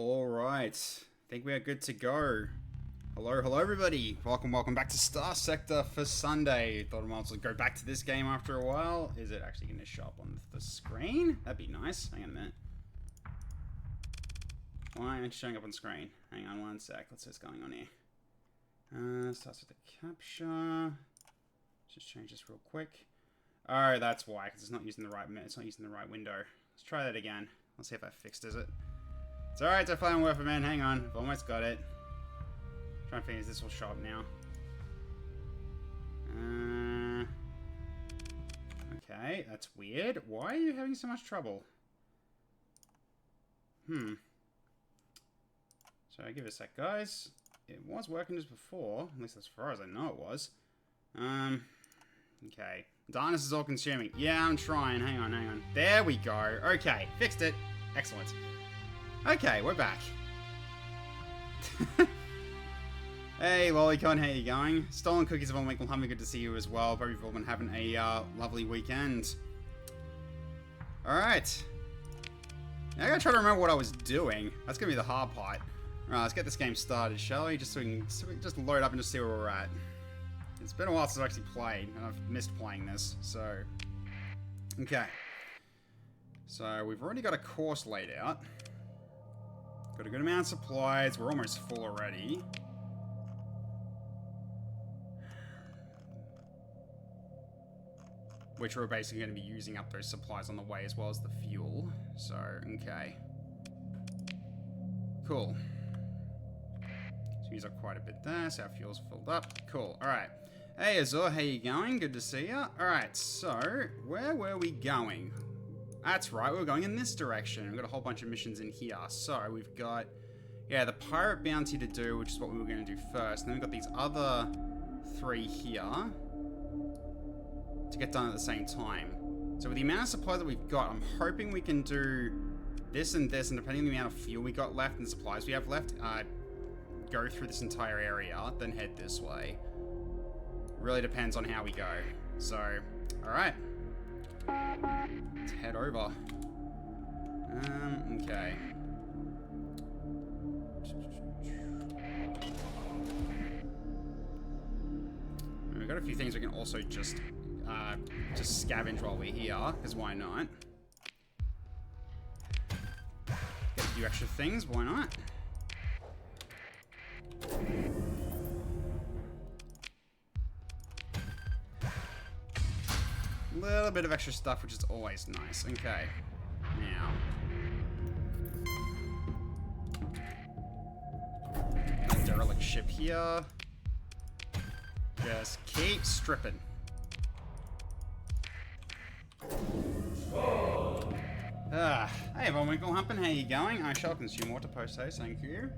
Alright, think we are good to go. Hello everybody. Welcome back to Sundaysector for Sunday. Thought I might as well go back to this game after a while. Is it actually going to show up on the screen? That'd be nice. Hang on a minute. Why aren't you showing up on screen? Hang on one sec. Let's see what's going on here. Starts with the capture. Just change this real quick. Oh, that's why, because it's not using the right window. Let's try that again. Let's see if that fixed it. It's alright, it's a fine word for man. Hang on, I've almost got it. Trying to figure if this will show up now. Okay, that's weird. Why are you having so much trouble? So give it a sec, guys. It was working just before, at least as far as I know it was. Okay. Darkness is all consuming. Yeah, I'm trying. Hang on. There we go. Okay, fixed it. Excellent. Okay, we're back. Hey, Lolicon, how you going? Stolen Cookies of All Week, good to see you as well. Hope you've all been having a lovely weekend. Alright. Now I gotta try to remember what I was doing. That's gonna be the hard part. Alright, let's get this game started, shall we? Just so we can just load up and just see where we're at. It's been a while since I've actually played, and I've missed playing this, so... Okay. So, we've already got a course laid out. Got a good amount of supplies. We're almost full already. Which we're basically going to be using up those supplies on the way as well as the fuel. So, okay. Cool. So we use up quite a bit there, so our fuel's filled up. Cool, alright. Hey Azor, how you going? Good to see ya. Alright, so, where were we going? That's right, we're going in this direction. We've got a whole bunch of missions in here. So, we've got, yeah, the pirate bounty to do, which is what we were going to do first. And then we've got these other 3 here to get done at the same time. So with the amount of supplies that we've got, I'm hoping we can do this, and depending on the amount of fuel we got left and supplies we have left, go through this entire area, then head this way. Really depends on how we go. So, alright. Let's head over. Okay. We've got a few things we can also just scavenge while we're here, because why not? Get a few extra things, why not? Little bit of extra stuff, which is always nice. Okay. Now. A derelict ship here. Just keep stripping. Hey everyone, Winkle Humpin', how you going? I shall consume water post haste, thank you.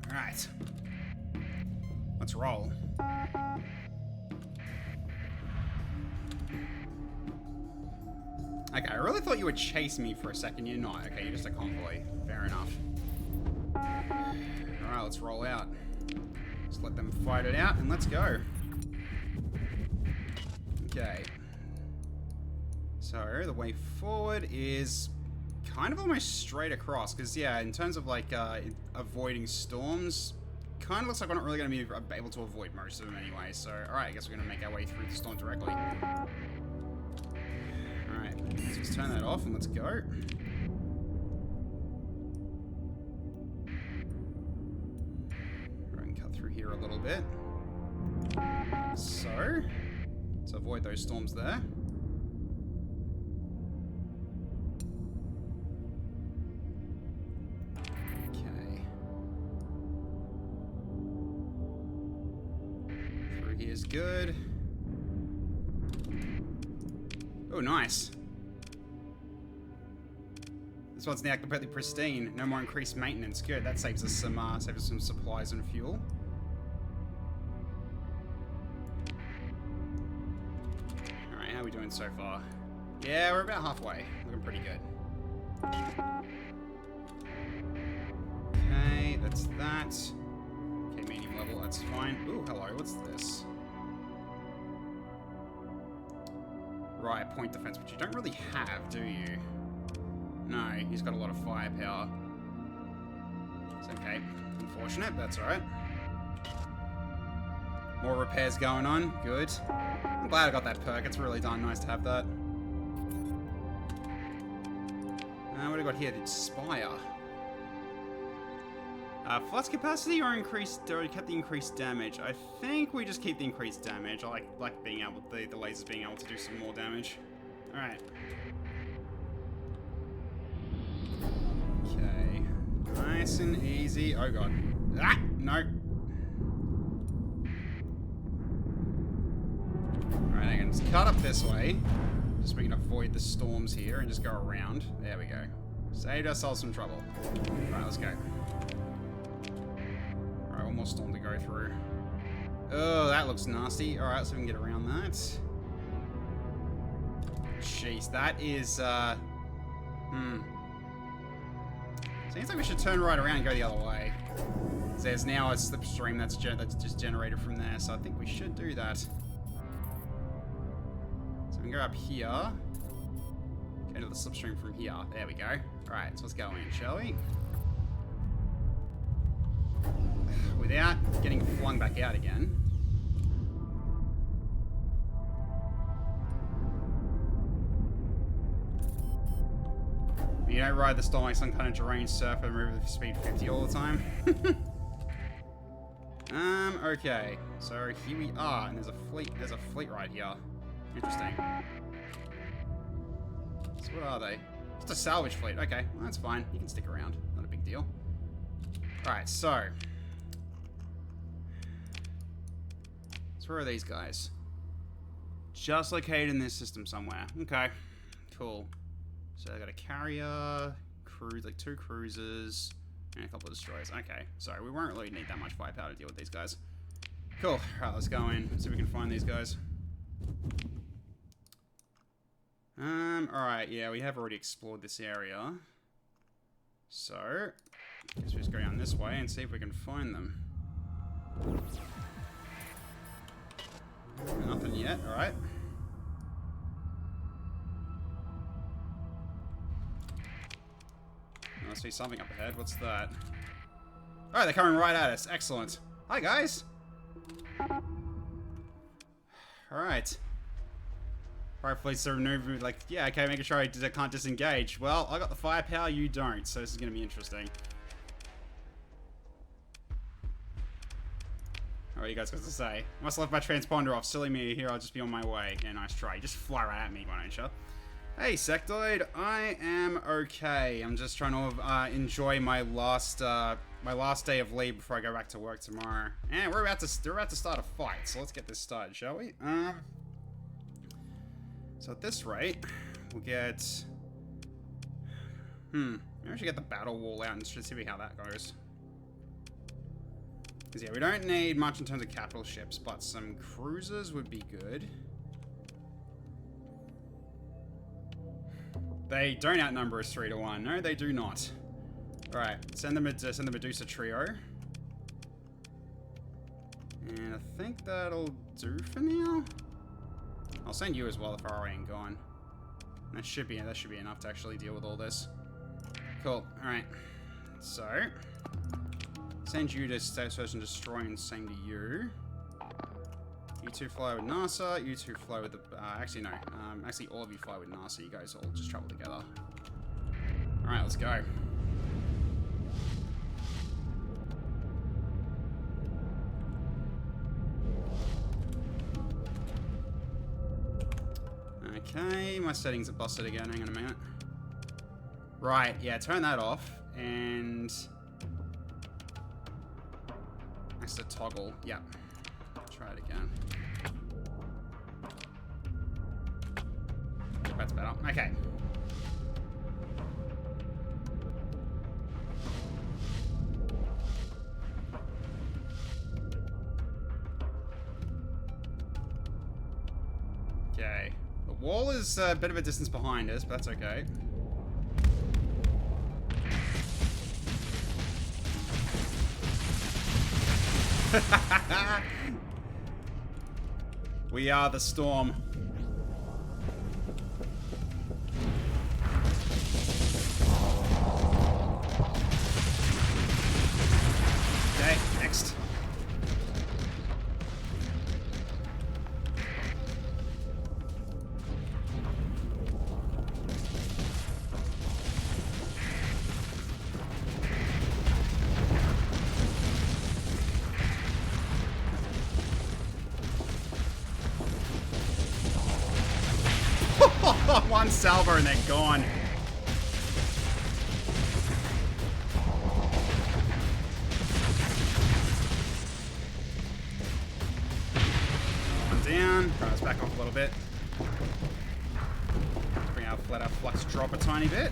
Alright. Let's roll. Okay, I really thought you would chase me for a second. You're not. Okay, you're just a convoy. Fair enough. Alright, let's roll out. Just let them fight it out, and let's go. Okay. So, the way forward is kind of almost straight across, because, yeah, in terms of, like, avoiding storms, kind of looks like we're not really going to be able to avoid most of them anyway, so, alright, I guess we're going to make our way through the storm directly. Alright, let's just turn that off and let's go. We're going to cut through here a little bit. So, let's avoid those storms there. Is good. Oh, nice. This one's now completely pristine. No more increased maintenance. Good. That saves us some supplies and fuel. All right, how are we doing so far? Yeah, we're about halfway. Looking pretty good. Okay, that's that. Okay, medium level. That's fine. Ooh, hello. What's this? Right, point defense, which you don't really have, do you? No, he's got a lot of firepower. It's okay. Unfortunate, but that's alright. More repairs going on. Good. I'm glad I got that perk. It's really darn nice to have that. What do we got here? The Spire. Flux capacity or increased, or kept the increased damage? I think we just keep the increased damage. I like being able, the lasers being able to do some more damage. Alright. Okay. Nice and easy. Oh god. Ah! No. Alright, I can just cut up this way. Just so we can avoid the storms here and just go around. There we go. Saved ourselves some trouble. Alright, let's go. Alright, one more storm to go through. Oh, that looks nasty. Alright, so we can get around that. Jeez, that is, Seems like we should turn right around and go the other way. There's now a slipstream that's just generated from there, so I think we should do that. So we can go up here. Go to the slipstream from here. There we go. Alright, so let's go in, shall we? Without getting flung back out again. You don't ride the storm like some kind of deranged surfer and move with speed 50 all the time. Okay. So here we are, and there's a fleet right here. Interesting. So what are they? Just a salvage fleet. Okay, well, that's fine. You can stick around. Not a big deal. Alright, so where are these guys? Just located in this system somewhere. Okay. Cool. So I got a carrier, like 2 cruisers, and a couple of destroyers. Okay, sorry, we won't really need that much firepower to deal with these guys. Cool. Alright, let's go in. See if we can find these guys. Alright, yeah, we have already explored this area. So, I guess we just go down this way and see if we can find them. Nothing yet, alright. I see something up ahead. What's that? Alright, they're coming right at us. Excellent. Hi, guys. Alright. Alright, please sort of move, like, yeah, okay, making sure I can't disengage. Well, I got the firepower, you don't, so this is going to be interesting. What are you guys got to say? I must have left my transponder off. Silly me, here, I'll just be on my way. Yeah, nice try. Just fly right at me, why don't you? Hey, Sectoid, I am okay. I'm just trying to enjoy my last day of leave before I go back to work tomorrow. And we're about to start a fight, so let's get this started, shall we? So at this rate, we'll get... maybe I should get the battle wall out and just see how that goes. Because yeah, we don't need much in terms of capital ships, but some cruisers would be good. They don't outnumber us 3-1. No, they do not. Alright, send the Medusa trio. And I think that'll do for now. I'll send you as well if I ain't gone. That should be enough to actually deal with all this. Cool. Alright. So send you to search and destroy, and same to you. You 2 fly with NASA, you 2 fly with the... actually, no. Actually, all of you fly with NASA. You guys all just travel together. Alright, let's go. Okay, my settings are busted again. Hang on a minute. Right, yeah, turn that off. And... that's the toggle. Yep. Try it again. That's better. Okay. Okay. The wall is a bit of a distance behind us, but that's okay. We are the storm. One salvo and they're gone. One down. Try us back off a little bit. Let our flux drop a tiny bit.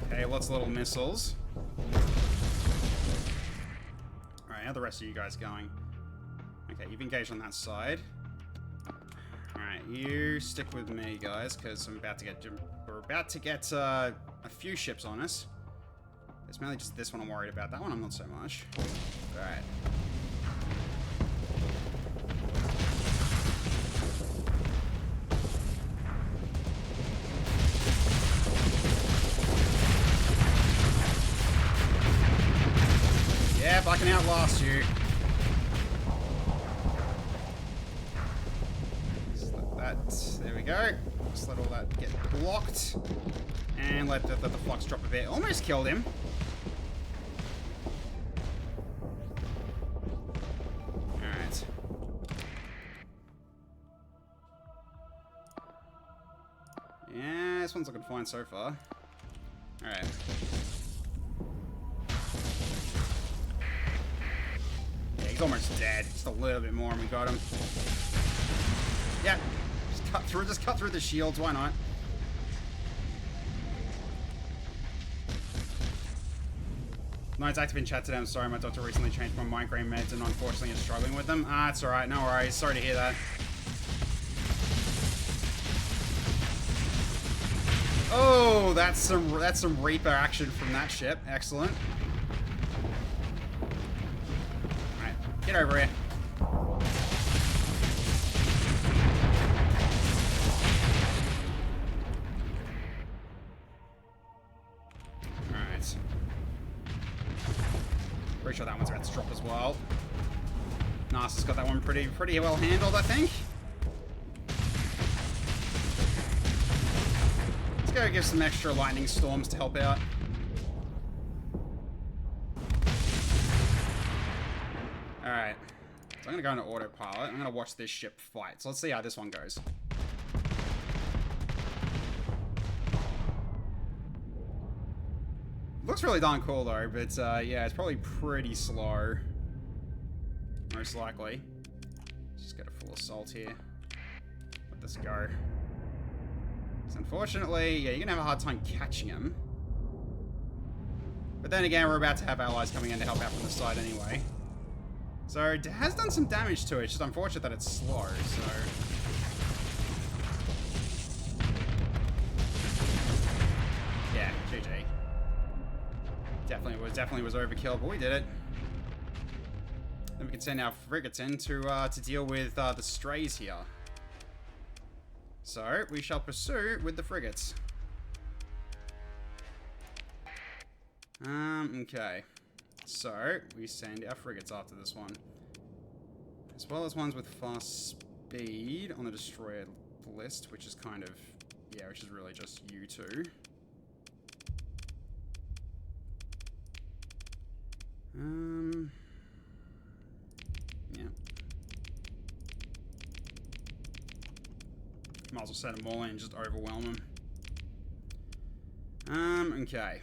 Okay, lots of little missiles. Alright, how are the rest of you guys going? Okay, you've engaged on that side. Alright, you stick with me, guys, because we're about to get a few ships on us. It's mainly just this one I'm worried about. That one I'm not so much. Alright. Yep, I can outlast you. Just let that... There we go. Just let all that get blocked. And let the flux drop a bit. Almost killed him. Alright. Yeah, this one's looking fine so far. Alright. Yeah, he's almost dead. Just a little bit more and we got him. Yeah. Just cut through the shields, why not? No, it's active in chat today. I'm sorry, my doctor recently changed my migraine meds and unfortunately is struggling with them. Ah, it's alright, no worries. Sorry to hear that. Oh, that's some Reaper action from that ship. Excellent. Alright, get over here. Alright. Pretty sure that one's about to drop as well. Narcissus got that one pretty well handled, I think. Let's go give some extra lightning storms to help out. Alright. So I'm gonna go into autopilot. I'm gonna watch this ship fight. So let's see how this one goes. Looks really darn cool though, but yeah, it's probably pretty slow. Most likely. Just get a full assault here. Let this go. So unfortunately, yeah, you're gonna have a hard time catching him. But then again, we're about to have allies coming in to help out from the side anyway. So it has done some damage to it. It's just unfortunate that it's slow, so... Yeah, GG. Definitely was overkill, but we did it. Then we can send our frigates in to deal with the strays here. So we shall pursue with the frigates. Okay. So we send our frigates after this one, as well as ones with fast speed on the destroyer list, which is kind of, yeah, which is really just you two. Yeah. Might as well set them all in and just overwhelm them. Okay.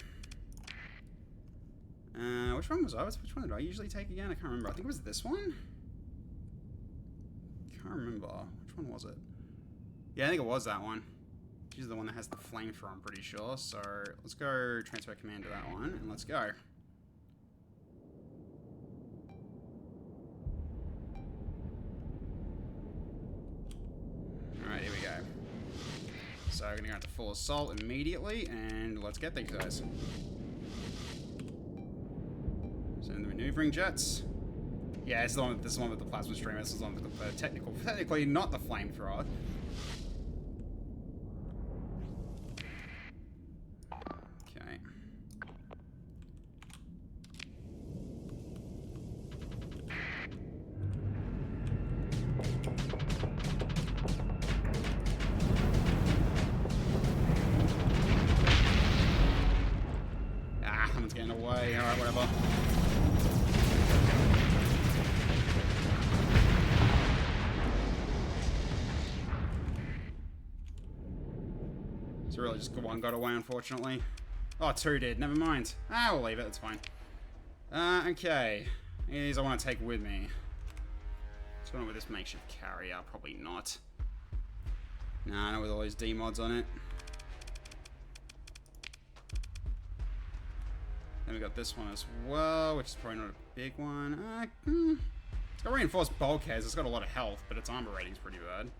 Which one was I? Which one did I usually take again? I can't remember. I think it was this one? Can't remember. Which one was it? Yeah, I think it was that one. She's the one that has the flamethrower, I'm pretty sure. So let's go transfer command to that one, and let's go. Alright, here we go. So we're gonna go into full assault immediately, and let's get these guys. Send the maneuvering jets. Yeah, this is the one with the plasma streamer. This is the one with the technically not the flamethrower. Okay. Okay, alright, whatever. So really just one got away, unfortunately. Oh, two did. Never mind. Ah, we'll leave it. It's fine. Okay. These I want to take with me. What's going on with this makeshift carrier? Probably not. Nah, not with all these D mods on it. Then we got this one as well, which is probably not a big one. It's got reinforced bulkheads. It's got a lot of health, but its armor rating's pretty bad.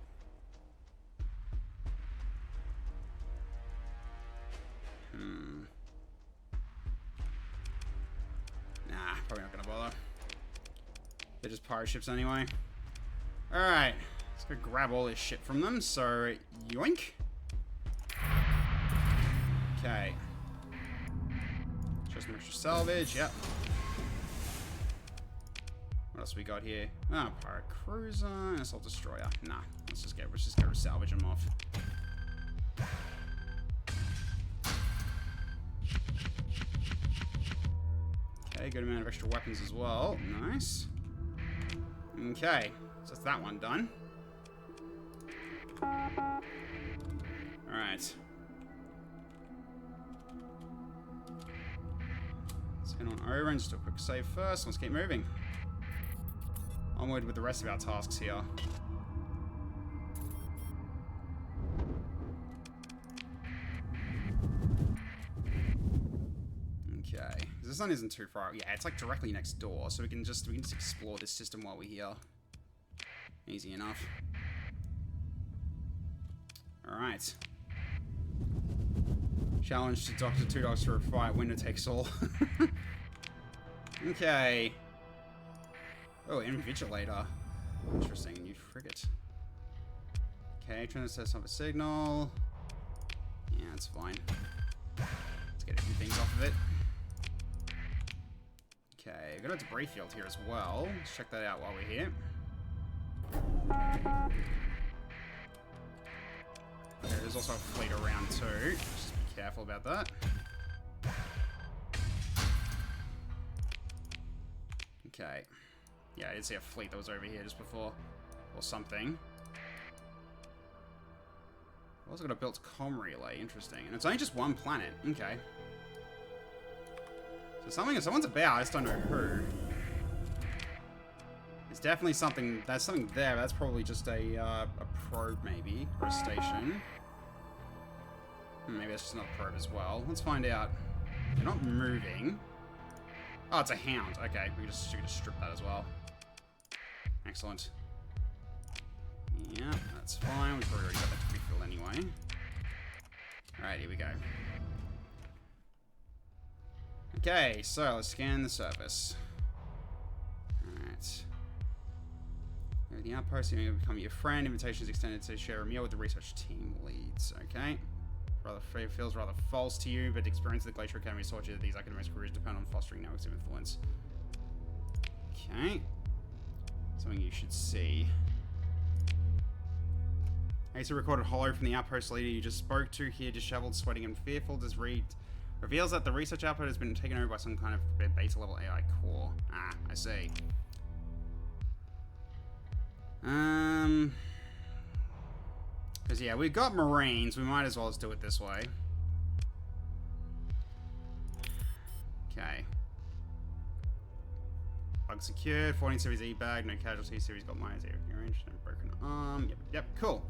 Nah, probably not gonna bother. They're just pirate ships anyway. Alright, let's go grab all this shit from them. So, yoink. Okay. Just some extra salvage, yep. What else we got here? Ah, pirate cruiser and assault destroyer. Nah, let's just go salvage them off. Okay, good amount of extra weapons as well. Nice. Okay, so that's that one done. Alright. Let's head on over and just do a quick save first. Let's keep moving. Onward with the rest of our tasks here. Okay, this one isn't too far. Yeah, it's like directly next door, so we can just explore this system while we're here. Easy enough. All right. Challenge to Doctor 2 dogs for a fight. Winner takes all. Okay. Oh, Invigilator. Interesting. New frigate. Okay, trying to set up a signal. Yeah, that's fine. Let's get a few things off of it. Okay, we've got a debris field here as well. Let's check that out while we're here. Okay, there's also a fleet around too. Just be careful about that. Okay. Yeah, I did see a fleet that was over here just before. Or something. Also got a built comm relay. Interesting. And it's only just one planet. Okay. So someone's about. I just don't know who. There's definitely something. There's something there. But that's probably just a probe, maybe, or a station. Maybe that's just another probe as well. Let's find out. They're not moving. Oh, it's a hound. Okay, we can just strip that as well. Excellent. Yeah, that's fine. We've already got that to refill anyway. Alright, here we go. Okay, so let's scan the surface. Alright. The outpost, you're going to become your friend. Invitations extended to share a meal with the research team leads. Okay. Feels rather false to you, but the experience of the Glacier Academy taught you that these academic careers depend on fostering networks of influence. Okay. Something you should see. Asa recorded hollow from the outpost leader you just spoke to here, disheveled, sweating, and fearful. Reveals that the research output has been taken over by some kind of beta level AI core. Ah, I see. Because, yeah, we've got Marines. We might as well just do it this way. Okay. Bug secured. 14 series E-bag. No casualty. Series got minus 0 range. No broken arm. Yep, cool.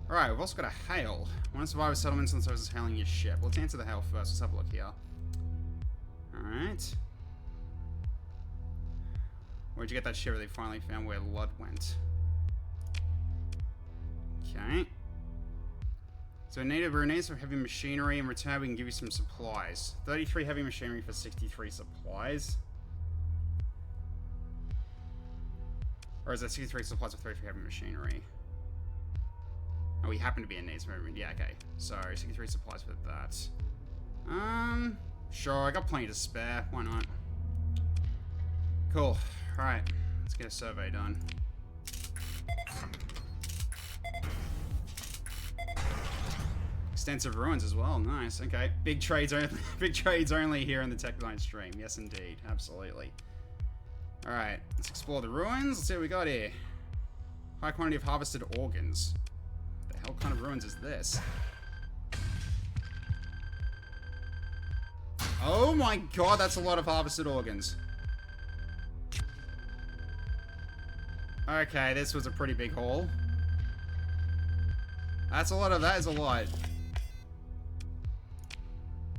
Alright, we've also got a hail. Want to survive a settlement since I was hailing your ship. Let's answer the hail first. Let's have a look here. Alright. Where'd you get that ship where they finally found where Lud went? Okay. So we're needed some heavy machinery. In return, we can give you some supplies. 33 heavy machinery for 63 supplies. Or is that 63 supplies with 33 heavy machinery? Oh, we happen to be in needs movement. Yeah, okay. So 63 supplies for that. Sure. I got plenty to spare. Why not? Cool. All right. Let's get a survey done. Extensive ruins as well. Nice. Okay. Big trades only. Big trades only here in the Tech 9 stream. Yes, indeed. Absolutely. All right. Let's explore the ruins. Let's see what we got here. High quantity of harvested organs. The hell kind of ruins is this? Oh my god, that's a lot of harvested organs. Okay, this was a pretty big haul. That's a lot of, that is a lot.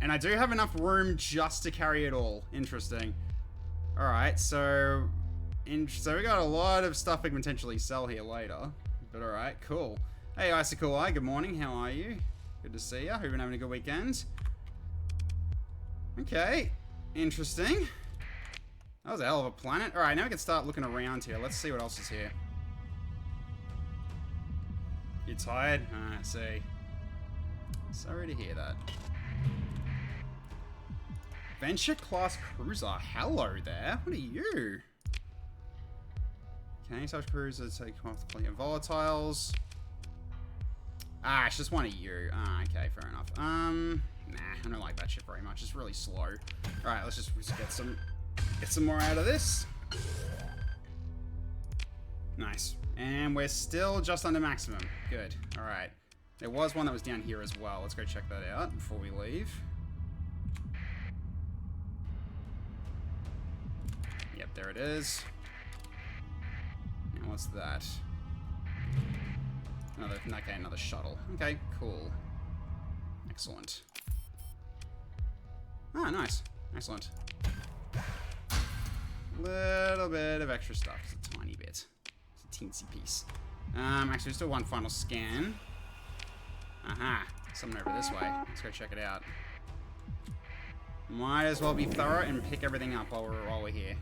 And I do have enough room just to carry it all. Interesting. Alright, so we got a lot of stuff we can potentially sell here later. But alright, cool. Hey, Icicle Eye, good morning, how are you? Good to see ya, hope you've been having a good weekend. Okay, interesting. That was a hell of a planet. Alright, now we can start looking around here. Let's see what else is here. You tired? I see. Sorry to hear that. Venture class cruiser. Hello there. What are you? Okay, such cruisers take off plenty of volatiles. Ah, it's just one of you. Ah, okay, fair enough. Nah, I don't like that ship very much. It's really slow. Alright, let's just get some more out of this. Nice. And we're still just under maximum. Good. Alright. There was one that was down here as well. Let's go check that out before we leave. Yep, there it is. Now what's that? Another shuttle. Okay, cool. Excellent. Ah, nice. Excellent. Little bit of extra stuff. Just a tiny bit. It's a teensy piece. Actually, let's do one final scan. Aha. Something over this way. Let's go check it out. Might as well be thorough and pick everything up while we're here.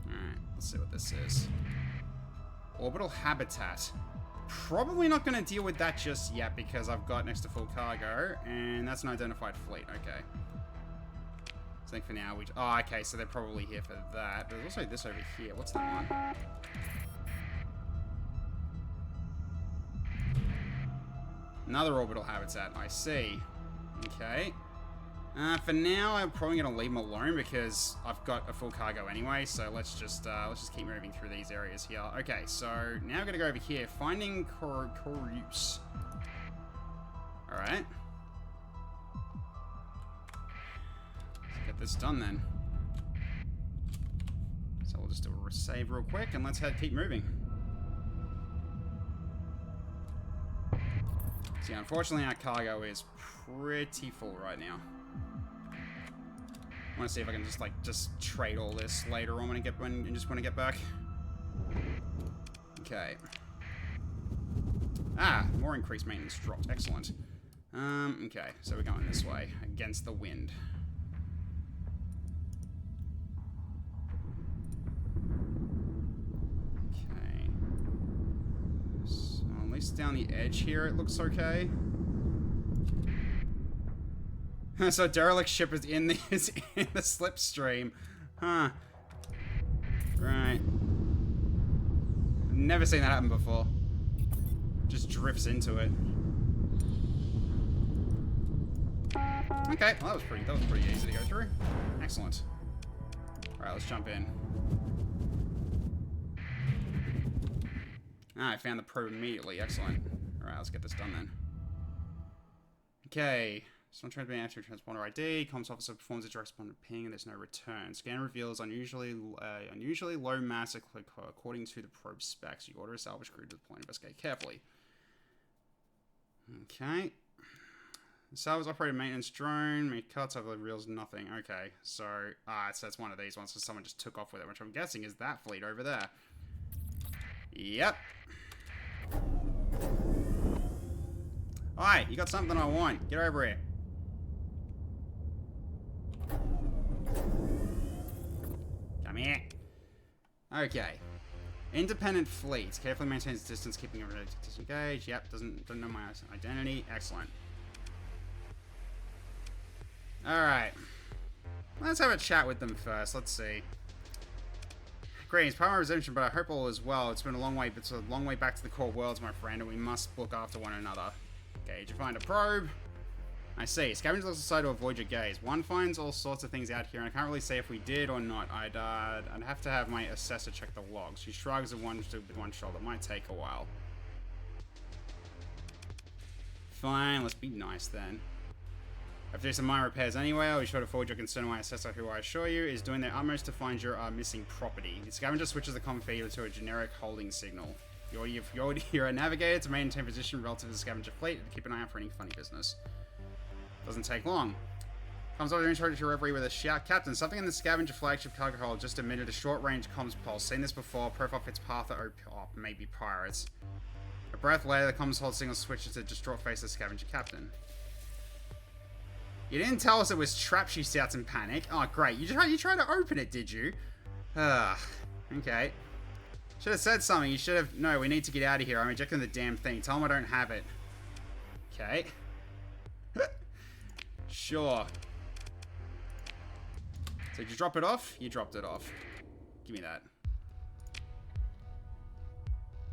Alright, let's see what this is. Orbital habitat. Probably not going to deal with that just yet because I've got next to full cargo, and that's an identified fleet. Okay. So I think for now we... Oh, okay, so they're probably here for that. But there's also this over here. What's that one? Another orbital habitat. I see. Okay. For now, I'm probably going to leave them alone because I've got a full cargo anyway. So let's just keep moving through these areas here. Okay, so now we're going to go over here. Finding Corus. All right. Let's get this done then. So we'll just do a save real quick and let's keep moving. See, unfortunately, our cargo is pretty full right now. I want to see if I can just trade all this later on when I get back. Okay. Ah, more increased maintenance dropped. Excellent. Okay, so we're going this way against the wind. Okay. So at least down the edge here, it looks okay. So derelict ship is in the slipstream. Huh. Right. Never seen that happen before. Just drifts into it. Okay, well, that was pretty easy to go through. Excellent. Alright, let's jump in. Ah, I found the probe immediately. Excellent. Alright, let's get this done then. Okay. So I'm trying to be after transponder ID. Comms officer performs a direct responder ping and there's no return. Scan reveals unusually low mass according to the probe specs. You order a salvage crew to deploy and investigate carefully. Okay. Salvage operated maintenance drone. Make cuts over reveals nothing. Okay. So that's one of these ones. So someone just took off with it, which I'm guessing is that fleet over there. Yep. Hi, you got something I want. Get over here. Come here. Okay. Independent fleet. Carefully maintains distance, keeping everyone disengaged. Yep, doesn't know my identity. Excellent. Alright. Let's have a chat with them first. Let's see. Greetings, part of my resolution, but I hope all is well. It's been a long way, but it's a long way back to the core worlds, my friend, and we must look after one another. Okay, did you find a probe? I see. Scavengers also decide to avoid your gaze. One finds all sorts of things out here, and I can't really say if we did or not. I'd have to have my assessor check the logs. She shrugs with one shoulder. It might take a while. Fine, let's be nice then. I have to do some minor repairs anyway. I'll be sure to forward your concern to my assessor, who I assure you is doing their utmost to find your missing property. The scavenger switches the comm feed to a generic holding signal. You're a navigator to maintain position relative to the scavenger fleet and keep an eye out for any funny business. Doesn't take long. Comes over to your reverie with a shout. Captain, something in the scavenger flagship cargo hold just emitted a short-range comms pulse. Seen this before. Profile fits path or maybe pirates. A breath later, the comms hold signal switches to distraught face of the scavenger captain. You didn't tell us it was trapped, she shouts in panic. Oh, great. You tried to open it, did you? Okay. Should have said something. You should have... No, we need to get out of here. I'm ejecting the damn thing. Tell them I don't have it. Okay. Sure. So did you drop it off? You dropped it off. Give me that.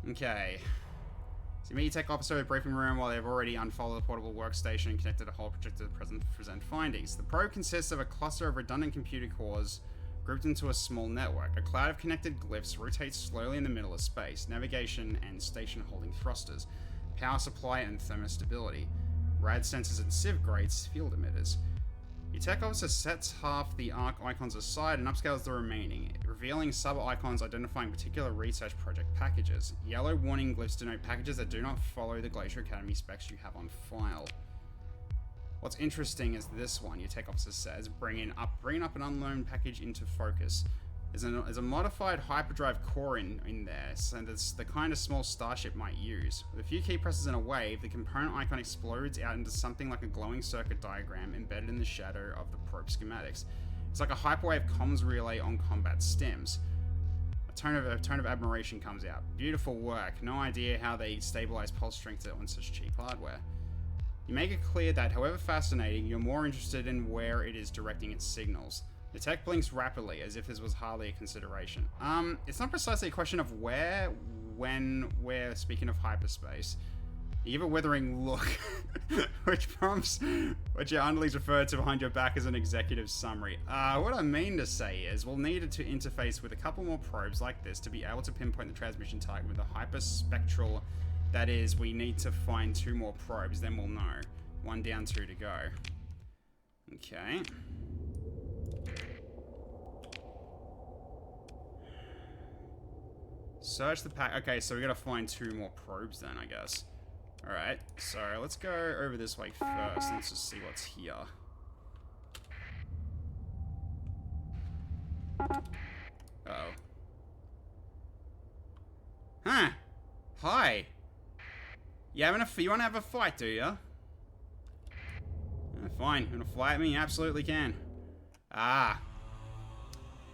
Okay. So you meet your tech officer at the briefing room while they've already unfolded the portable workstation and connected a whole projector to present findings. The probe consists of a cluster of redundant computer cores grouped into a small network. A cloud of connected glyphs rotates slowly in the middle of space. Navigation and station holding thrusters. Power supply and thermostability. Rad sensors and sieve grates, field emitters. Your tech officer sets half the ARC icons aside and upscales the remaining, revealing sub-icons identifying particular research project packages. Yellow warning glyphs denote packages that do not follow the Glacier Academy specs you have on file. What's interesting is this one, your tech officer says, bringing up an unknown package into focus. There's a modified hyperdrive core in there, so that's the kind of small starship might use. With a few key presses and a wave, the component icon explodes out into something like a glowing circuit diagram embedded in the shadow of the probe schematics. It's like a hyperwave comms relay on combat stems. A tone of admiration comes out. Beautiful work. No idea how they stabilize pulse strength on such cheap hardware. You make it clear that, however fascinating, you're more interested in where it is directing its signals. The tech blinks rapidly, as if this was hardly a consideration. It's not precisely a question of where, when, where, speaking of hyperspace. You give a withering look, which prompts what your underlings refer to behind your back as an executive summary. What I mean to say is, we'll need to interface with a couple more probes like this to be able to pinpoint the transmission target with a hyperspectral. That is, we need to find 2 more probes, then we'll know. 1 down, 2 to go. Okay. Search the pack. Okay, so we gotta find 2 more probes then, I guess. Alright, so let's go over this way first. Let's just see what's here. Uh-oh. Huh. Hi. You wanna have a fight, do ya? Fine. You wanna fly at me? You absolutely can. Ah.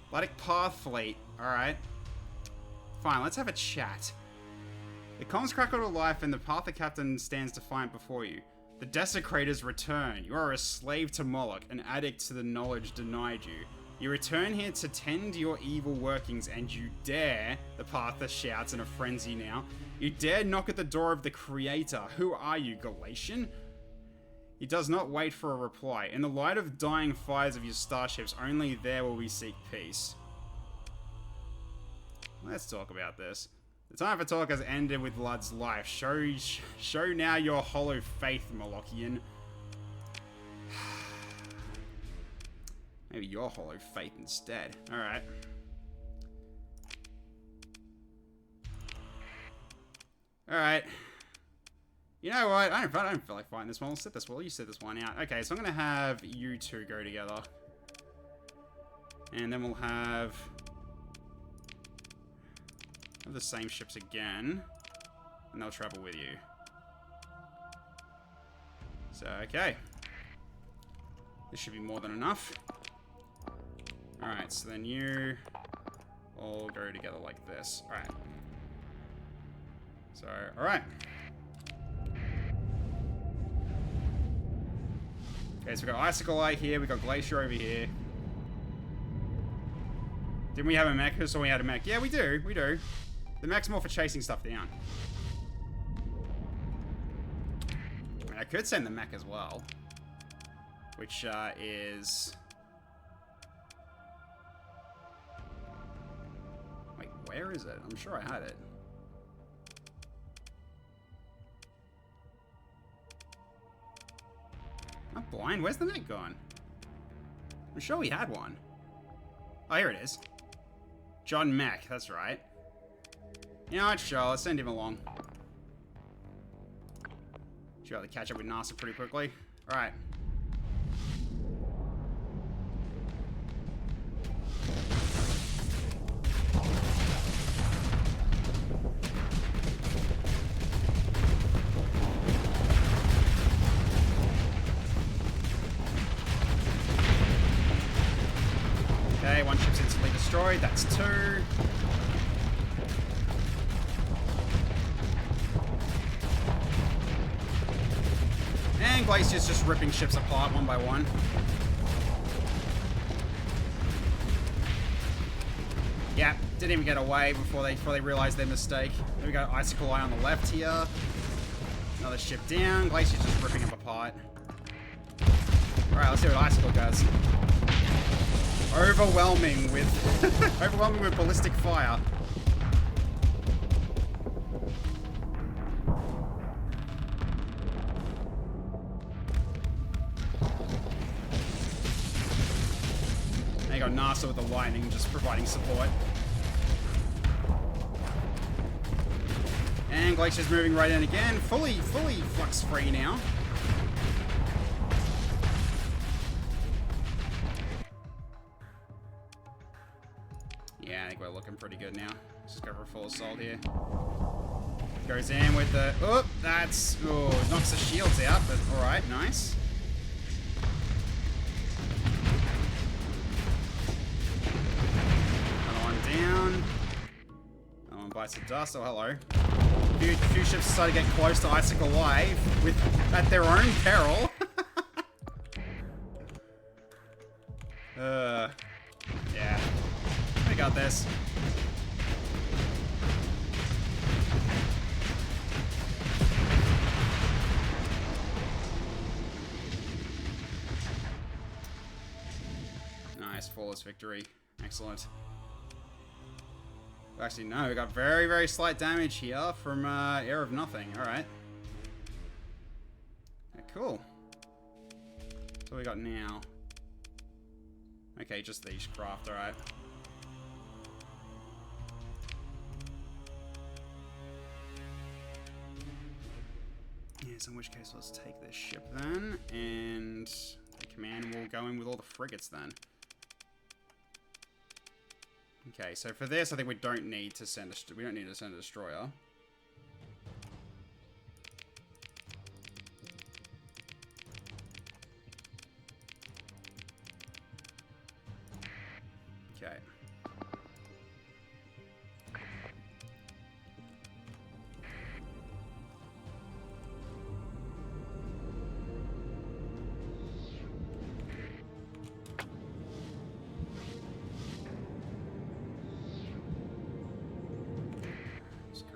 Atlantic Path Fleet. Alright. Fine, let's have a chat. The comms crackle to life and the path the captain stands defiant before you. The Desecrators return. You are a slave to Moloch, an addict to the knowledge denied you. You return here to tend your evil workings, and you dare, the Parther shouts in a frenzy now, you dare knock at the door of the Creator. Who are you, Galatian? He does not wait for a reply. In the light of dying fires of your starships, only there will we seek peace. Let's talk about this. The time for talk has ended with Lud's life. Show now your hollow faith, Molochian. Maybe your hollow faith instead. Alright. Alright. You know what? I don't feel like fighting this one. We'll sit this one. You sit this one out. Okay, so I'm going to have you 2 go together. And then we'll have the same ships again, and they'll travel with you. So, okay. This should be more than enough. Alright, so then you all go together like this. Alright. So, alright. Okay, so we've got Icicle Eye here, we've got Glacier over here. Didn't we have a mech? Who saw we had a mech? Yeah, we do. We do. The mech's more for chasing stuff down. I mean, I could send the mech as well. Which is... Wait, where is it? I'm sure I had it. I'm blind. Where's the mech gone? I'm sure we had one. Oh, here it is. John Mech, that's right. You know what, sure, let's send him along. Should be able to catch up with NASA pretty quickly. Alright. Okay, one ship's instantly destroyed. That's 2. And Glacier's just ripping ships apart one by one. Yeah, didn't even get away before they realized their mistake. There we go, Icicle Eye on the left here. Another ship down. Glacier's just ripping them apart. Alright, let's see what Icicle does. Overwhelming with ballistic fire. There you go, NASA with the lightning just providing support. And Glacier's moving right in again, fully flux free now. Yeah, I think we're looking pretty good now. Let's just go for a full assault here. Goes in with the... Oh, that's... Oh, knocks the shields out, but alright, nice. Another one down. Another one bites the dust. Oh, hello. A few ships start to get close to Icicle Eye at their own peril. Yeah. We got this. Nice, flawless victory. Excellent. Actually, no, we got very, very slight damage here from Air of Nothing. Alright. Okay, cool. So what we got now? Okay, just these craft, alright. Yes, in which case let's take this ship then, and the command will go in with all the frigates then. Okay, so for this, I think we don't need to send a destroyer. Okay.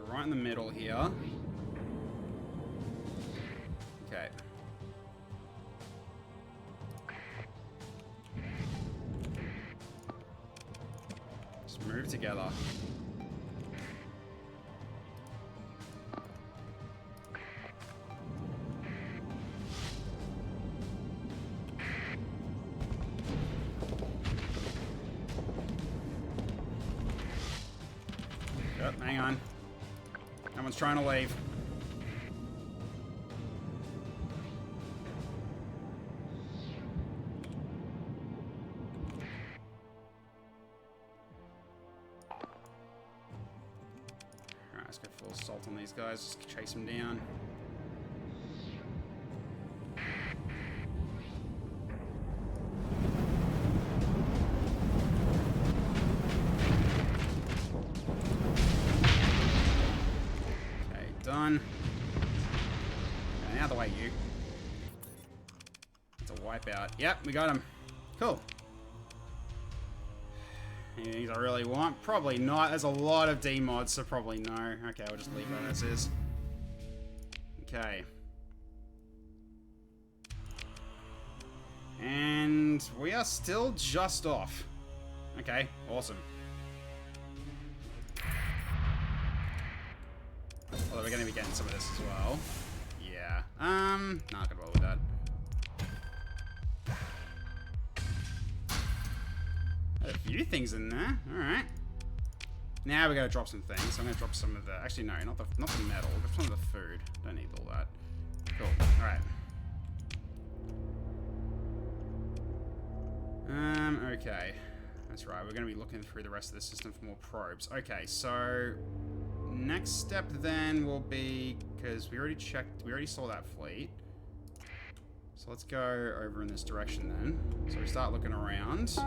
Right in the middle here. Okay. Just move together. Yep, hang on. Someone's trying to leave. Alright, let's go full assault on these guys. Just chase them down. Done. Okay, out of the way, you. It's a wipeout. Yep, we got him. Cool. Any things I really want? Probably not. There's a lot of D mods, so probably no. Okay, we'll just leave that as is. Okay. And we are still just off. Okay, awesome. Although we're going to be getting some of this as well. Yeah. Not gonna roll with that. A few things in there. Alright. Now we gotta drop some things. So I'm gonna drop some of the... Actually, no, not the metal. Drop some of the food. Don't need all that. Cool. Alright. Okay. That's right. We're gonna be looking through the rest of the system for more probes. Okay, so... Next step then will be... Because we already saw that fleet. So let's go over in this direction then. So we start looking around.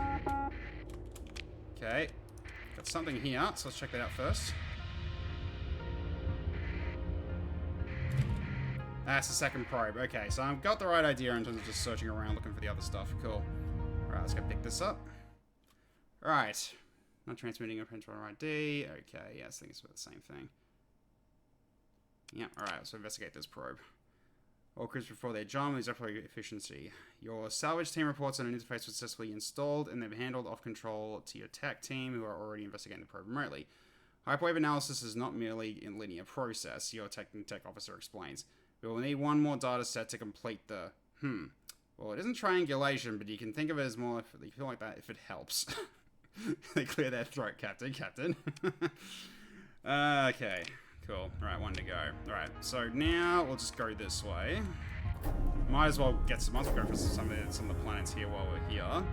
Okay, got something here, so let's check that out first. That's the second probe. Okay, so I've got the right idea in terms of just searching around looking for the other stuff. Cool. Alright, let's go pick this up. Alright. Not transmitting a print ID. Okay, yes, I think it's about the same thing. Yeah, alright, let's investigate this probe. All crews before their job is operating efficiency. Your salvage team reports on an interface was successfully installed and they've handled off control to your tech team who are already investigating the probe remotely. Hyperwave analysis is not merely a linear process, your tech officer explains. We will need one more data set to complete the... Well, it isn't triangulation, but you can think of it as more if you feel like that if it helps. They clear their throat, Captain. Okay. Cool. Alright, one to go. Alright, so now we'll just go this way. Might as well go for some of the planets here while we're here.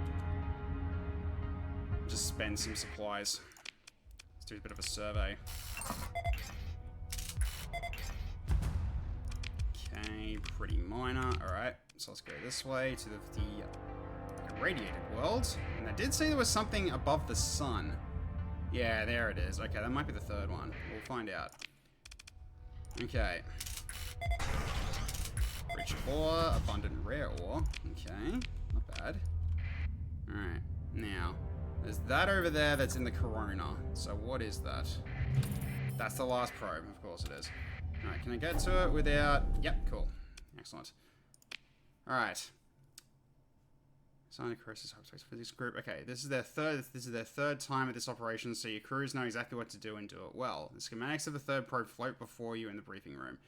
Just spend some supplies. Let's do a bit of a survey. Okay, pretty minor. Alright, so let's go this way to the irradiated world. And I did say there was something above the sun. Yeah, there it is. Okay, that might be the third one. We'll find out. Okay. Rich ore, abundant rare ore. Okay, not bad. Alright, now, there's that over there that's in the corona. So what is that? That's the last probe, of course it is. Alright, can I get to it without... Yep, cool. Excellent. Alright. Sign of Croesus Hyperspace Physics Group. Okay, this is their third time at this operation, so your crews know exactly what to do and do it well. The schematics of the third probe float before you in the briefing room.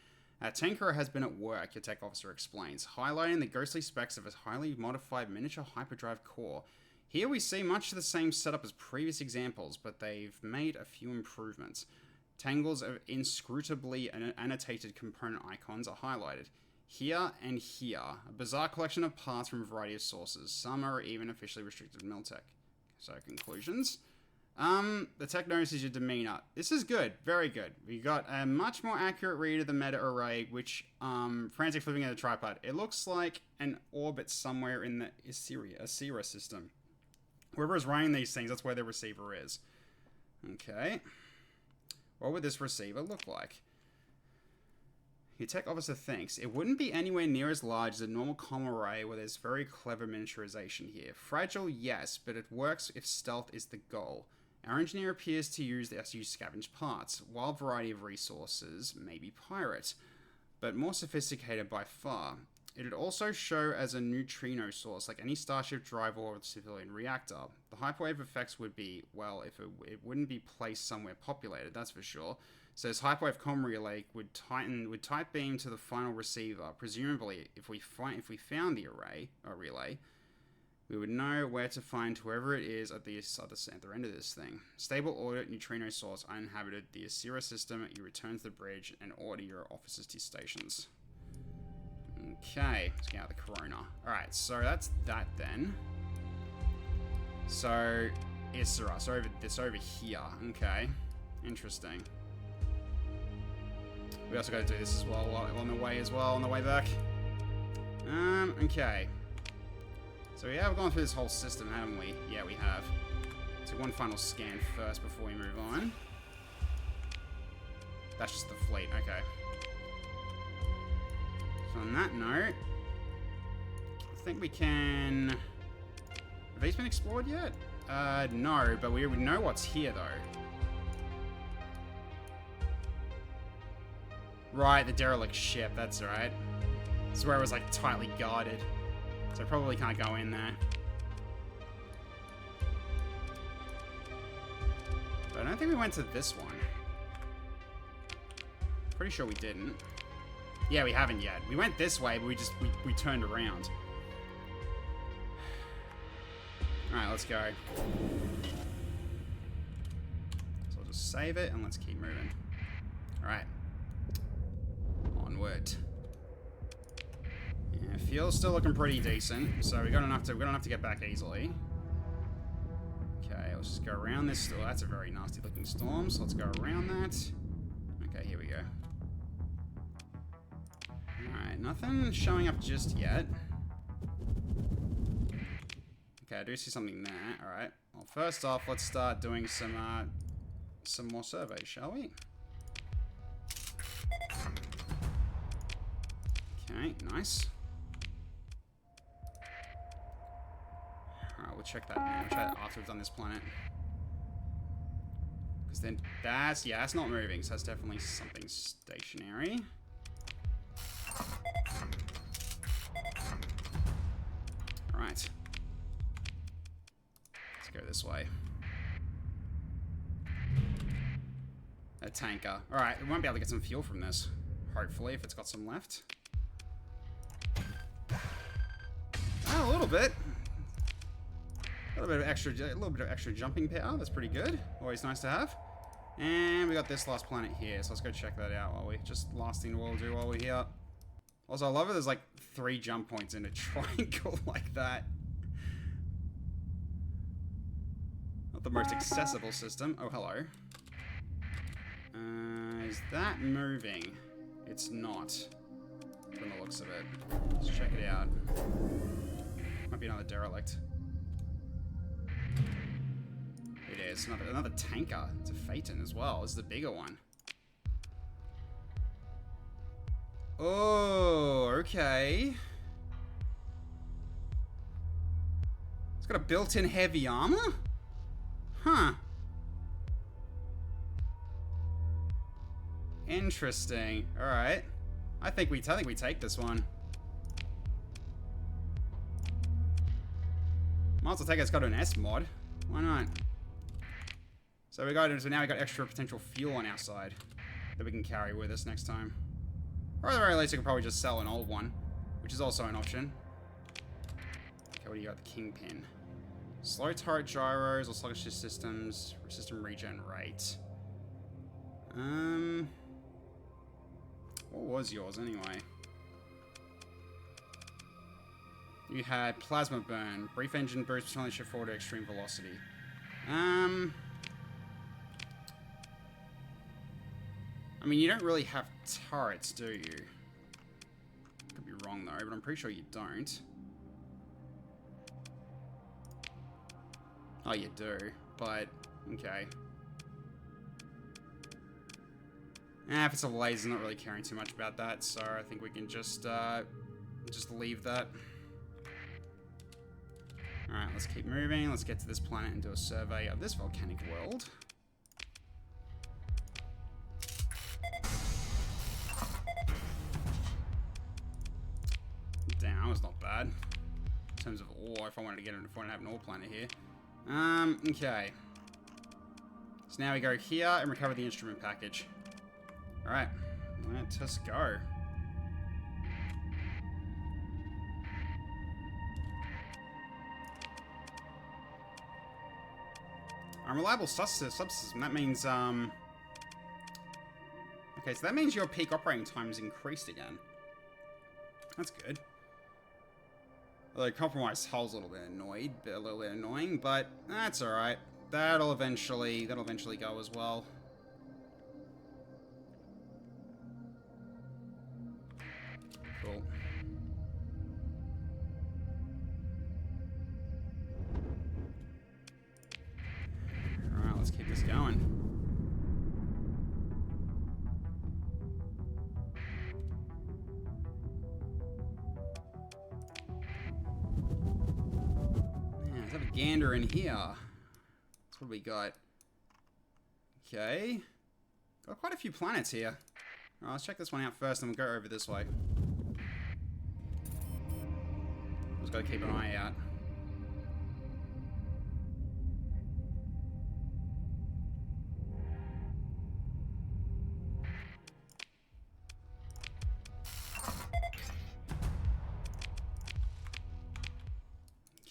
Our tanker has been at work, your tech officer explains, highlighting the ghostly specs of a highly modified miniature hyperdrive core. Here we see much of the same setup as previous examples, but they've made a few improvements. Tangles of inscrutably annotated component icons are highlighted. Here and here, a bizarre collection of parts from a variety of sources. Some are even officially restricted to Miltech. So, conclusions. The tech notices your demeanor. This is good. Very good. We got a much more accurate read of the meta array, which, frantic flipping at a tripod. It looks like an orbit somewhere in the Asira system. Whoever is running these things, that's where the receiver is. Okay. What would this receiver look like? Your tech officer thinks it wouldn't be anywhere near as large as a normal comm array where there's very clever miniaturization here. Fragile, yes, but it works if stealth is the goal. Our engineer appears to use the SU scavenged parts. Wild variety of resources, maybe pirate, but more sophisticated by far. It'd also show as a neutrino source, like any Starship drive or civilian reactor. The hyperwave effects would be, well, if it wouldn't be placed somewhere populated, that's for sure. So this hyperwave comm relay would tight beam to the final receiver. Presumably, if we found the relay, we would know where to find whoever it is at the other end of this thing. Stable orbit, neutrino source, uninhabited. The Asira system. You return to the bridge and order your officers to stations. Okay, let's get out the corona. Alright, so that's that then. So, Asira. So it's over here. Okay, interesting. We also got to do this as well on the way back. Okay. So we have gone through this whole system, haven't we? Yeah, we have. So one final scan first before we move on. That's just the fleet, okay. So on that note, I think we can... Have these been explored yet? No, but we know what's here, though. Right, the derelict ship, that's right. This is where it was, like, tightly guarded. So I probably can't go in there. But I don't think we went to this one. Pretty sure we didn't. Yeah, we haven't yet. We went this way, but we turned around. Alright, let's go. So I'll just save it and let's keep moving. Alright. Onward. Yeah, fuel's still looking pretty decent, so we got enough to get back easily. Okay, let's just go around this storm. That's a very nasty looking storm, so let's go around that. Okay, here we go. Alright, nothing showing up just yet. Okay, I do see something there. Alright. Well, first off, let's start doing some more surveys, shall we? Okay, nice. Alright, we'll check that now. We'll check that after we've done this planet. Because then that's not moving, so that's definitely something stationary. Alright. Go this way. A tanker. Alright, we won't be able to get some fuel from this. Hopefully, if it's got some left. Oh, a little bit. A little bit of extra jumping power. That's pretty good. Always nice to have. And we got this last planet here, so let's go check that out while we last thing we'll do while we're here. Also, I love it. There's like 3 jump points in a triangle like that. The most accessible system. Oh, hello. Is that moving? It's not, from the looks of it. Let's check it out. Might be another derelict. It is. Another tanker. It's a Phaeton as well. This is the bigger one. Oh, okay. It's got a built-in heavy armor? Huh. Interesting. Alright. I think we take this one. Might as well take it. It's got an S mod. Why not? So now we got extra potential fuel on our side that we can carry with us next time. Or at the very least, we can probably just sell an old one, which is also an option. Okay, what do you got? The Kingpin. Slow turret gyros or sluggish systems, system regen rate. What was yours anyway? You had plasma burn, brief engine boost, only shift forward to extreme velocity. I mean, you don't really have turrets, do you? Could be wrong though, but I'm pretty sure you don't. Oh, you do, but okay. If it's a laser, not really caring too much about that, so I think we can just leave that. Alright, let's keep moving. Let's get to this planet and do a survey of this volcanic world. Damn, that was not bad. In terms of ore, if I wanted to have an ore planet here. Okay. So now we go here and recover the instrument package. Alright, let us go. Unreliable subsystem, that means, okay, so that means your peak operating time is increased again. That's good. Although compromised hull's a little bit annoying, but that's alright. That'll eventually go as well. Cool. Alright, let's keep this going. Yeah, let's have a gander in here. What do we got? Okay. Got quite a few planets here. Alright, let's check this one out first, and we'll go over this way. Just gotta keep an eye out.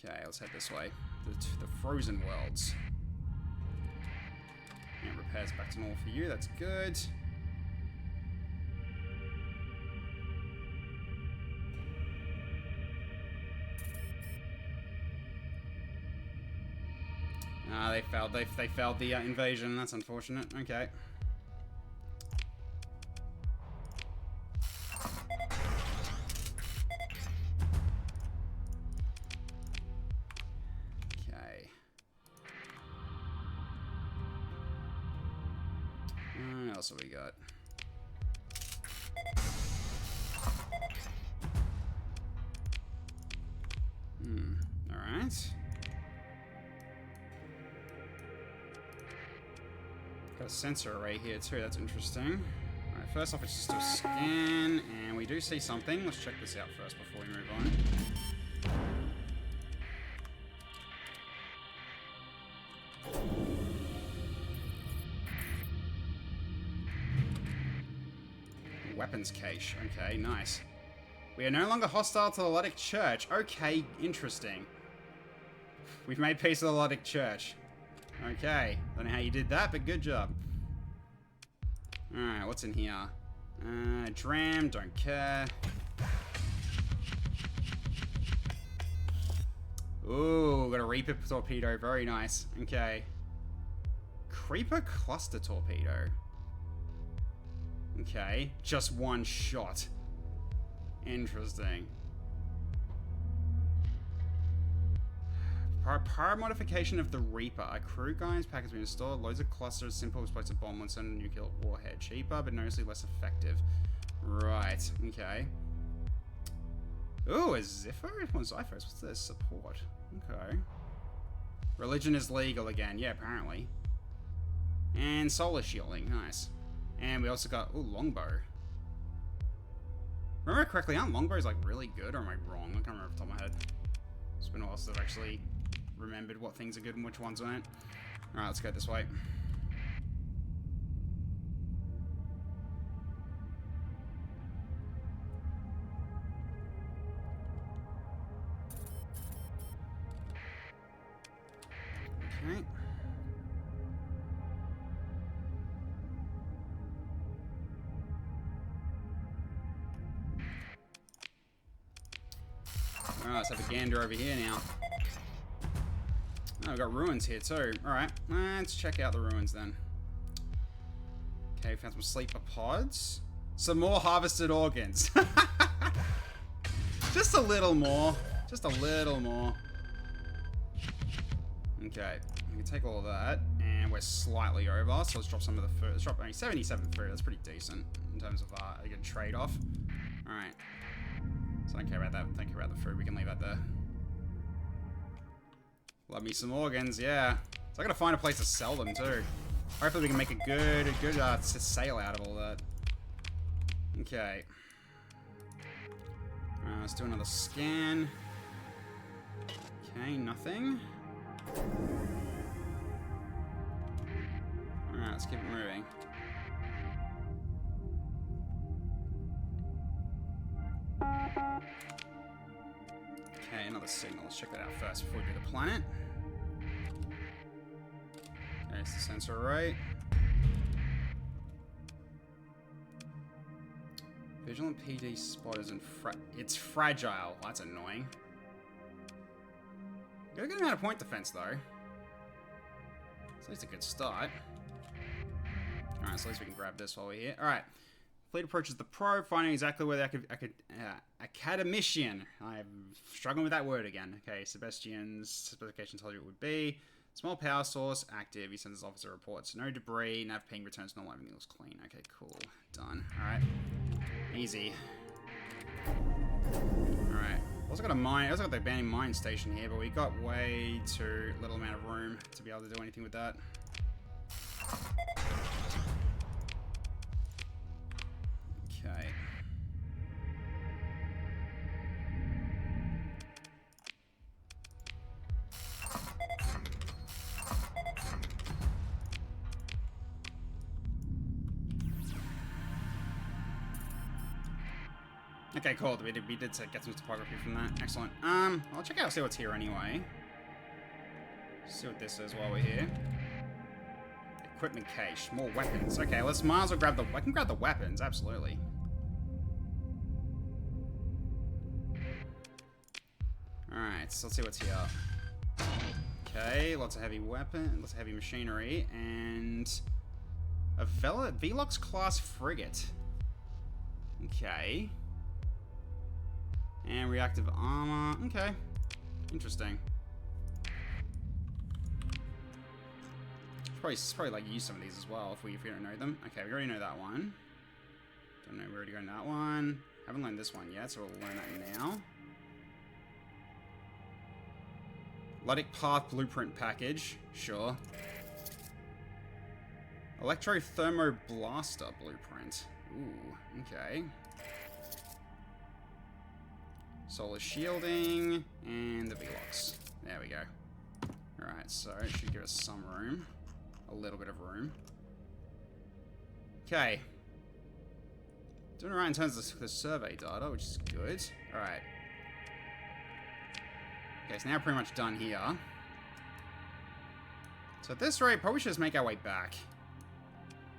Okay, let's head this way. The frozen worlds. And repairs back to normal for you, that's good. Ah, they failed. They failed the invasion. That's unfortunate. Okay. Okay. What else have we got? All right. Got a sensor array here too, that's interesting. Alright, first off, it's just a scan, and we do see something. Let's check this out first before we move on. Weapons cache, okay, nice. We are no longer hostile to the Luddic Church. Okay, interesting. We've made peace with the Luddic Church. Okay, don't know how you did that, but good job. Alright, what's in here? Dram, don't care. Ooh, got a Reaper torpedo, very nice. Okay. Creeper cluster torpedo. Okay, just one shot. Interesting. Power modification of the Reaper. A crew guidance pack has been installed. Loads of clusters, simple explosive bomb once on a nuclear warhead. Cheaper, but noticeably less effective. Right, okay. Ooh, a Zipho? Zyphos, what's this? Support. Okay. Religion is legal again. Yeah, apparently. And solar shielding. Nice. And we also got, ooh, longbow. Remember correctly, aren't longbows like really good, or am I wrong? I can't remember off the top of my head. It's been a while since I've actually remembered what things are good and which ones aren't. Alright, let's go this way. Okay. Alright, let's have a gander over here now. Oh, we've got ruins here too. Alright, let's check out the ruins then. Okay, found some sleeper pods. Some more harvested organs. Just a little more. Just a little more. Okay, we can take all of that, and we're slightly over, so let's drop some of the food. Let's drop only 77 food, that's pretty decent in terms of a good trade-off. Alright. So I don't care about that, don't care about the food, we can leave that there. Love me some organs, yeah. So I gotta find a place to sell them too. Hopefully we can make a good sale out of all that. Okay. Let's do another scan. Okay, nothing. Alright, let's keep it moving. Okay, another signal. Let's check that out first before we do the planet. Okay, it's the sensor array. Vigilant PD spotters and it's fragile. That's annoying. Got a good amount of point defense though. So at least a good start. Alright, so at least we can grab this while we're here. Alright. Fleet approaches the probe, finding exactly where the academician. I'm struggling with that word again. Okay, Sebastian's specification tells you it would be. Small power source, active. He sends his officer reports. No debris, nav ping returns normal, everything looks clean. Okay, cool. Done. Alright. Easy. Alright. Also got a mine. Also got the abandoned mine station here, but we got way too little amount of room to be able to do anything with that. Okay. Okay, cool. We did get some topography from that. Excellent. I'll check out, see what's here anyway. See what this is while we're here. Equipment cache, more weapons. Okay, let's might as well grab the. I can grab the weapons, absolutely. All right, so let's see what's here. Okay, lots of heavy lots of heavy machinery, and a Velox class frigate. Okay. And reactive armor. Okay. Interesting. Probably like use some of these as well if we don't know them. Okay, we already know that one. Don't know, we already got that one. Haven't learned this one yet, so we'll learn that now. Luddic Path Blueprint Package. Sure. Electro-Thermo-Blaster Blueprint. Ooh, okay. Solar Shielding, and the Velox. There we go. Alright, so it should give us some room. A little bit of room. Okay. Doing alright in terms of the survey data, which is good. Alright. Okay, so now we're pretty much done here. So at this rate, probably should just make our way back.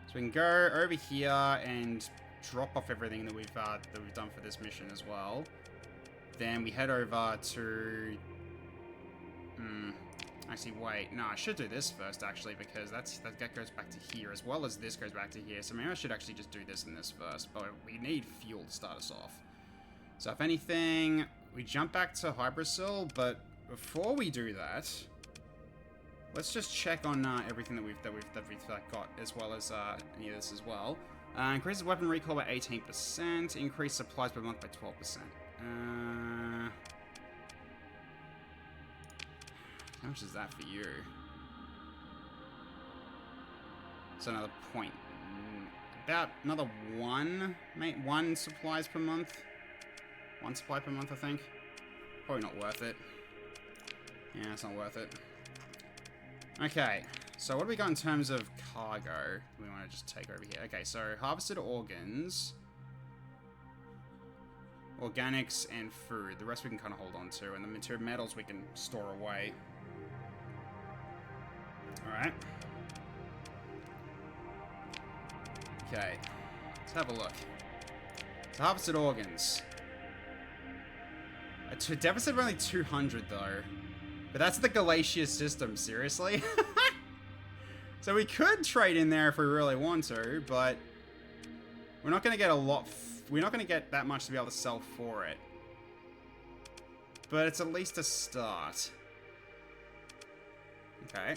So we can go over here and drop off everything that we've done for this mission as well. Then we head over to... Actually, wait. No, I should do this first, actually, because that goes back to here, as well as this goes back to here. So maybe I should actually just do this and this first. But we need fuel to start us off. So if anything, we jump back to Hybrasil. But before we do that, let's just check on everything that we've got, as well as any of this as well. Increases weapon recall by 18%. Increase supplies per month by 12%. How much is that for you? So another point. About another one supplies per month. One supply per month, I think. Probably not worth it. Yeah, it's not worth it. Okay, so what do we got in terms of cargo? We want to just take over here. Okay, so harvested organs, organics, and food. The rest we can kind of hold on to, and the material metals we can store away. Alright. Okay. Let's have a look. So harvested organs. A deficit of only 200 though. But that's the Galatia system, seriously? So we could trade in there if we really want to, but we're not going to get a lot. We're not going to get that much to be able to sell for it. But it's at least a start. Okay.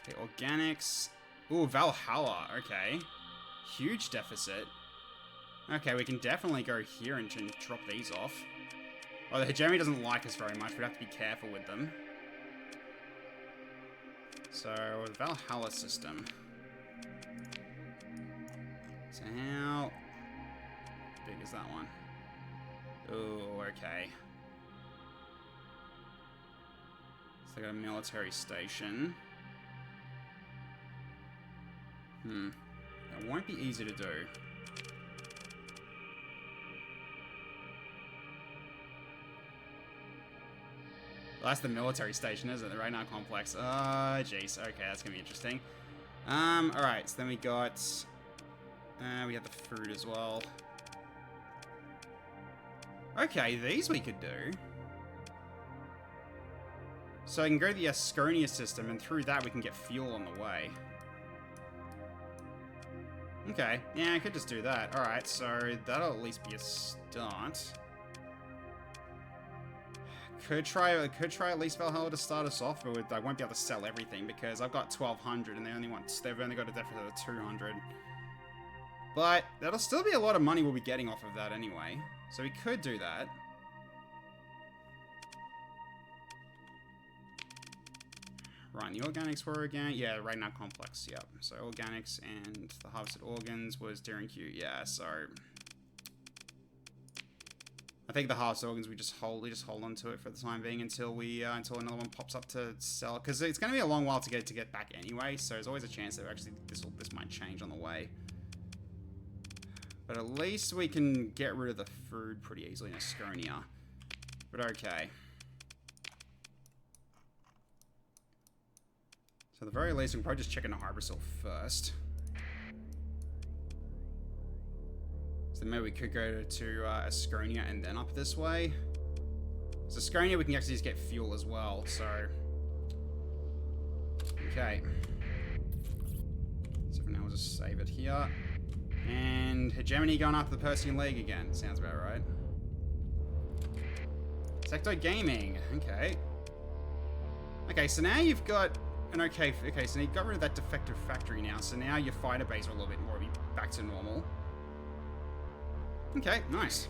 Okay, organics. Ooh, Valhalla. Okay. Huge deficit. Okay, we can definitely go here and drop these off. Oh, the Jeremy doesn't like us very much. We'd have to be careful with them. So, the Valhalla system. So how big is that one? Ooh, okay. So they got a military station. That won't be easy to do. Well, that's the military station, isn't it? The Ragnar complex. Oh, jeez. Okay, that's gonna be interesting. Alright, so then we got... we have the food as well. Okay, these we could do. So I can go to the Asconia system, and through that we can get fuel on the way. Okay, yeah, I could just do that. Alright, so that'll at least be a start. Could try at least Valhalla to start us off, but I won't be able to sell everything because I've got 1,200 and they've only got a deficit of 200. But that'll still be a lot of money we'll be getting off of that anyway. So we could do that. Right, the organics were organic. Yeah, right now complex. Yep. So organics and the harvested organs was during Q. Yeah, so I think the harvested organs we just hold on to it for the time being until we until another one pops up to sell, because it's going to be a long while to get back anyway. So there's always a chance that actually this might change on the way. But at least we can get rid of the food pretty easily in Asconia. But okay. So at the very least, we can probably just check into Hybrasil first. So then maybe we could go to Asconia and then up this way. So Asconia, we can actually just get fuel as well, so... Okay. So for now, we'll just save it here. And Hegemony going after the Persian League again. Sounds about right. Sector Gaming. Okay. Okay, so now you've got an okay, so you got rid of that defective factory now. So now your fighter base are a little bit more back to normal. Okay, nice.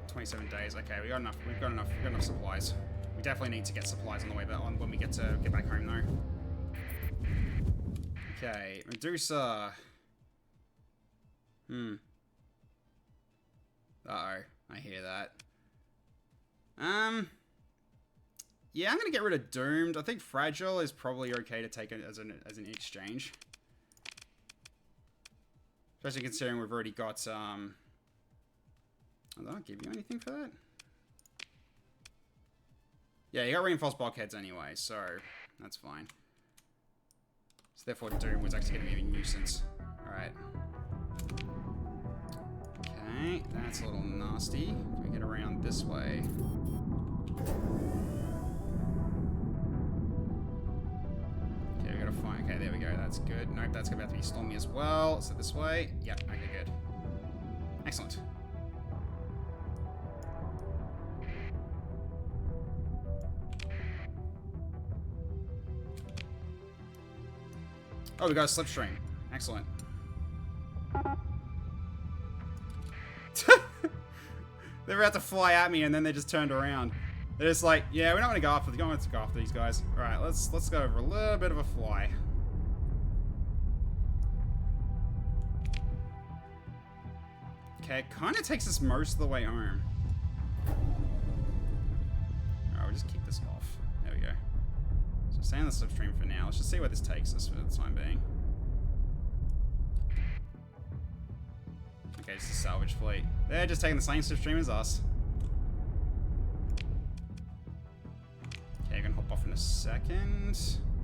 $27 days. Okay, we got enough. We've got enough supplies. We definitely need to get supplies on the way when we get back home though. Okay, Medusa. Uh-oh, I hear that. Yeah, I'm gonna get rid of Doomed. I think Fragile is probably okay to take it as an exchange. Especially considering we've already got I don't give you anything for that. Yeah, you got reinforced bulkheads anyway, so that's fine. So therefore Doom was actually gonna be a nuisance. Alright. Okay, that's a little nasty. Can we get around this way? Okay, we gotta find. Okay, there we go. That's good. Nope, that's about to be stormy as well. So this way. Yep, okay, good. Excellent. Oh, we got a slipstream. Excellent. They're about to fly at me, and then they just turned around. They're just like, yeah, we're not going to go after. We're going to go after these guys. All right, let's go over a little bit of a fly. Okay, it kind of takes us most of the way home. All right, we'll just kick this off. There we go. So stay on the slipstream for now. Let's just see where this takes us for the time being. Okay, just a salvage fleet. They're just taking the same slipstream as us. Okay, gonna hop off in a second.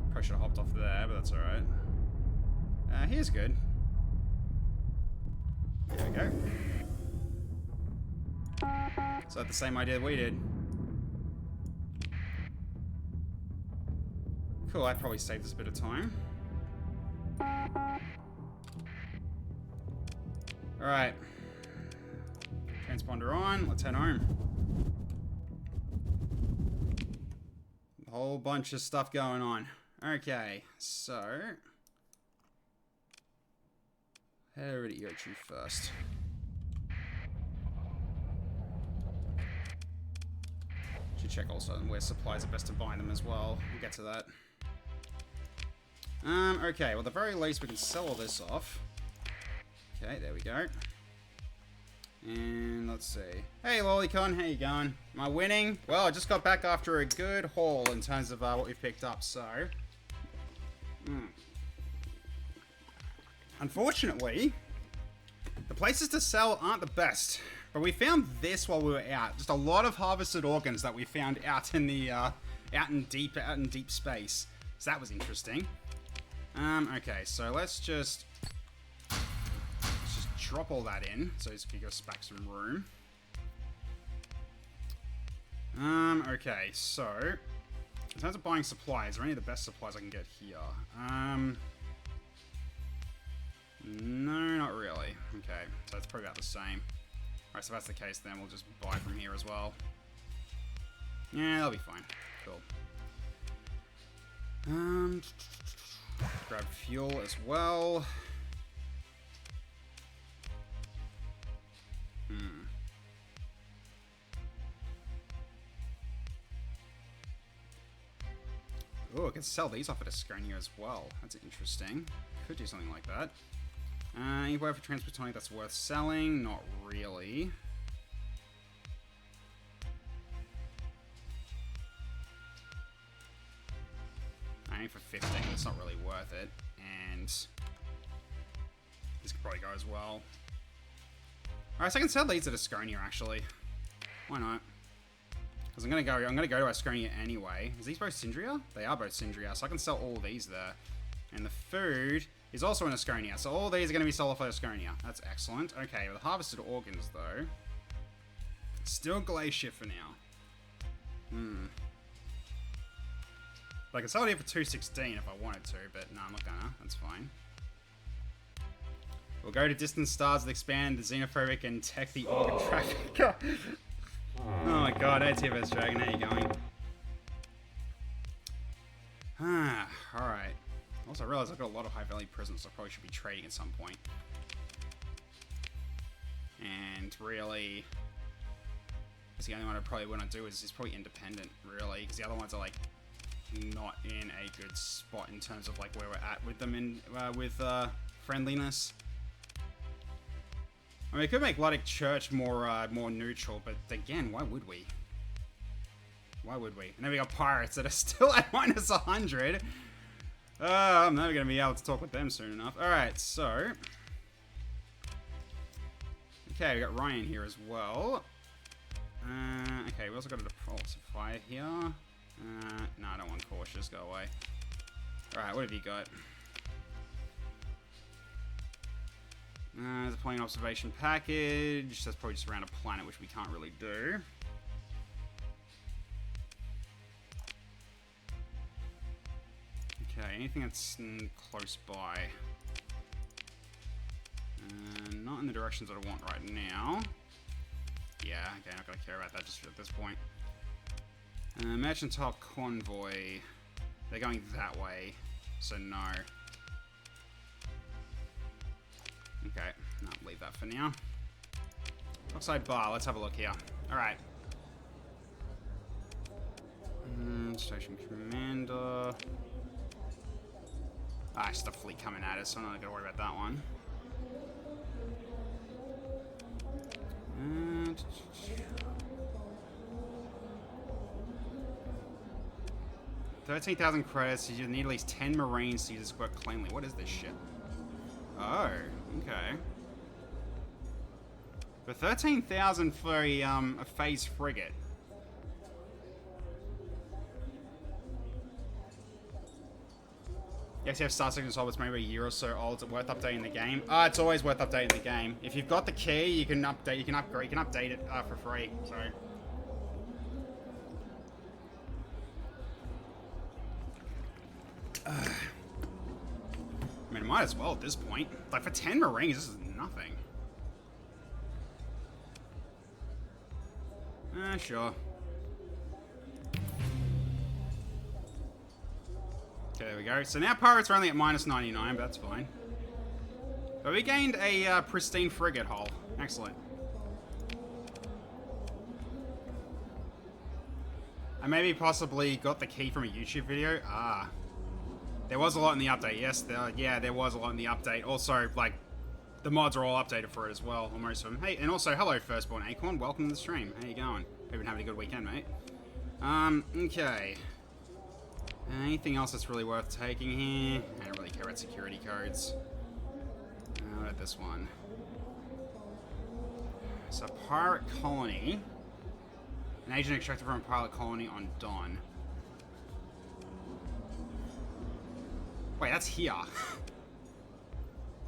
Probably should have hopped off there, but that's alright. Here's good. There we go. So that's the same idea we did. Cool, that probably saved us a bit of time. Alright. Transponder on. Let's head home. A whole bunch of stuff going on. Okay, so... head over to Iochu first. Should check also where supplies are best to buy them as well. We'll get to that. Okay, well at the very least we can sell all this off. Okay, there we go. And let's see. Hey, Lolicon, how you going? Am I winning? Well, I just got back after a good haul in terms of what we've picked up, so... Unfortunately, the places to sell aren't the best. But we found this while we were out. Just a lot of harvested organs that we found out in the out in deep space. So that was interesting. Okay, so let's just drop all that in, so it's give us back some room. Okay, so in terms of buying supplies, are any of the best supplies I can get here? No, not really. Okay, so it's probably about the same. Alright, so if that's the case, then we'll just buy from here as well. Yeah, that'll be fine. Cool. Grab fuel as well. Oh, I can sell these off at Asconia as well. That's interesting. Could do something like that. Anywhere for transport that's worth selling? Not really. I need for 15. It's not really worth it. And this could probably go as well. Alright, so I can sell these at Asconia actually. Why not? Because I'm gonna go to Asconia anyway. Is these both Syndria? They are both Syndria, so I can sell all these there. And the food is also in Asconia, so all these are gonna be sold off at Asconia. That's excellent. Okay, with the harvested organs though. Still Glacier for now. But I can sell it here for 216 if I wanted to, but no, I'm not gonna. That's fine. We'll go to distant stars that expand the xenophobic and tech the organ traffic. Oh my god, hey TFS Dragon, how you going? Alright. Also, I realize I've got a lot of high value prisms, so I probably should be trading at some point. And really, that's the only one I probably want to do is probably independent, really, because the other ones are like not in a good spot in terms of like where we're at with them in with friendliness. I mean, it could make Luddic Church more neutral, but again, why would we? Why would we? And then we got pirates that are still at minus 100. I'm never going to be able to talk with them soon enough. Alright, so... Okay, we got Ryan here as well. Okay, we also got a Depulsify here. No, I don't want Cautious. Go away. Alright, what have you got? There's a plane observation package. That's probably just around a planet, which we can't really do. Okay, anything that's close by. Not in the directions that I want right now. Yeah, okay, not gonna care about that just at this point. Mercantile Convoy. They're going that way, so no. Okay, no, leave that for now. Oxide Bar, let's have a look here. Alright. Station Commander. Ah, it's just a fleet coming at us, so I'm not gonna worry about that one. 13,000 credits. You need at least 10 Marines to use this work cleanly. What is this shit? Oh, okay. For 13,000 for a phase frigate. Yes, you have Star Sector Solve. It's maybe a year or so old. Is it worth updating the game? It's always worth updating the game. If you've got the key, you can update. You can upgrade. You can update it for free. So. I mean, might as well at this point. Like for 10 Marines, this is nothing. Sure. Okay, there we go. So now pirates are only at minus 99, but that's fine. But we gained a pristine frigate hull. Excellent. I maybe possibly got the key from a YouTube video. There was a lot in the update. Yes, there was a lot in the update. Also, like, the mods are all updated for it as well, or most of them. Hey, and also, hello, Firstborn Acorn. Welcome to the stream. How you going? Hope you've been having a good weekend, mate. Okay. Anything else that's really worth taking here? I don't really care about security codes. What about this one? So, pirate colony. An agent extracted from a pirate colony on Dawn. Wait, that's here.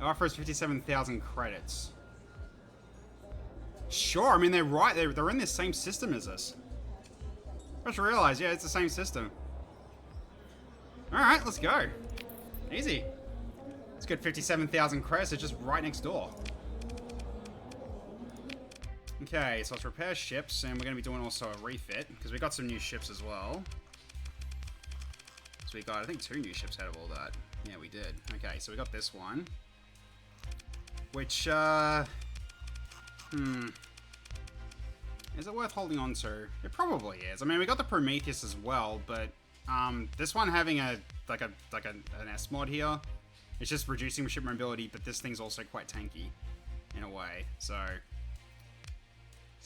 It offers 57,000 credits. Sure, I mean, they're right. They're in the same system as us. I just realized, yeah, it's the same system. Alright, let's go. Easy. Let's get 57,000 credits. It's just right next door. Okay, so let's repair ships, and we're going to be doing also a refit, because we got some new ships as well. So we got, I think, 2 new ships out of all that. Yeah, we did. Okay, so we got this one. Which, is it worth holding on to? It probably is. I mean, we got the Prometheus as well, but This one having an S mod here, it's just reducing ship mobility, but this thing's also quite tanky in a way. So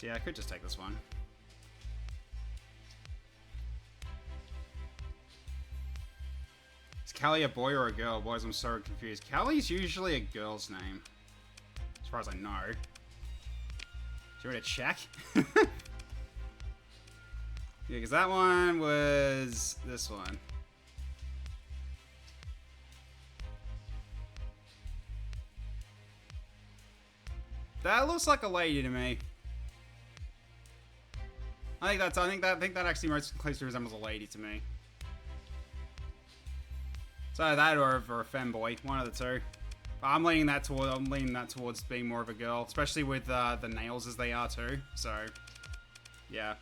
yeah, I could just take this one. Is Callie a boy or a girl? Boys, I'm so confused. Callie's usually a girl's name, as far as I know. Do you want to check? Yeah, because that one was this one. That looks like a lady to me. I think that actually most closely resembles a lady to me. So that or a femboy, one of the two. But I'm leaning that towards being more of a girl, especially with the nails as they are too. So yeah.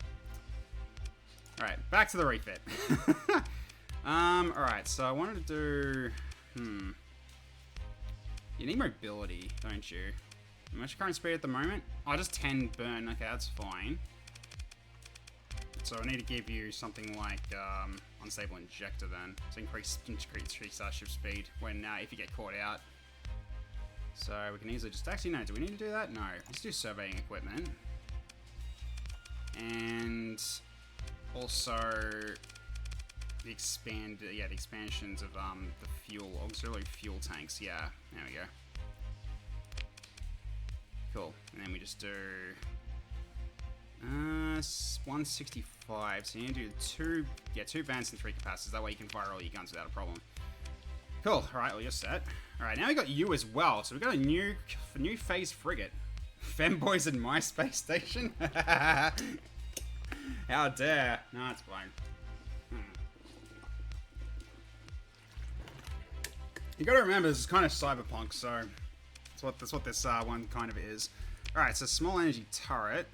All right, back to the refit. All right, so I wanted to do. You need mobility, don't you? How much current speed at the moment? Oh, just 10 burn. Okay, that's fine. So I need to give you something like unstable injector then. So increase ship speed when if you get caught out. So we can easily just actually no. Do we need to do that? No. Let's do surveying equipment. And also the expansions of the fuel auxiliary fuel tanks. Yeah, there we go. Cool. And then we just do 165. So you need to do two bands and 3 capacitors. That way you can fire all your guns without a problem. Cool. All right, well you're set. All right, now we got you as well. So we got a new phase frigate. Femboys in my space station. How dare? No, it's fine. You gotta remember, this is kind of cyberpunk, so that's what this one kind of is. Alright, so small energy turret.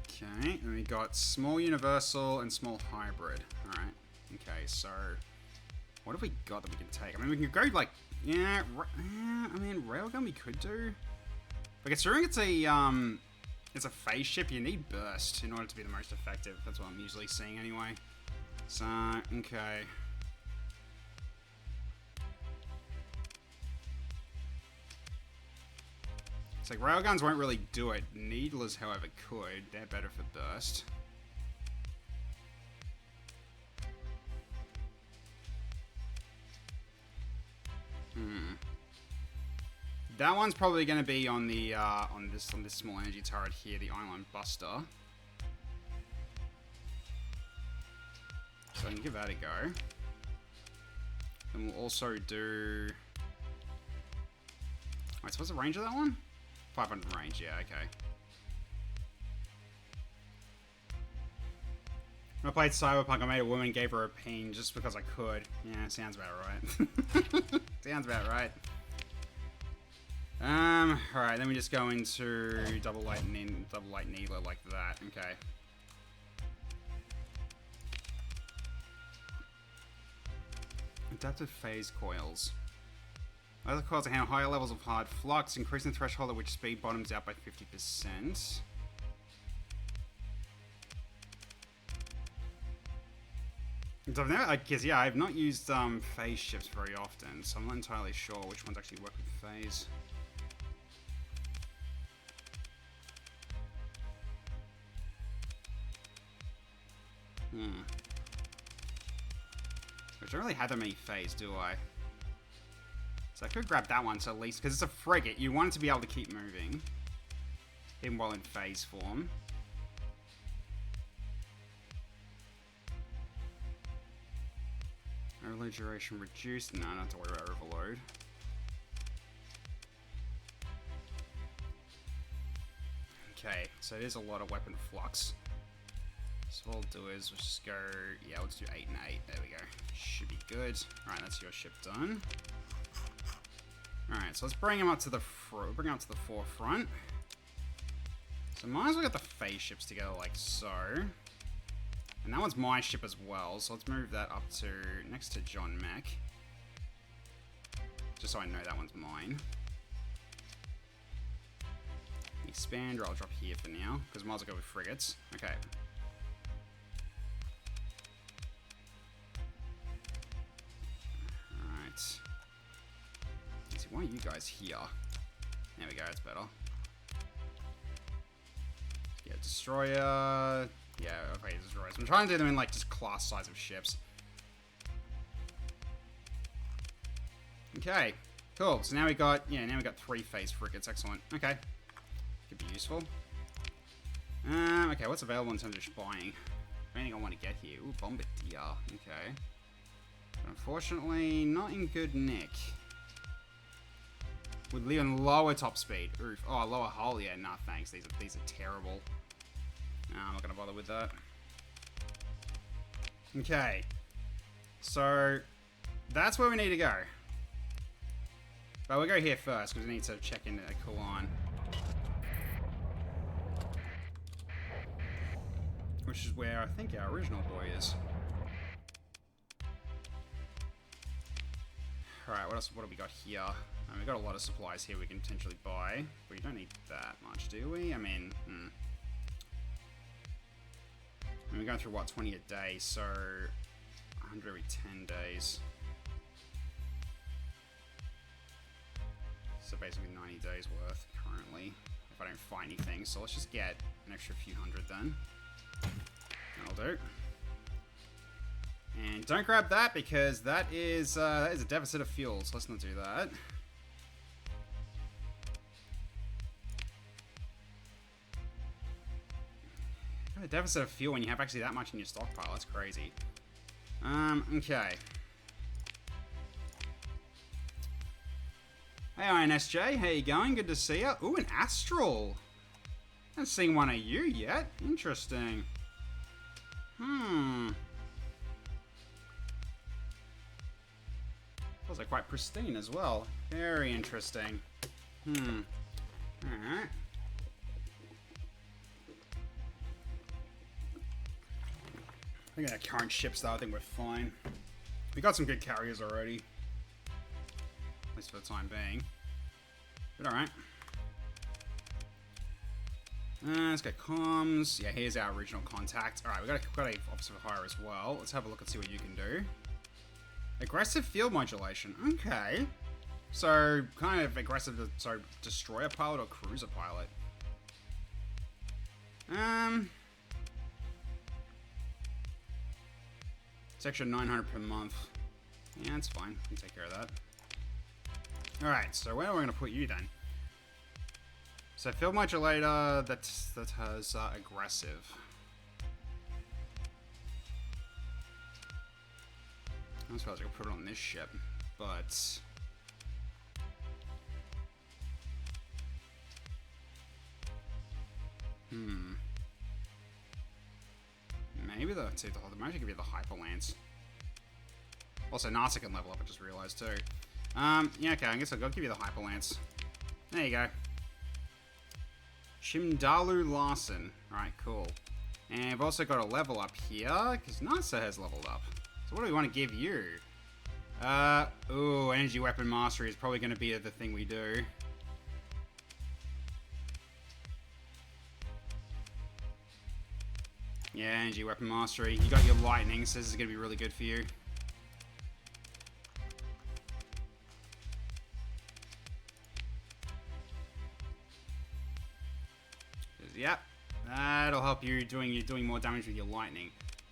Okay, and we got small universal and small hybrid. Alright, okay, so what have we got that we can take? I mean, we can go like, I mean, railgun we could do. But considering it's a phase ship, you need burst in order to be the most effective. That's what I'm usually seeing anyway. So, okay. It's like railguns won't really do it. Needlers, however, could. They're better for burst. That one's probably going to be on the on this small energy turret here, the Island Buster. So I can give that a go. And we'll also do. Wait, so what's the range of that one? 500 range, yeah, okay. When I played Cyberpunk, I made a woman, gave her a peen just because I could. Yeah, sounds about right. Sounds about right. Alright, then we just go into double light needler like that, okay. Adaptive phase coils. Other coils to handle higher levels of hard flux, increasing the threshold at which speed bottoms out by 50%. I've not used phase ships very often, so I'm not entirely sure which ones actually work with phase. I don't really have that many phase, do I? So I could grab that one, so at least, because it's a frigate, you want it to be able to keep moving, even while in phase form. Overload duration reduced. No, not to worry about overload. Okay, so it is a lot of weapon flux. So what we'll do is we'll just go, yeah, let's do 8 and 8. There we go. Should be good. Alright, that's your ship done. Alright, so let's bring him up to the forefront. So might as well get the phase ships together like so. And that one's my ship as well, so let's move that up to next to John Mech. Just so I know that one's mine. Expander, I'll drop here for now, because might as well go with frigates. Okay. why are you guys here? There we go, it's better. Yeah, destroyer. Yeah, okay, destroyers. I'm trying to do them in like just class size of ships. Okay, cool. So now we got, yeah, now we got 3 phase frigates. Excellent. Okay, could be useful. Okay, what's available in terms of buying? Anything I want to get here? Ooh, bombardier. Okay. But unfortunately, not in good nick. With even lower top speed. Oof. Oh, lower hull. Yeah, nah, thanks. These are terrible. No, I'm not gonna bother with that. Okay. So that's where we need to go. But we'll go here first because we need to check into Kulan. Which is where I think our original boy is. Alright, what else? What do we got here? We've got a lot of supplies here we can potentially buy. But we don't need that much, do we? I mean, And we're going through, what, 20 a day, so 100 every 10 days. So basically 90 days worth currently, if I don't find anything. So let's just get an extra few hundred then. That'll do. And don't grab that because that is a deficit of fuel, so let's not do that. A deficit of fuel when you have actually that much in your stockpile. That's crazy. Okay. Hey, INSJ, how you going? Good to see you. Ooh, an Astral. I haven't seen one of you yet. Interesting. Those are quite pristine as well. Very interesting. Alright. I think our current ships though, I think we're fine. We got some good carriers already. At least for the time being. But alright. Let's go comms. Yeah, here's our original contact. Alright, we've got a officer for hire as well. Let's have a look and see what you can do. Aggressive field modulation. Okay. So, kind of aggressive, so destroyer pilot or cruiser pilot. It's extra 900 per month. Yeah, that's fine. We can take care of that. Alright, so where are we going to put you then? So field modulator, that has aggressive. I suppose I could put it on this ship, but maybe the magic could be the hyperlance. Also, NASA can level up. I just realized too. Yeah, okay. I guess I'll give you the hyperlance. There you go. Chimdalu Larson. Alright, cool. And I've also got a level up here, because NASA has leveled up. So what do we want to give you? Ooh, Energy Weapon Mastery is probably going to be the thing we do. Yeah, Energy Weapon Mastery. You got your Lightning, so this is going to be really good for you. Yep, that'll help you doing more damage with your lightning.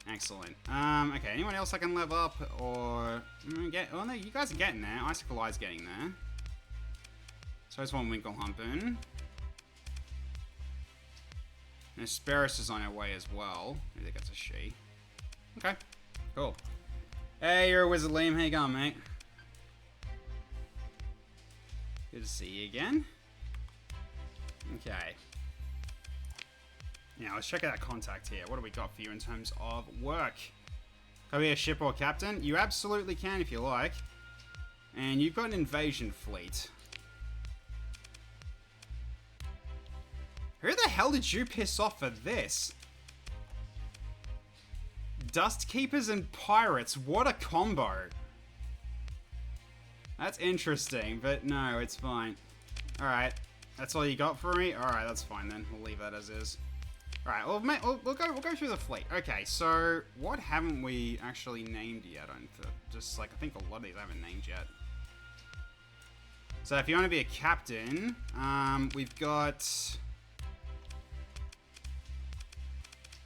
Excellent. Okay, anyone else I can level up or oh no, you guys are getting there. Icicle Eye's getting there. So there's one Winkle Humpin. And Asperis is on her way as well. I think that's a she. Okay, cool. Hey, you're a wizard, Liam. How you going, mate? Good to see you again. Okay. Now, let's check out that contact here. What do we got for you in terms of work? Can I be a ship or captain? You absolutely can if you like. And you've got an invasion fleet. Who the hell did you piss off for this? Dust Keepers and Pirates. What a combo. That's interesting, but no, it's fine. Alright. That's all you got for me? Alright, that's fine then. We'll leave that as is. Alright, well, we'll go through the fleet. Okay, so what haven't we actually named yet? I think a lot of these I haven't named yet. So if you want to be a captain, we've got...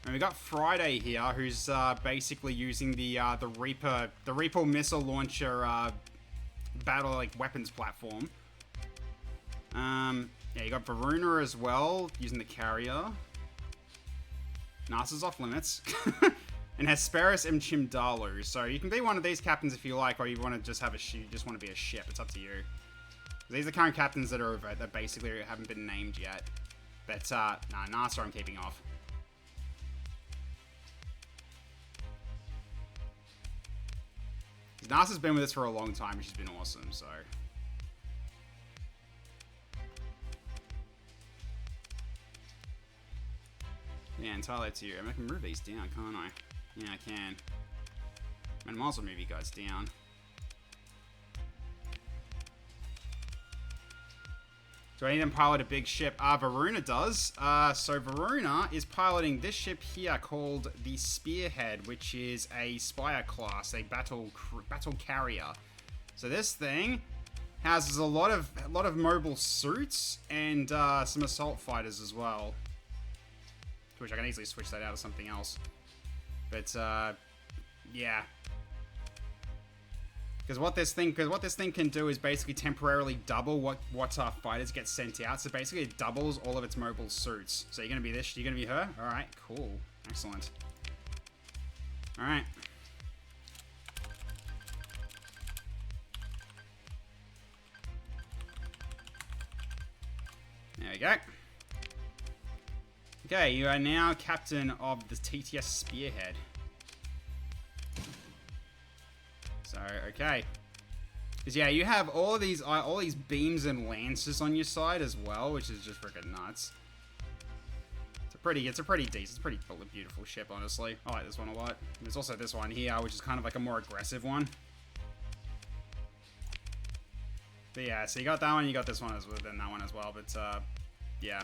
And we got Friday here, who's basically using the Reaper missile launcher battle weapons platform. Yeah, you got Varuna as well, using the carrier. NASA's off limits. And Hesperus and Chimdalu. So you can be one of these captains if you like, or you want to just have you just want to be a ship. It's up to you. These are the current captains that are over that basically haven't been named yet. But nah, NASA I'm keeping off. NASA's been with us for a long time, which has been awesome, so. Yeah, entirely up to you. I mean, I can move these down, can't I? Yeah, I can. I might as well move you guys down. Do I need them pilot a big ship? Varuna does. So Varuna is piloting this ship here called the Spearhead, which is a Spire class, a battle carrier. So this thing houses a lot of mobile suits and some assault fighters as well. Which I can easily switch that out to something else. But yeah. Because what this thing can do is basically temporarily double what fighters get sent out. So basically it doubles all of its mobile suits. So you're gonna be this, you're gonna be her? Alright, cool. Excellent. Alright. There we go. Okay, you are now captain of the TTS Spearhead. So, okay. Because yeah, you have all these beams and lances on your side as well, which is just freaking nuts. It's a pretty decent, it's a pretty beautiful ship, honestly. I like this one a lot. There's also this one here, which is kind of like a more aggressive one. But yeah, so you got that one, you got this one as well, then that one as well. But yeah.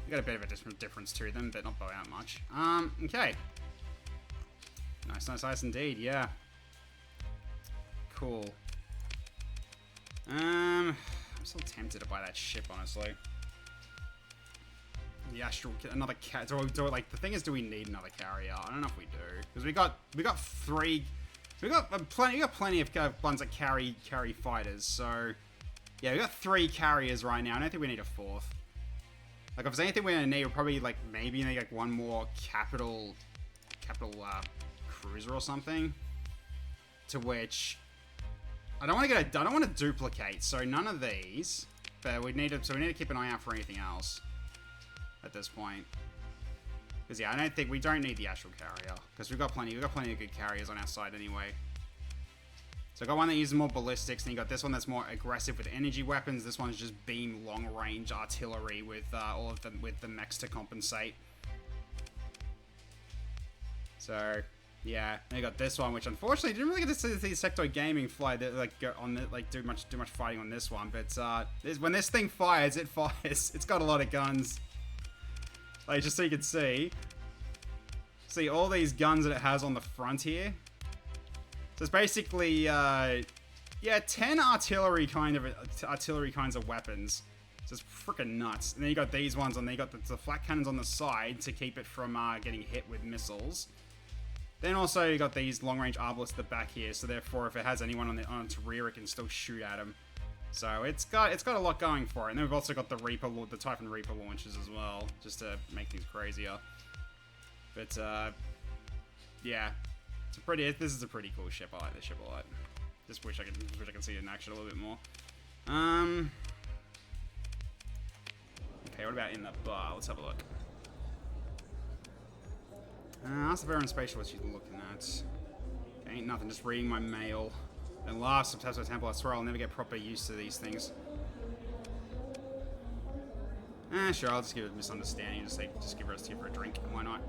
You got a bit of a difference to them, but not by that much. Okay. Nice indeed, yeah. Cool. I'm still tempted to buy that ship, honestly. The Astral, another cat. Like, the thing is, do we need another carrier? I don't know if we do, because we got plenty of ones that carry fighters. So yeah, we got 3 carriers right now. I don't think we need a 4th. Like, if there's anything we're gonna need, we'll probably maybe need one more capital cruiser or something. To which I don't want to duplicate. So none of these, but we need to keep an eye out for anything else at this point. Because yeah, we don't need the Astral carrier because we've got plenty of good carriers on our side anyway. So I got one that uses more ballistics, and you got this one that's more aggressive with energy weapons. This one's just beam long-range artillery with all of them with the mechs to compensate. So yeah, and you got this one, which unfortunately didn't really get to see the Sector Gaming fly that go on do much fighting on this one. But when this thing fires, it fires. It's got a lot of guns. Like, just so you can see all these guns that it has on the front here. So it's basically, yeah, 10 artillery kinds of weapons. So it's freaking nuts. And then you got these ones, and then you got the flat cannons on the side to keep it from getting hit with missiles. Then also you got these long-range arbalists at the back here. So therefore, if it has anyone on its rear, it can still shoot at them. So it's got a lot going for it. And then we've also got the Typhon Reaper launches as well, just to make things crazier. But yeah. This is a pretty cool ship. I like this ship a lot. Just wish I could see it in action a little bit more. Okay, what about in the bar? Let's have a look. Ask the veteran spatial what she's looking at. Ain't nothing, just reading my mail. And last, sometimes my temple, I swear I'll never get proper use to these things. Sure, I'll just give it a misunderstanding. Just give her a drink. Why not?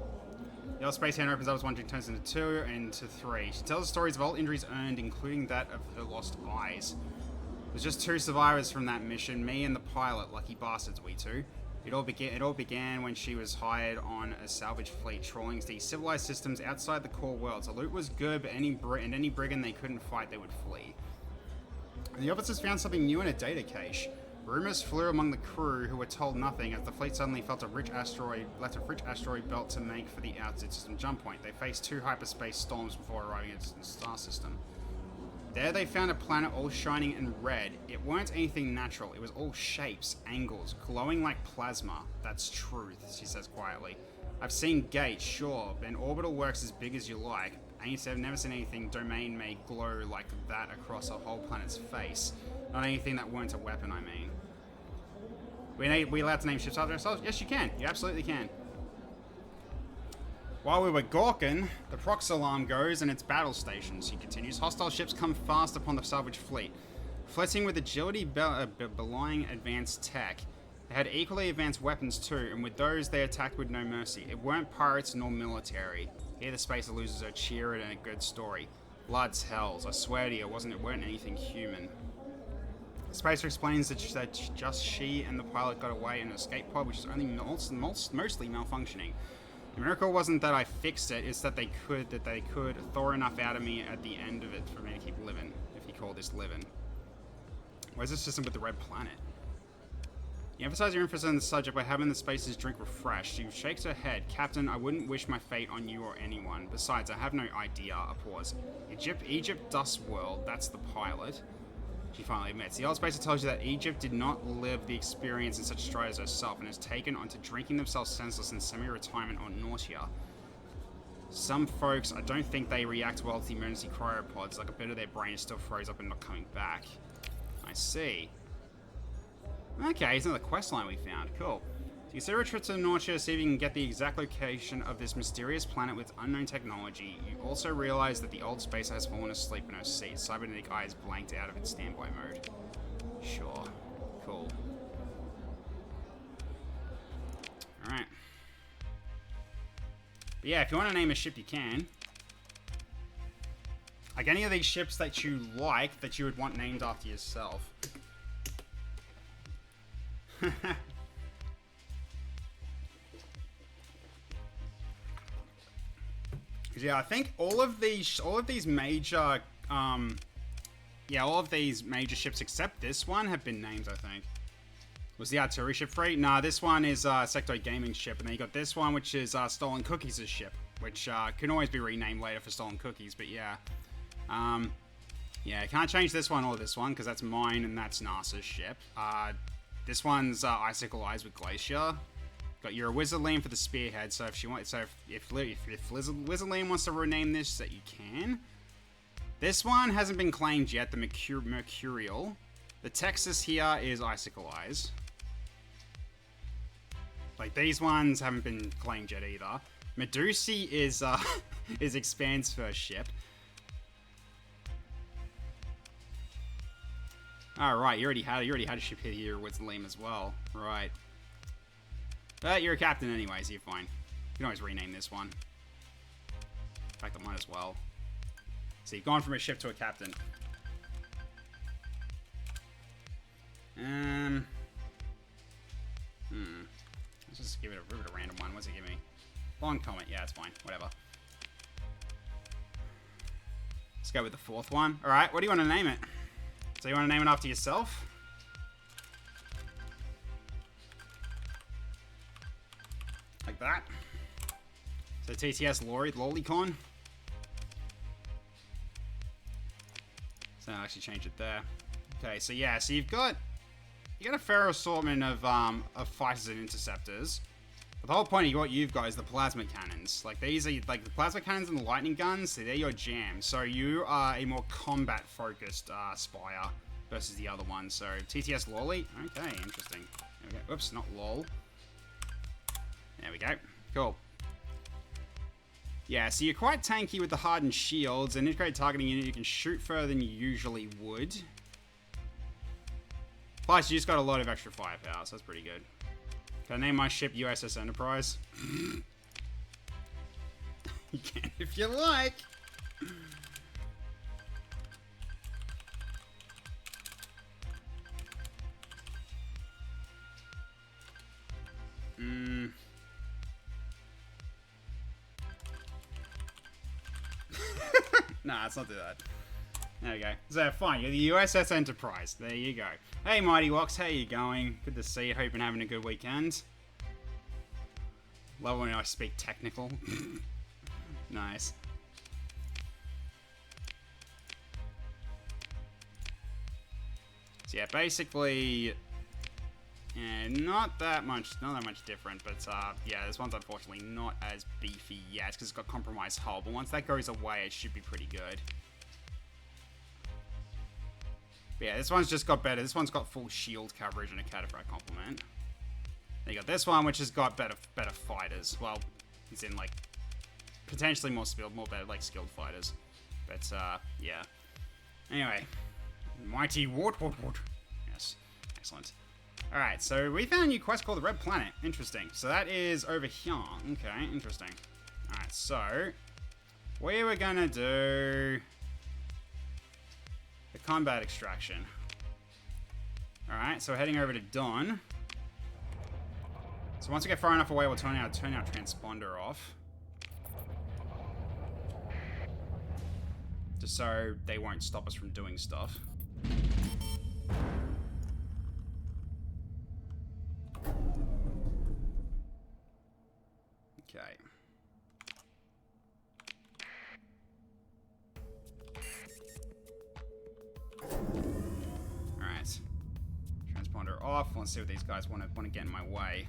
The old space hand opens up as one turns into 2 and to 3. She tells stories of all injuries earned, including that of her lost eyes. There's just 2 survivors from that mission, me and the pilot, lucky bastards we two. It all began when she was hired on a salvage fleet, trawling these civilized systems outside the core worlds. The loot was good, but any brigand they couldn't fight, they would flee. The officers found something new in a data cache. Rumors flew among the crew, who were told nothing, as the fleet suddenly left a rich asteroid belt to make for the outside system jump point. They faced 2 hyperspace storms before arriving at the star system. There they found a planet all shining in red. It weren't anything natural. It was all shapes, angles, glowing like plasma. That's truth, she says quietly. I've seen gates, sure, but an orbital works as big as you like. I've never seen anything domain made glow like that across a whole planet's face. Not anything that weren't a weapon, I mean. We allowed to name ships after ourselves? Yes, you can. You absolutely can. While we were gawking, the prox alarm goes and it's battle stations. He continues. Hostile ships come fast upon the salvage fleet. Flitting with agility belying advanced tech. They had equally advanced weapons too, and with those they attacked with no mercy. It weren't pirates nor military. Here the spacer losers are cheered and a good story. Blood's hells. I swear to you, it weren't anything human. The spacer explains that just she and the pilot got away in an escape pod, which is only mostly malfunctioning. The miracle wasn't that I fixed it, it's that they could thaw enough out of me at the end of it for me to keep living, if you call this living. Where's the system with the red planet? You emphasize your interest in the subject by having the spacer's drink refreshed. She shakes her head. Captain, I wouldn't wish my fate on you or anyone. Besides, I have no idea. A pause. Egypt Dust World, that's the pilot. She finally admits. The old spacer tells you that Egypt did not live the experience in such stride as herself and has taken onto drinking themselves senseless in semi-retirement or nausea. Some folks, I don't think they react well to the emergency cryopods, like a bit of their brain is still froze up and not coming back. I see. Okay, here's another quest line we found. Cool. So consider a trip to Nausea, see if you can get the exact location of this mysterious planet with unknown technology. You also realize that the old spacer has fallen asleep in her seat. Cybernetic eyes blanked out of its standby mode. Sure. Cool. Alright. But yeah, if you want to name a ship, you can. Like any of these ships that you like, that you would want named after yourself. Yeah, I think all of these major ships except this one have been named, I think. Was the artillery ship free? Nah, this one is Sector Gaming ship, and then you got this one, which is Stolen Cookies' ship, which can always be renamed later for Stolen Cookies, but yeah. Yeah, I can't change this one or this one, because that's mine and that's NASA's ship. This one's Icicle Eyes with Glacier. Got your Wizardland for the Spearhead, so if she wants, if Wizardland wants to rename this, that you can. This one hasn't been claimed yet, the Mercurial. The Texas here is Icicle Eyes. Like, these ones haven't been claimed yet either. Medusi is is Expand's first ship. Alright, you already had a ship here with Liam as well. Right. But you're a captain anyway, so you're fine. You can always rename this one. In fact, I might as well. So you've gone from a ship to a captain. Let's just give it a random one. What's it give me? Long Comet. Yeah, it's fine. Whatever. Let's go with the fourth one. Alright, what do you want to name it? So you want to name it after yourself? Like that. So TTS Lolicon. So I'll actually change it there. Okay, so yeah, so you got a fair assortment of fighters and interceptors. But the whole point of what you've got is the plasma cannons. Like, these are like the plasma cannons and the lightning guns, so they're your jam. So you are a more combat focused Spire versus the other one. So TTS Lolly. Okay, interesting. There we go. Oops, not lol. There we go. Cool. Yeah, so you're quite tanky with the hardened shields. An integrated targeting unit, you can shoot further than you usually would. Plus, you just got a lot of extra firepower, so that's pretty good. Can I name my ship USS Enterprise? You can if you like. Nah, let's not do that. There we go. So, fine, you're the USS Enterprise. There you go. Hey, Mighty Wox, how you going? Good to see you. Hope you've been having a good weekend. Love when I speak technical. Nice. So, yeah, basically... Yeah, not that much different, but yeah, this one's unfortunately not as beefy yet, because it's got compromised hull, but once that goes away, it should be pretty good. But yeah, this one's just got better. This one's got full shield coverage and a cataphract complement. Then you got this one, which has got better fighters. Well, it's in like potentially more better like skilled fighters. But yeah. Anyway, mighty wart. Yes, excellent. All right, so we found a new quest called the Red Planet. Interesting. So that is over here. Okay, interesting. All right, so we were gonna do the combat extraction. All right, so we're heading over to Dawn. So once we get far enough away, we'll turn our transponder off, just so they won't stop us from doing stuff. Okay. Alright. Transponder off. Let's see what these guys want to get in my way.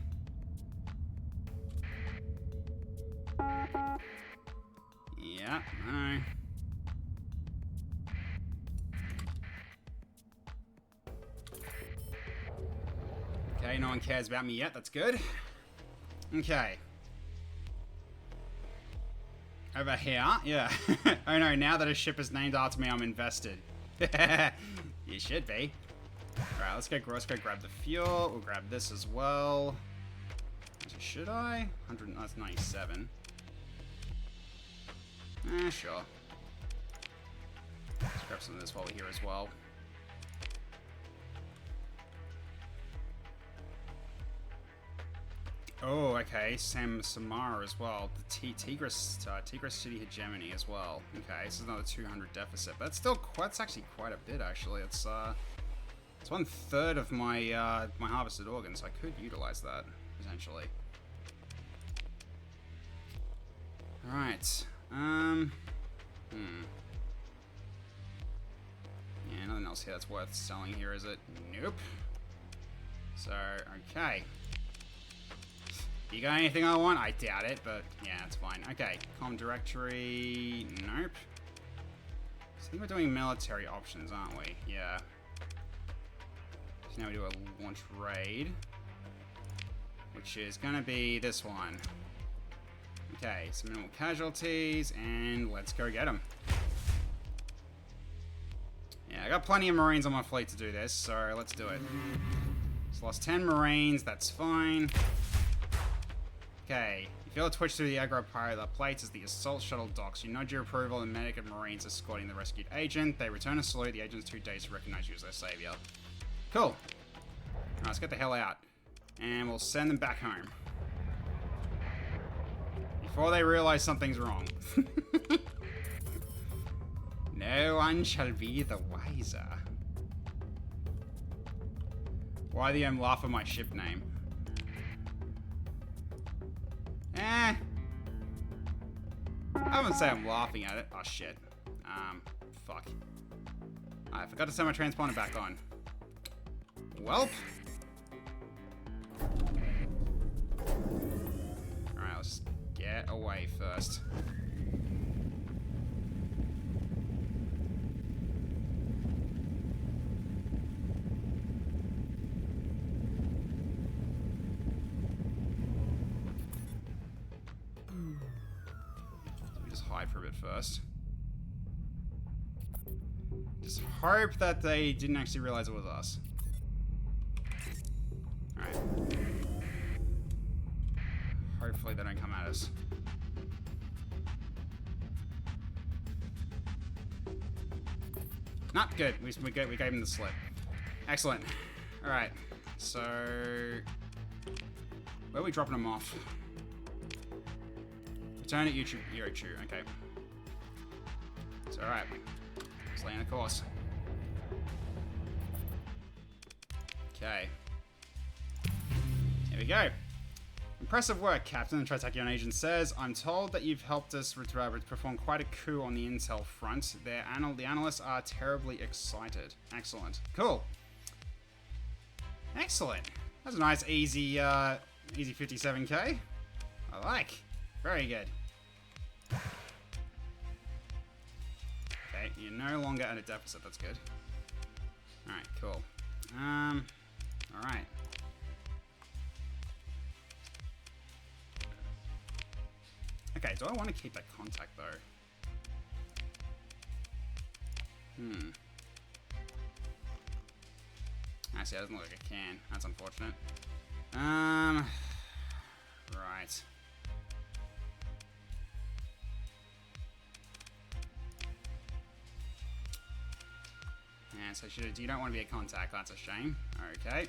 Yeah, I know. Okay, no one cares about me yet. That's good. Okay. Over here, yeah. Oh no, now that a ship is named after me, I'm invested. You should be. Alright, let's go grab the fuel. We'll grab this as well. Actually, should I? 100, that's 97. Sure. Let's grab some of this while we're here as well. Oh, okay. Samara as well. The Tigris City Hegemony as well. Okay, this is another 200 deficit. But that's actually quite a bit, actually. It's 1/3 of my my harvested organs, so I could utilize that potentially. All right. Yeah, nothing else here that's worth selling here, is it? Nope. So, okay. You got anything I want? I doubt it, but yeah, it's fine. Okay, comm directory. Nope. So I think we're doing military options, aren't we? Yeah. So now we do a launch raid, which is gonna be this one. Okay, some minimal casualties, and let's go get them. Yeah, I got plenty of Marines on my fleet to do this, so let's do it. Just lost 10 Marines, that's fine. Okay, you feel a twitch through the aggro pirate that plates as the assault shuttle docks. You nod your approval, and medic and Marines escorting the rescued agent. They return a salute. The agent's too dazed to recognize you as their savior. Cool. Alright, let's get the hell out. And we'll send them back home. Before they realize something's wrong. No one shall be the wiser. Why the laugh at my ship name? I wouldn't say I'm laughing at it. Oh shit. Fuck. I forgot to set my transponder back on. Welp. Alright, let's get away first. Hide for a bit first. Just hope that they didn't actually realize it was us. Alright. Hopefully they don't come at us. Not good. We gave him the slip. Excellent. Alright. So where are we dropping them off? Return at Yochu. Okay. It's alright. Stay the course. Okay. Here we go. Impressive work, Captain, the Tritakian agent says. I'm told that you've helped us perform quite a coup on the intel front. The analysts are terribly excited. Excellent. Cool. Excellent. That's a nice, easy 57k. I like. Very good. Okay, you're no longer at a deficit. That's good. Alright, cool. Alright. Okay, do I want to keep that contact, though? Actually, it doesn't look like I can. That's unfortunate. Right. Yeah, so you don't want to be a contact. That's a shame. Okay.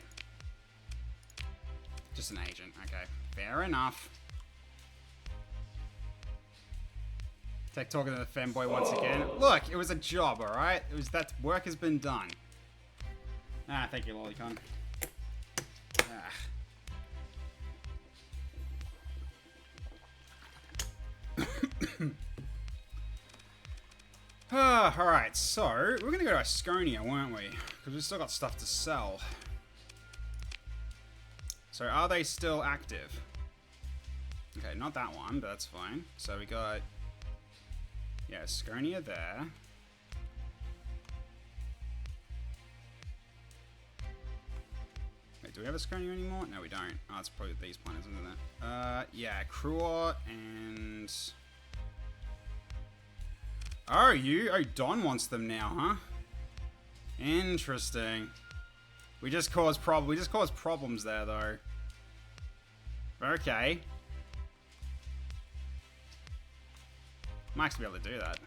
Just an agent. Okay. Fair enough. Tech talking to the femboy once again. Look, it was a job, alright? It was that work has been done. Ah, thank you, Lolicon. Alright, so we're gonna go to Asconia, weren't we? Because we've still got stuff to sell. So are they still active? Okay, not that one, but that's fine. So we got, yeah, Asconia there. Wait, do we have Asconia anymore? No, we don't. Oh, it's probably these planets, isn't it? Yeah, Cruor and... Oh, Don wants them now, huh? Interesting. We just caused problems there, though. Okay. Might actually be able to do that.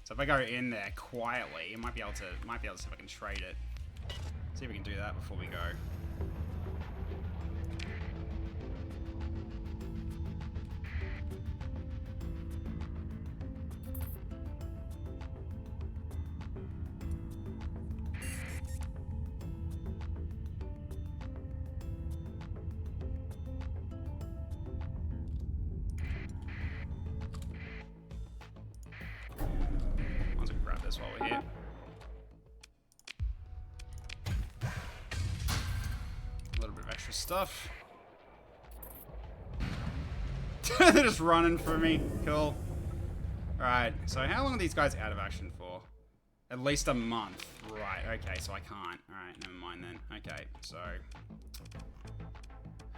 So if I go in there quietly, I might be able to see if I can trade it. See if we can do that before we go. While we're here. A little bit of extra stuff. They're just running for me. Cool. Alright, so how long are these guys out of action for? At least a month. Right, okay, so I can't. Alright, never mind then. Okay, so...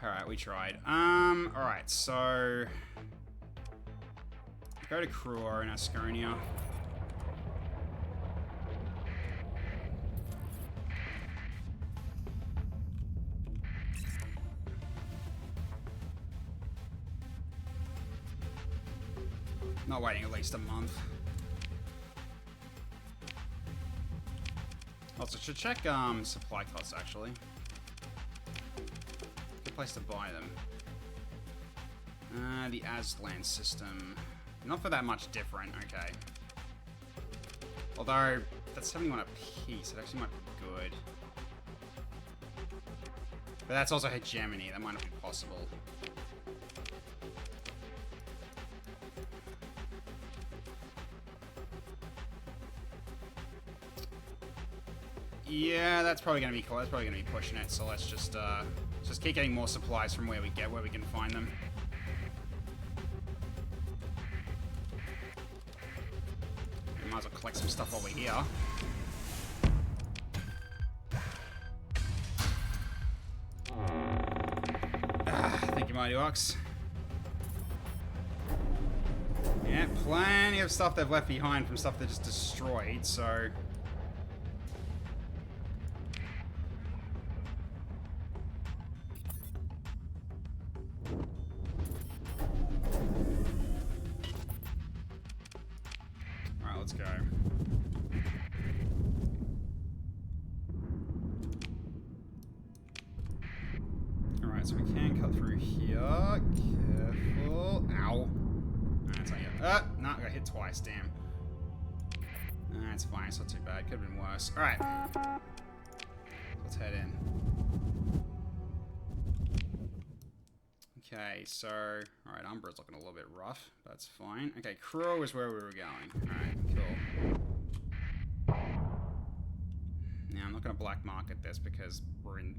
Alright, we tried. Alright, so... Go to Cruor in Asconia. Not waiting at least a month. Also, should check supply costs actually. Good place to buy them. The Aslan system. Not for that much different, okay. Although, that's 71 a piece, it actually might be good. But that's also hegemony, that might not be possible. Yeah, that's probably gonna be cool. That's probably gonna be pushing it. So let's just keep getting more supplies from where we can find them. We might as well collect some stuff while we're here. Thank you, Mighty Ox. Yeah, plenty of stuff they've left behind from stuff they just destroyed. So. Let's go. Alright, so we can cut through here. Careful. Ow. That's not yet. No, I got hit twice, damn. it's fine. It's not too bad. Could have been worse. Alright. Let's head in. Okay, so... Alright, Umbra's looking a little bit rough. That's fine. Okay, Crow is where we were going. Alright, cool. Now, I'm not going to black market this because we're in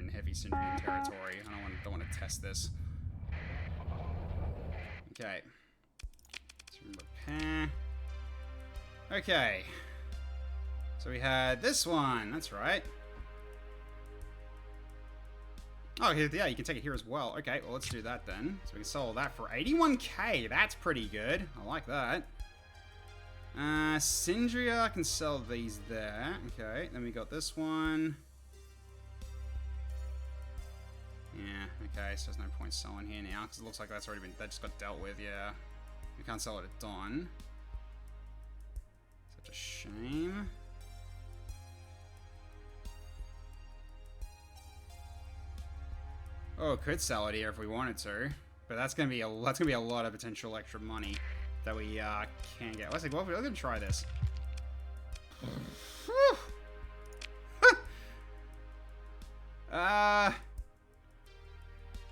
heavy Syndrian territory. I don't want to test this. Okay. Let's repair. Okay. So we had this one. That's right. Oh, yeah, you can take it here as well. Okay, well, let's do that then. So we can sell that for 81k. That's pretty good. I like that. Syndria, I can sell these there. Okay, then we got this one. Yeah, okay, so there's no point selling here now, because it looks like that's already been, that just got dealt with, yeah. We can't sell it at dawn. Such a shame. Oh, could sell it here if we wanted to, but that's gonna be a lot of potential extra money that we can get. Let's see. Well, we're gonna try this.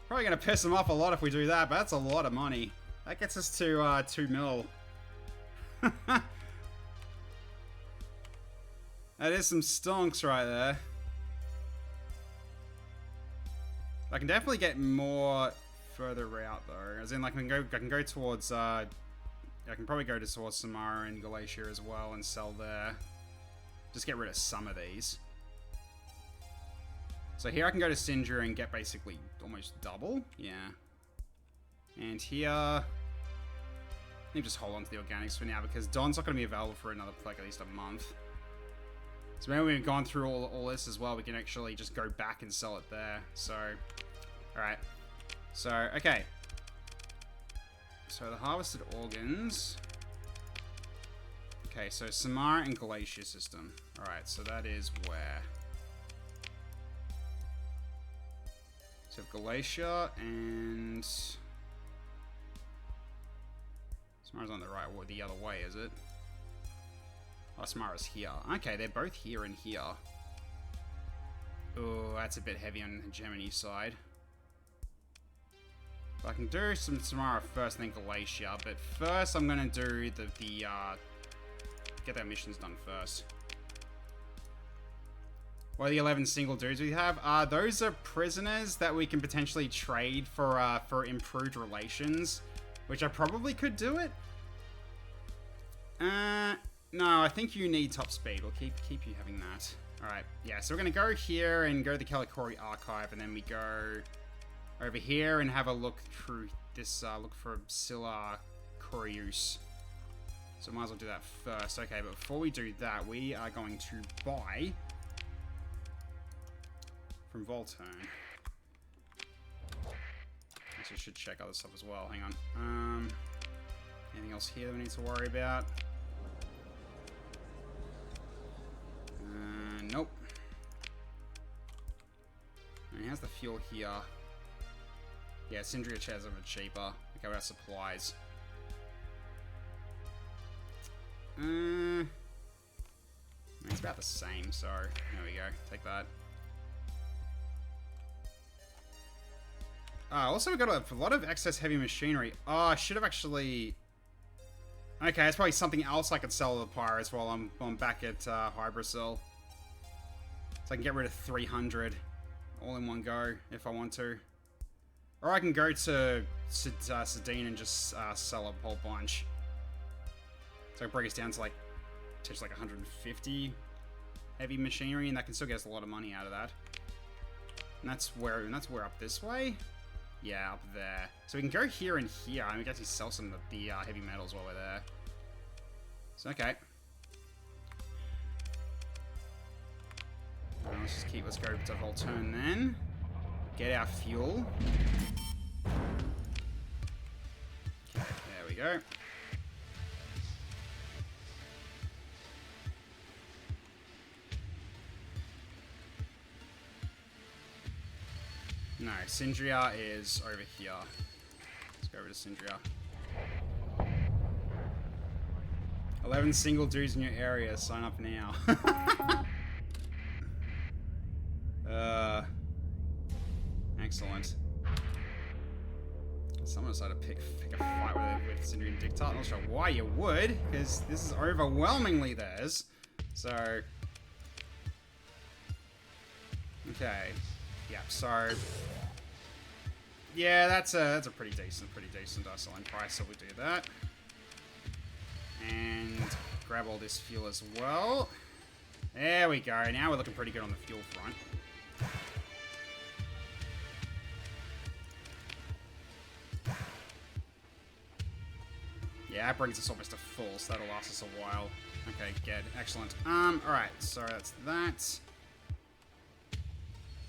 Probably gonna piss them off a lot if we do that, but that's a lot of money. That gets us to 2 mil. That is some stonks right there. I can definitely get more further out though. As in, like, I can go towards. I can probably go towards Samara and Galatia as well and sell there. Just get rid of some of these. So here I can go to Syndra and get basically almost double. Yeah. And here, I think just hold on to the organics for now because Don's not going to be available for another, like, at least a month. So maybe we've gone through all this as well, we can actually just go back and sell it there. So, alright. So, okay. So the harvested organs. Okay, so Samara and Galatia system. Alright, so that is where? So Galatia and... Samara's on the right, or the other way, is it? Oh, Samara's here. Okay, they're both here and here. Oh, that's a bit heavy on the Germany side. But I can do some Samara first and then Galatia, but first I'm gonna do get their missions done first. What are the 11 single dudes we have? Those are prisoners that we can potentially trade for improved relations, which I probably could do it. No, I think you need top speed. We'll keep you having that. Alright, yeah, so we're gonna go here and go to the Kalikori archive, and then we go over here and have a look through this, look for Scylla Corius. So might as well do that first. Okay, but before we do that, we are going to buy from Volturn. So I should check other stuff as well. Hang on. Anything else here that we need to worry about? Nope. And how's the fuel here? Yeah, Syndria chairs are a bit cheaper. Okay, what about supplies? It's about the same, so there we go. Take that. Also, we've got a lot of excess heavy machinery. Oh, I should have actually... Okay, it's probably something else I could sell to the pirates while I'm back at Hybrasil. So I can get rid of 300 all in one go if I want to. Or I can go to Sedine and just sell a whole bunch. So it brings us down to like 150 heavy machinery, and that can still get us a lot of money out of that. And that's where up this way. Yeah, up there. So we can go here and here, and we can actually sell some of the heavy metals while we're there. So okay. Let's go to Volturn then. Get our fuel. Okay, there we go. No, Syndria is over here. Let's go over to Syndria. 11 single dudes in your area. Sign up now. Excellent. Someone decided to pick a fight with Syndrian Dictator. I'm not sure why you would, because this is overwhelmingly theirs. So... okay. Yeah, so... yeah, that's a pretty decent Isoline price, so we'll do that. And grab all this fuel as well. There we go. Now we're looking pretty good on the fuel front. Yeah, that brings us almost to full, so that'll last us a while. Okay, good. Excellent. Alright, so that's that.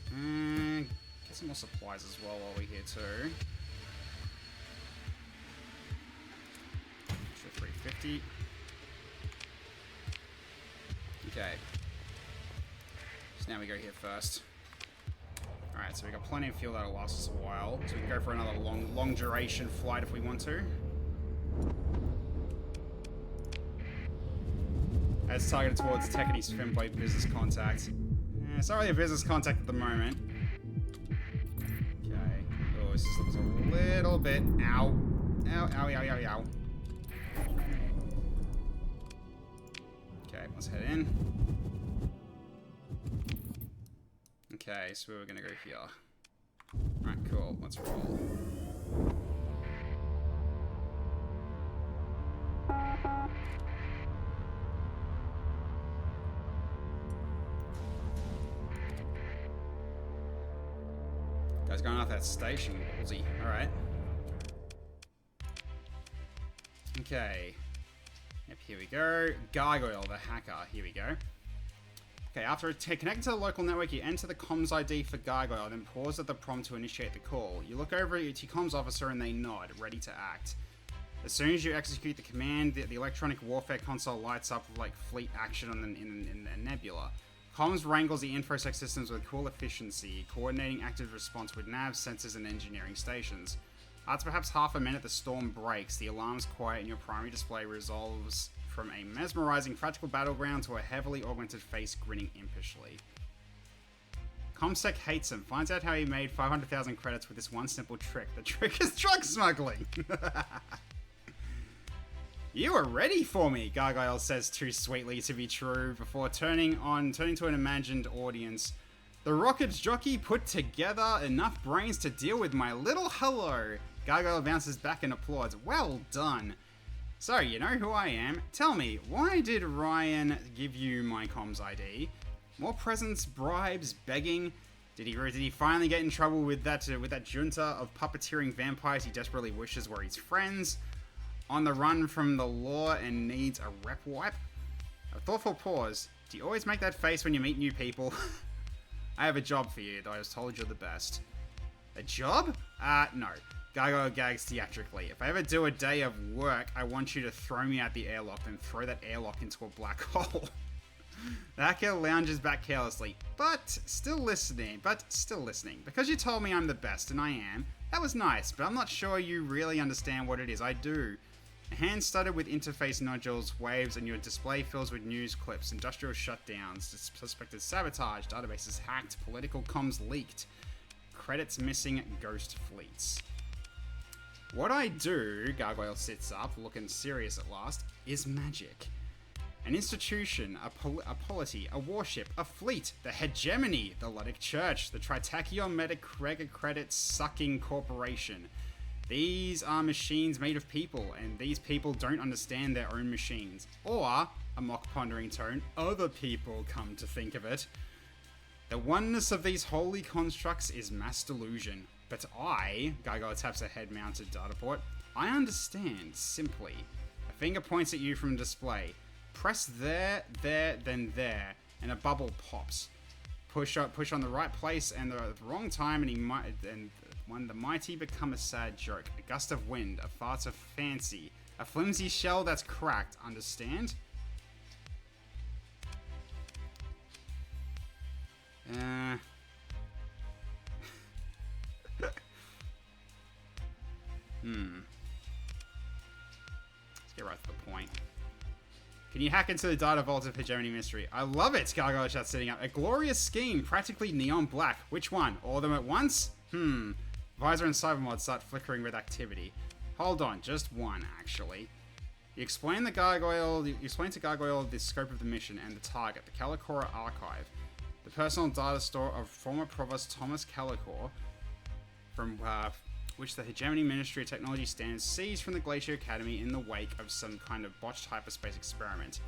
Get some more supplies as well while we're here too. Extra 350. Okay. So now we go here first. Alright, so we got plenty of fuel that'll last us a while. So we can go for another long duration flight if we want to. As targeted towards Tekkeny's Femboy business contact. It's not really a business contact at the moment. Okay. Oh, this looks a little bit... ow. Ow, ow, ow, ow, ow. Okay, let's head in. Okay, so we're gonna go here. Alright, cool. Let's roll. Guy's going off that station, ballsy. Alright. Okay. Yep, here we go. Gargoyle, the hacker. Here we go. Okay, after connecting to the local network, you enter the comms ID for Gargoyle, then pause at the prompt to initiate the call. You look over at your comms officer and they nod, ready to act. As soon as you execute the command, the electronic warfare console lights up like fleet action in the nebula. Comms wrangles the infosec systems with cool efficiency, coordinating active response with navs, sensors, and engineering stations. After perhaps half a minute, the storm breaks, the alarms quiet, and your primary display resolves from a mesmerizing practical battleground to a heavily augmented face grinning impishly. Comsec hates him, finds out how he made 500,000 credits with this one simple trick. The trick is drug smuggling! You are ready for me, Gargoyle says too sweetly to be true, before turning to an imagined audience. The rocket's jockey put together enough brains to deal with my little hello. Gargoyle bounces back and applauds. Well done. So, you know who I am. Tell me, why did Ryan give you my comms ID? More presents, bribes, begging? Did he finally get in trouble with that junta of puppeteering vampires he desperately wishes were his friends? On the run from the law and needs a rep wipe? A thoughtful pause. Do you always make that face when you meet new people? I have a job for you, though I was told you're the best. A job? No. Gargoyle gags theatrically. If I ever do a day of work, I want you to throw me out the airlock, then throw that airlock into a black hole. The hacker lounges back carelessly, but still listening. Because you told me I'm the best, and I am. That was nice, but I'm not sure you really understand what it is I do. A hand studded with interface nodules waves and your display fills with news clips, industrial shutdowns, suspected sabotage, databases hacked, political comms leaked, credits missing, ghost fleets. What I do, Gargoyle sits up, looking serious at last, is magic. An institution, a polity, a warship, a fleet, the hegemony, the Luddic Church, the Tritachyon Metacredit sucking corporation. These are machines made of people, and these people don't understand their own machines. Or, a mock pondering tone, other people come to think of it. The oneness of these holy constructs is mass delusion. But I, Gargoyle taps a head-mounted data port, I understand, simply. A finger points at you from display. Press there, then there, and a bubble pops. Push on the right place and the wrong time, and when the mighty become a sad joke. A gust of wind, a fart of fancy, a flimsy shell that's cracked. Understand? Let's get right to the point. Can you hack into the data vault of Hegemony Mystery? I love it, Gargoyle shouts sitting up. A glorious scheme, practically neon black. Which one? All of them at once? Visor and Cybermod start flickering with activity. Hold on, just one, actually. You explain to Gargoyle the scope of the mission and the target, the Calicora Archive. The personal data store of former Provost Thomas Calicor, from which the Hegemony Ministry of Technology stands seized from the Glacier Academy in the wake of some kind of botched hyperspace experiment.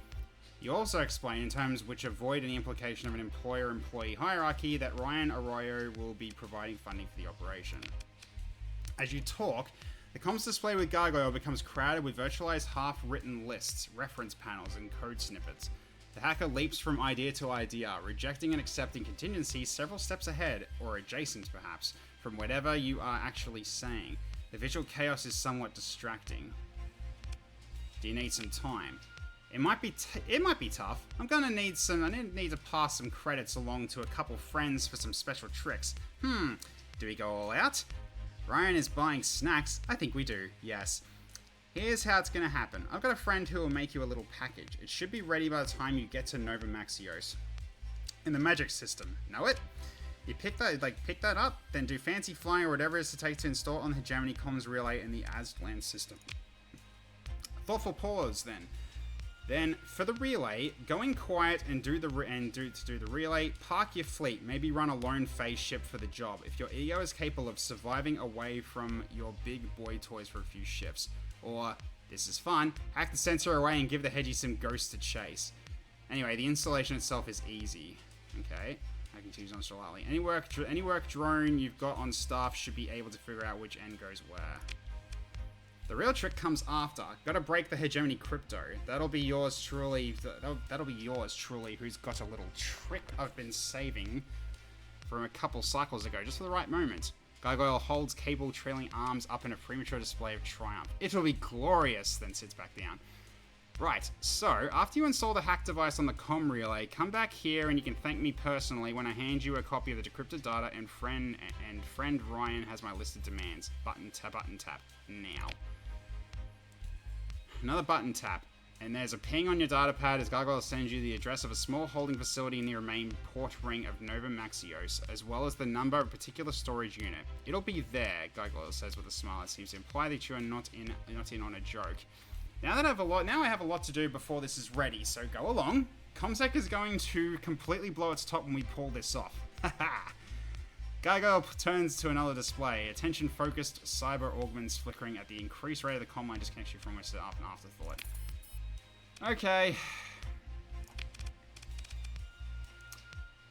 You also explain, in terms which avoid any implication of an employer-employee hierarchy, that Ryan Arroyo will be providing funding for the operation. As you talk, the comms display with Gargoyle becomes crowded with virtualized half-written lists, reference panels, and code snippets. The hacker leaps from idea to idea, rejecting and accepting contingencies several steps ahead, or adjacent perhaps, from whatever you are actually saying. The visual chaos is somewhat distracting. Do you need some time? It might be tough. I need to pass some credits along to a couple friends for some special tricks. Do we go all out? Ryan is buying snacks. I think we do, yes. Here's how it's gonna happen. I've got a friend who will make you a little package. It should be ready by the time you get to Nova Maxios. In the magic system. Know it? You pick that up, then do fancy flying or whatever it is to take to install on the Hegemony comms relay in the Aztlan system. Thoughtful pause, then. Then, for the relay, go in quiet and do the relay, park your fleet, maybe run a lone phase ship for the job, if your ego is capable of surviving away from your big boy toys for a few shifts. Or, this is fun, hack the sensor away and give the Hedgie some ghosts to chase. Anyway, the installation itself is easy. Okay, I can choose on Shalali. Any work drone you've got on staff should be able to figure out which end goes where. The real trick comes after. Gotta break the Hegemony crypto. That'll be yours truly, who's got a little trick I've been saving from a couple cycles ago, just for the right moment. Gargoyle holds cable trailing arms up in a premature display of triumph. It'll be glorious, then sits back down. Right, so, after you install the hack device on the comm relay, come back here and you can thank me personally when I hand you a copy of the decrypted data and friend Ryan has my list of demands. Button tap, now. Another button tap, and there's a ping on your data pad as Gargoyle sends you the address of a small holding facility in the main port ring of Nova Maxios, as well as the number of a particular storage unit. It'll be there, Gargoyle says with a smile that seems to imply that you are not in on a joke. Now I have a lot to do before this is ready, so go along. ComSec is going to completely blow its top when we pull this off. Haha. Gargoyle turns to another display. Attention-focused cyber augments flickering at the increased rate of the comm line disconnection from which an afterthought. Okay.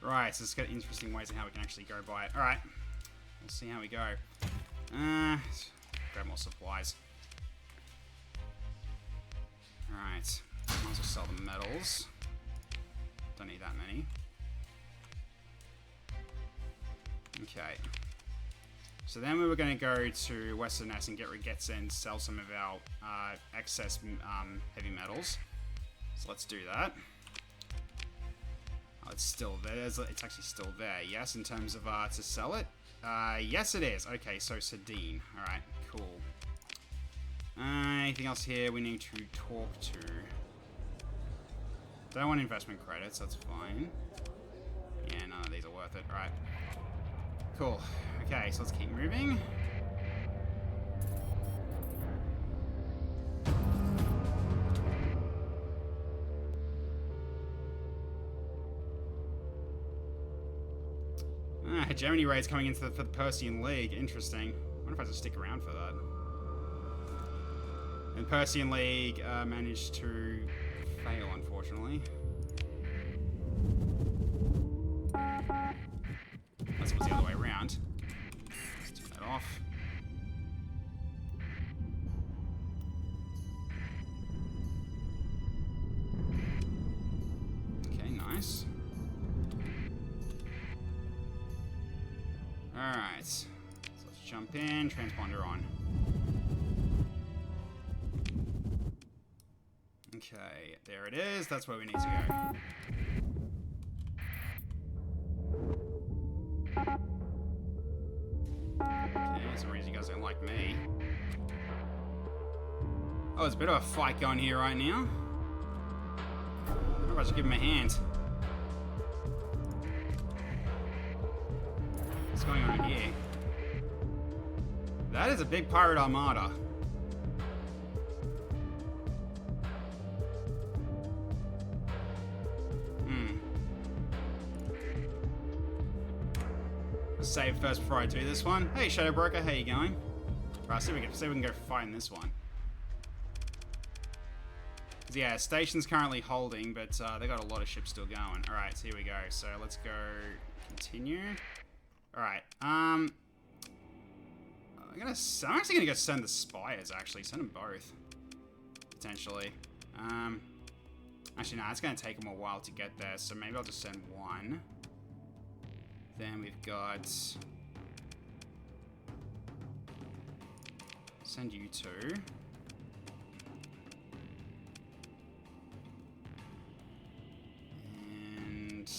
Right, so it's got interesting ways of how we can actually go by it. Alright. Let's see how we go. Grab more supplies. Alright. Might as well sell the metals. Don't need that many. Okay. So then we were going to go to Western S and and sell some of our excess heavy metals. So let's do that. Oh, it's still there. It's actually still there. Yes, in terms of to sell it. Yes, it is. Okay, so Sedine. All right, cool. Anything else here we need to talk to? Don't want investment credits. That's fine. Yeah, none of these are worth it. All right. Cool. Okay, so let's keep moving. Hegemony raids coming into for the Persian League. Interesting. I wonder if I have to stick around for that. And Persian League managed to fail, unfortunately. Unless it was the other way around. Let's turn that off. Okay, nice. Alright. So let's jump in, transponder on. Okay, there it is. That's where we need to go. Okay, for some reason you guys don't like me. Oh, there's a bit of a fight going here right now. How about just give him a hand? What's going on here? That is a big pirate armada. Save first before I do this one. Hey, Shadow Broker, how you going? Right, see if we can go fight in this one. Yeah, station's currently holding, but they got a lot of ships still going. All right, so here we go. So let's go continue. All right. I'm actually gonna go send the spires. Actually, send them both potentially. Actually, no, it's gonna take them a while to get there. So maybe I'll just send one. Then we've got... Send you two. And...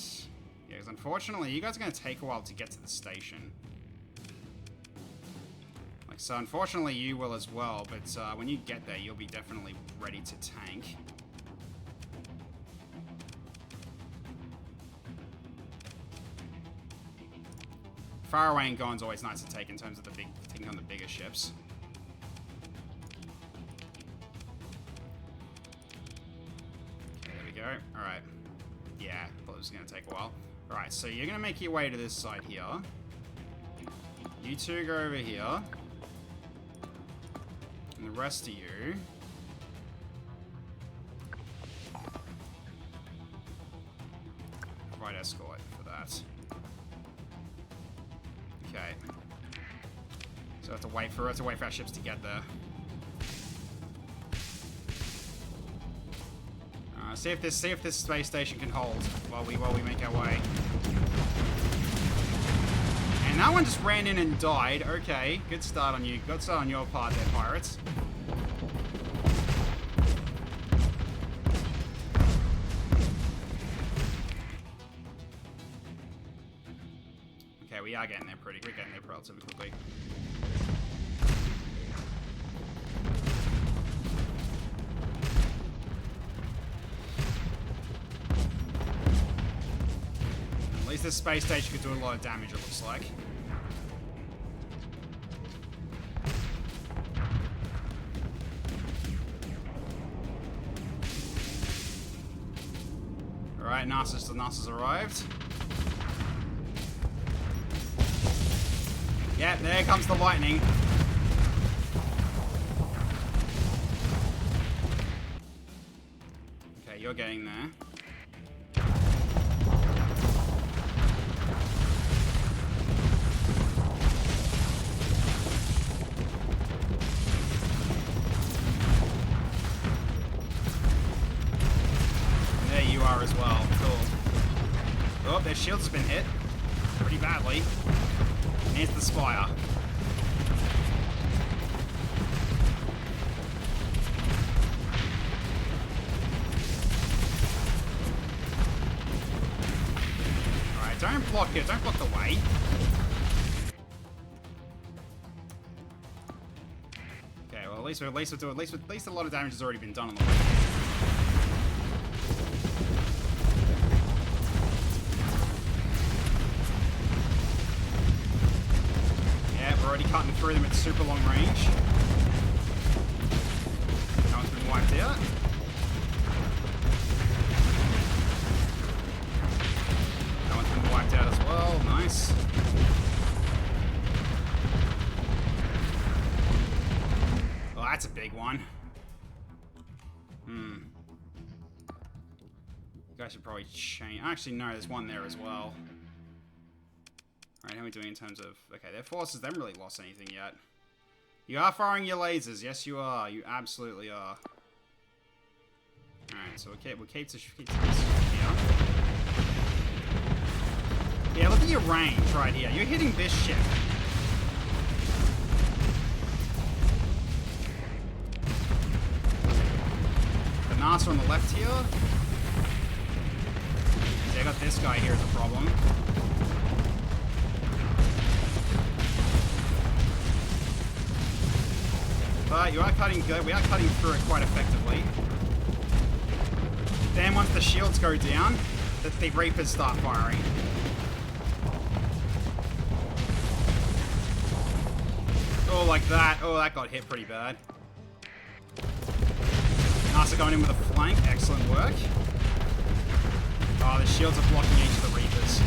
Yeah, because unfortunately, you guys are going to take a while to get to the station. Like, so unfortunately you will as well, but when you get there, you'll be definitely ready to tank. Far away and gone's always nice to take in terms of taking on the bigger ships. Okay, there we go. Alright. Yeah, thought it was going to take a while. Alright, so you're going to make your way to this side here. You two go over here. And the rest of you... provide escort for that. Okay. So we have to wait for our ships to get there. See if this space station can hold while we make our way. And that one just ran in and died. Okay, good start on you. Good start on your part there, pirates. Okay, we are getting there we're getting there relatively quickly. At least this space station could do a lot of damage, it looks like. Alright, NASA's arrived. Yeah, there comes the lightning. Okay, you're getting there. And there you are as well. Cool. Oh, their shield's been hit pretty badly. Here's the spire. Alright, don't block it. Don't block the way. Okay, well at least a lot of damage has already been done on the way. Already cutting through them at super long range. That one's been wiped out. That one's been wiped out as well. Nice. Oh, that's a big one. You guys should probably change. Actually, no, there's one there as well. Alright, how are we doing in terms of... Okay, their forces, they haven't really lost anything yet. You are firing your lasers. Yes, you are. You absolutely are. Alright, so we'll keep this here. Yeah, look at your range right here. You're hitting this ship. The NASA on the left here. See, I got this guy here as a problem. But we are cutting through it quite effectively. Then once the shields go down, the Reapers start firing. Oh, like that. Oh, that got hit pretty bad. NASA going in with a flank. Excellent work. Oh, the shields are blocking each of the Reapers.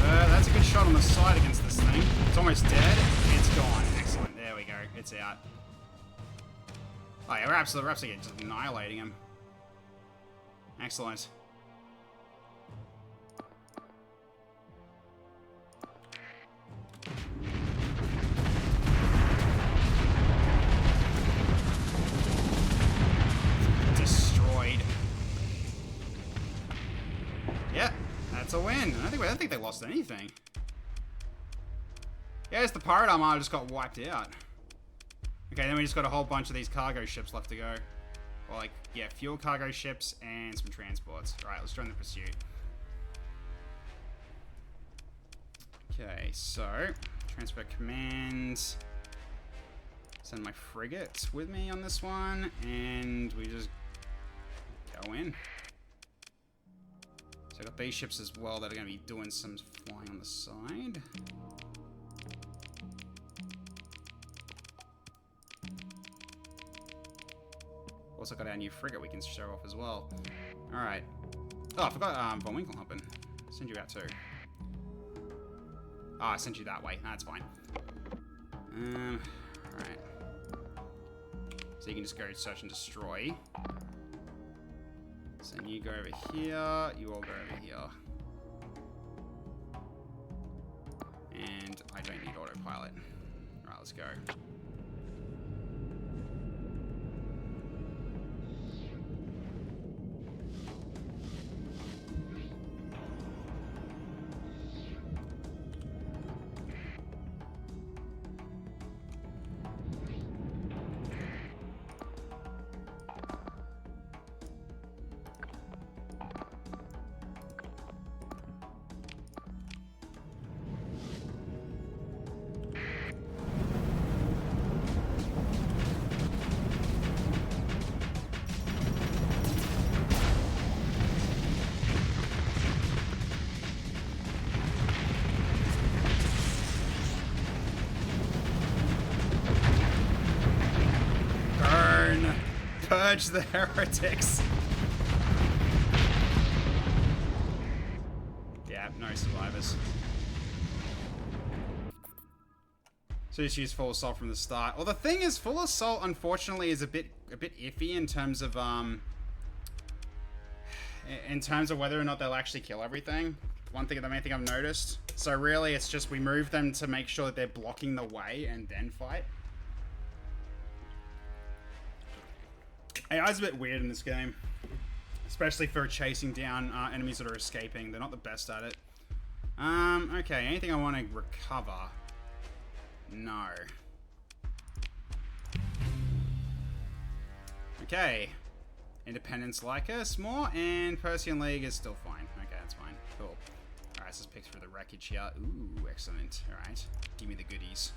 That's a good shot on the side against this thing. It's almost dead. It's gone. Excellent. There we go. It's out. Oh yeah, we're absolutely just annihilating him. Excellent. Destroyed. Yeah, that's a win. I don't think they lost anything. Yeah, it's the pirate armada just got wiped out. Okay, then we just got a whole bunch of these cargo ships left to go. Well, like, yeah, fuel cargo ships and some transports. Alright, let's join the pursuit. Okay, so, transfer commands. Send my frigate with me on this one, and we just go in. So I got these ships as well that are going to be doing some flying on the side. Also got our new frigate we can show off as well. Alright. Oh, I forgot Von Winklehoppen. Send you out too. Oh, I sent you that way. That's fine. Alright. So you can just go search and destroy. So you go over here. You all go over here. And I don't need autopilot. Alright, let's go. Purge the heretics. Yeah, no survivors. So just use full assault from the start. Well, the thing is, full assault unfortunately is a bit iffy in terms of whether or not they'll actually kill everything. The main thing I've noticed. So really, it's just we move them to make sure that they're blocking the way and then fight. AI's a bit weird in this game, especially for chasing down enemies that are escaping. They're not the best at it. Okay, anything I want to recover? No. Okay. Independents like us more, and Persian League is still fine. Okay, that's fine. Cool. Alright, let's just pick through the wreckage here. Ooh, excellent. Alright, give me the goodies.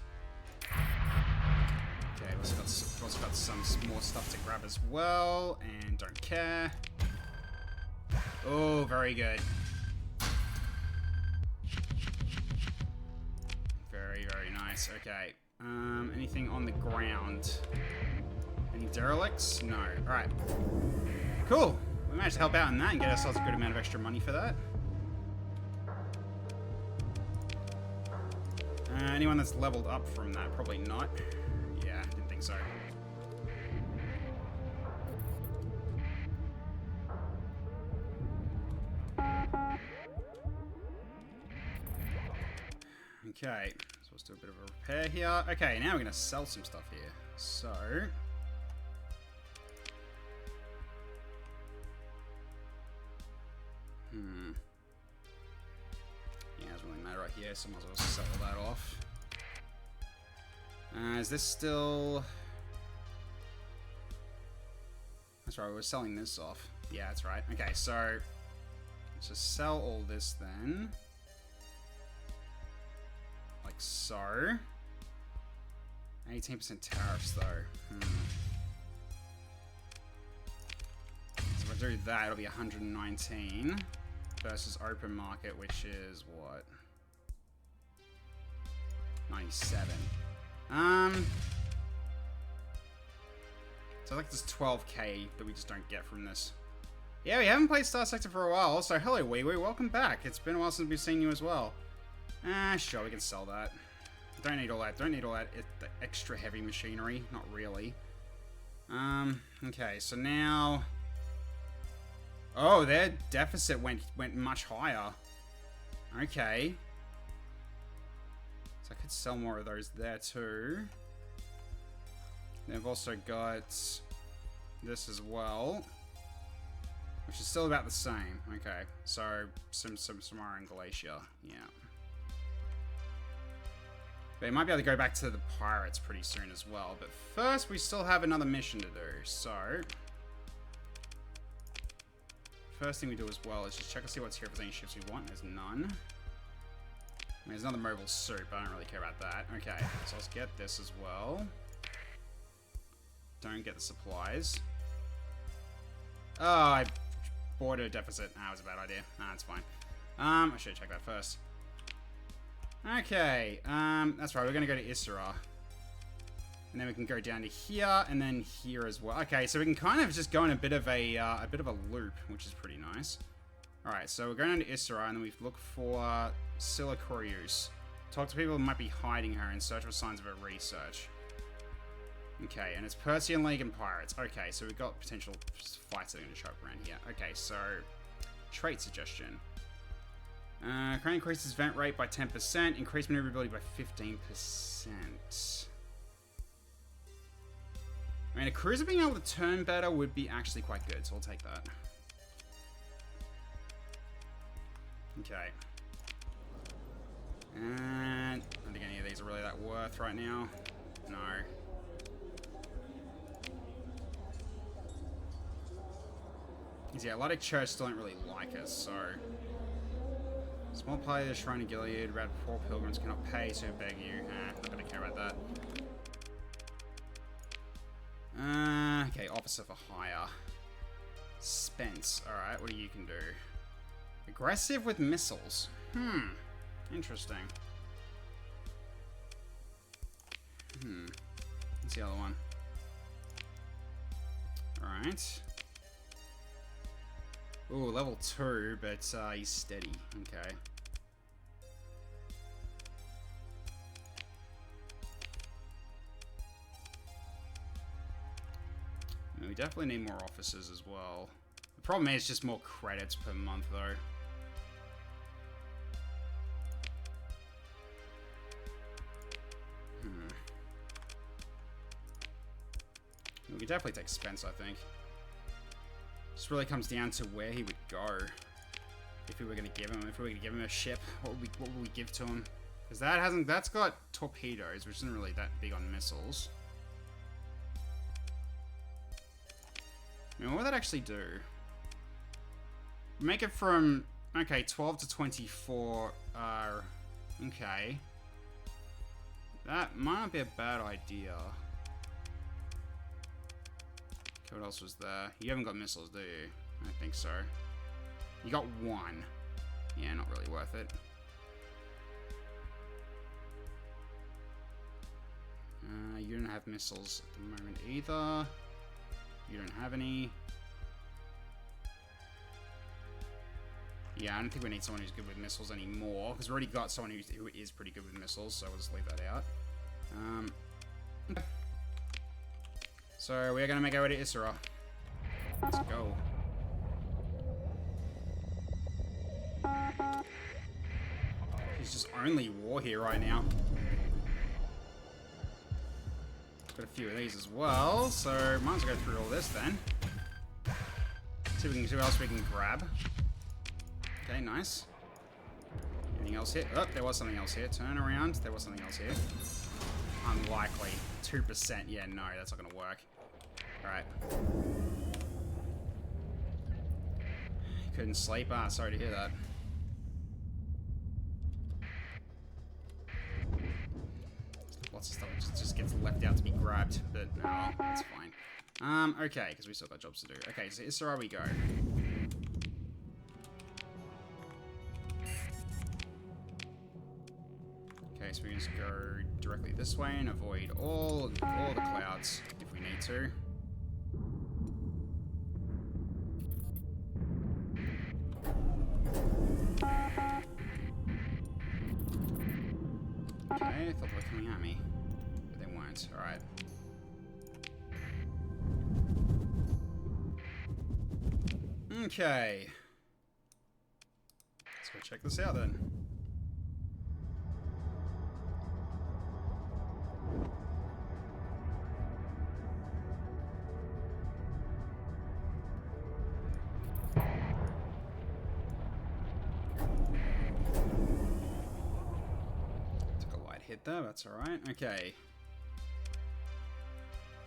Okay, we've also got some more stuff to grab as well, and don't care. Oh, very good. Very, very nice. Okay. Anything on the ground? Any derelicts? No. Alright. Cool. We managed to help out in that and get ourselves a good amount of extra money for that. Anyone that's leveled up from that? Probably not. Yeah, didn't think so. Okay, so let's do a bit of a repair here. Okay, now we're going to sell some stuff here. So... Yeah, it doesn't really matter right here, so I might as well sell that off. Is this still... That's right, we're selling this off. Yeah, that's right. Okay, so... Let's just sell all this then. Like so. 18% tariffs, though. So if I do that, it'll be 119 versus open market, which is what? 97. So like this 12k that we just don't get from this. Yeah, we haven't played Star Sector for a while. Also, hello Wee Wee, welcome back. It's been a while since we've seen you as well. Sure, we can sell that. Don't need all that. Don't need all that the extra heavy machinery. Not really. Okay, so now... Oh, their deficit went much higher. Okay. So I could sell more of those there too. They've also got this as well, which is still about the same. Okay, so Samara and Galatia, yeah. They might be able to go back to the pirates pretty soon as well. But first, we still have another mission to do. So, first thing we do as well is just check and see what's here. If there's any ships we want. There's none. There's another mobile soup. I don't really care about that. Okay, so let's get this as well. Don't get the supplies. Oh, I bought a deficit. That was a bad idea. Nah, it's fine. I should check that first. Okay, that's right. We're gonna go to Isra, and then we can go down to here, and then here as well. Okay, so we can kind of just go in a bit of a loop, which is pretty nice. All right, so we're going down to Isra, and then we look for Scylla Corius. Talk to people who might be hiding her and search for signs of her research. Okay, and it's Persian League and Pirates. Okay, so we've got potential fights that are going to show up around here. Okay, so trait suggestion. Currently increases vent rate by 10%, increase maneuverability by 15%. I mean, a cruiser being able to turn better would be actually quite good, so I'll take that. Okay. And I don't think any of these are really that worth right now. No. Yeah, a lot of church still don't really like us, so... Small players, Shrine of Gilead, Rad Poor Pilgrims cannot pay, so beg you. Not gonna care about that. Okay, Officer for Hire. Spence. Alright, what do you can do? Aggressive with missiles. Interesting. What's the other one? Alright. Ooh, level 2, but he's steady. Okay. We definitely need more officers as well. The problem is just more credits per month, though. We could definitely take Spence, I think. This really comes down to where he would go. If we were going to give him, a ship, what would we give to him? Because that's got torpedoes, which isn't really that big on missiles. I mean, what would that actually do? Make it from, okay, 12 to 24, okay. That might not be a bad idea. Okay, what else was there? You haven't got missiles, do you? I don't think so. You got one. Yeah, not really worth it. You don't have missiles at the moment either. You don't have any. Yeah, I don't think we need someone who's good with missiles anymore, because we already got someone who is pretty good with missiles, so we'll just leave that out. Okay. So, we're going to make our way to Isra. Let's go. He's just only war here right now. Got a few of these as well, so might as well go through all this then. See what else we can grab. Okay, nice. Anything else here? Oh, there was something else here. Turn around. There was something else here. Unlikely. 2%. Yeah, no, that's not going to work. Alright. Couldn't sleep. Ah, sorry to hear that. lots of stuff just gets left out to be grabbed, but no, that's fine. Okay, because we still got jobs to do. Okay, so Isra we go. Okay, so we can just go directly this way and avoid all the clouds if we need to. Okay, I thought they were coming at me, but they weren't. Alright. Okay. Let's go check this out then. Hit there, that's alright. Okay.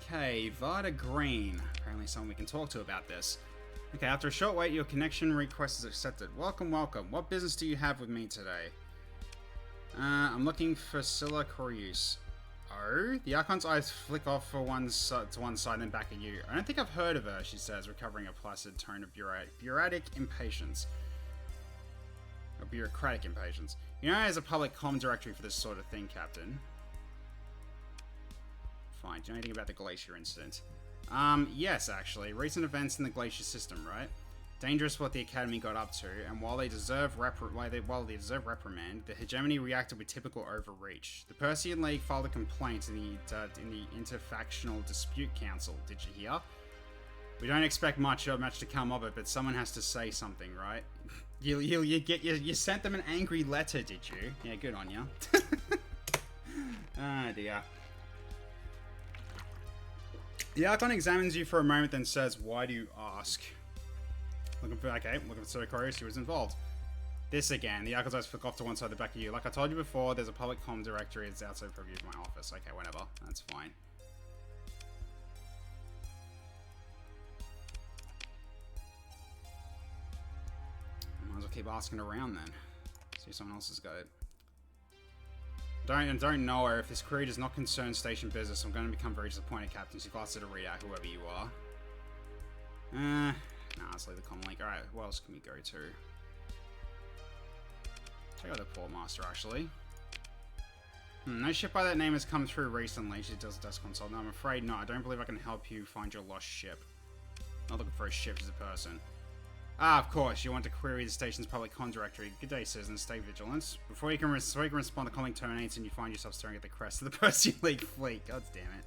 Okay, Vada Green. Apparently someone we can talk to about this. Okay, after a short wait, your connection request is accepted. Welcome, welcome. What business do you have with me today? I'm looking for Scylla Corius. Oh? The Archon's eyes flick off to one side and then back at you. I don't think I've heard of her, she says, recovering a placid tone of bureaucratic impatience. Or bureaucratic impatience. You know, there's a public comm directory for this sort of thing, Captain. Fine. Do you know anything about the Glacier incident? Yes, actually. Recent events in the Glacier system, right? Dangerous what the Academy got up to, and while they deserve reprimand, the hegemony reacted with typical overreach. The Persean League filed a complaint in the Interfactional Dispute Council. Did you hear? We don't expect much to come of it, but someone has to say something, right? You sent them an angry letter, did you? Yeah, good on you. Ah, dear. The Archon examines you for a moment, then says, "Why do you ask?" Looking for Socorius, who was involved. This again. The Archon's eyes flick off to one side of the back of you. Like I told you before, there's a public comm directory. It's outside purview of my office. Okay, whatever. That's fine. Might as well keep asking around then. See if someone else has got it. Don't know her. If this query does not concern station business, I'm going to become very disappointed, Captain. She glasses at a readout, whoever you are. Nah, let's leave the comm link. Alright, what else can we go to? Check out the Port Master, actually. No ship by that name has come through recently. She does desk consult. No, I'm afraid not. I don't believe I can help you find your lost ship. Not looking for a ship, just a person. Ah, of course, you want to query the station's public comm directory. Good day, citizens. Stay vigilant. Before you can respond, the calling terminates and you find yourself staring at the crest of the Persean League fleet. God damn it.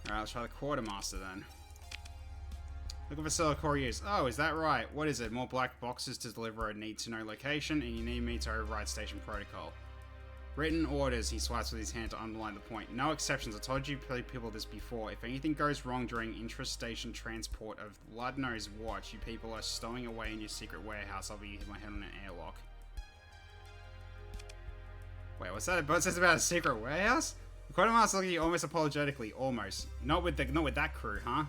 Alright, let's try the Quartermaster then. Looking for Scylla Corius. Oh, is that right? What is it? More black boxes to deliver a need-to-know location, and you need me to override station protocol. Written orders, he swipes with his hand to underline the point. No exceptions. I told you people this before. If anything goes wrong during intra-station transport of Blood knows what, you people are stowing away in your secret warehouse. I'll be hitting my head on an airlock. Wait, what's that? What's this about a secret warehouse? The Quartermaster looking at you almost apologetically. Almost. Not with that crew, huh?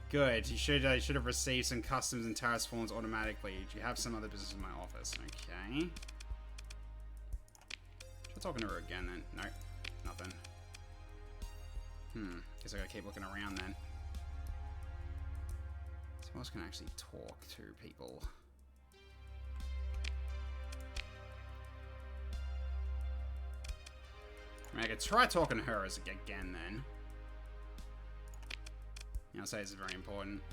Good. You should have received some customs and tariffs forms automatically. Do you have some other business in my office? Okay. Talking to her again then. No, nothing. Guess I gotta keep looking around then. Someone else can actually talk to people. I mean, I could try talking to her as again then. I'll say this is very important.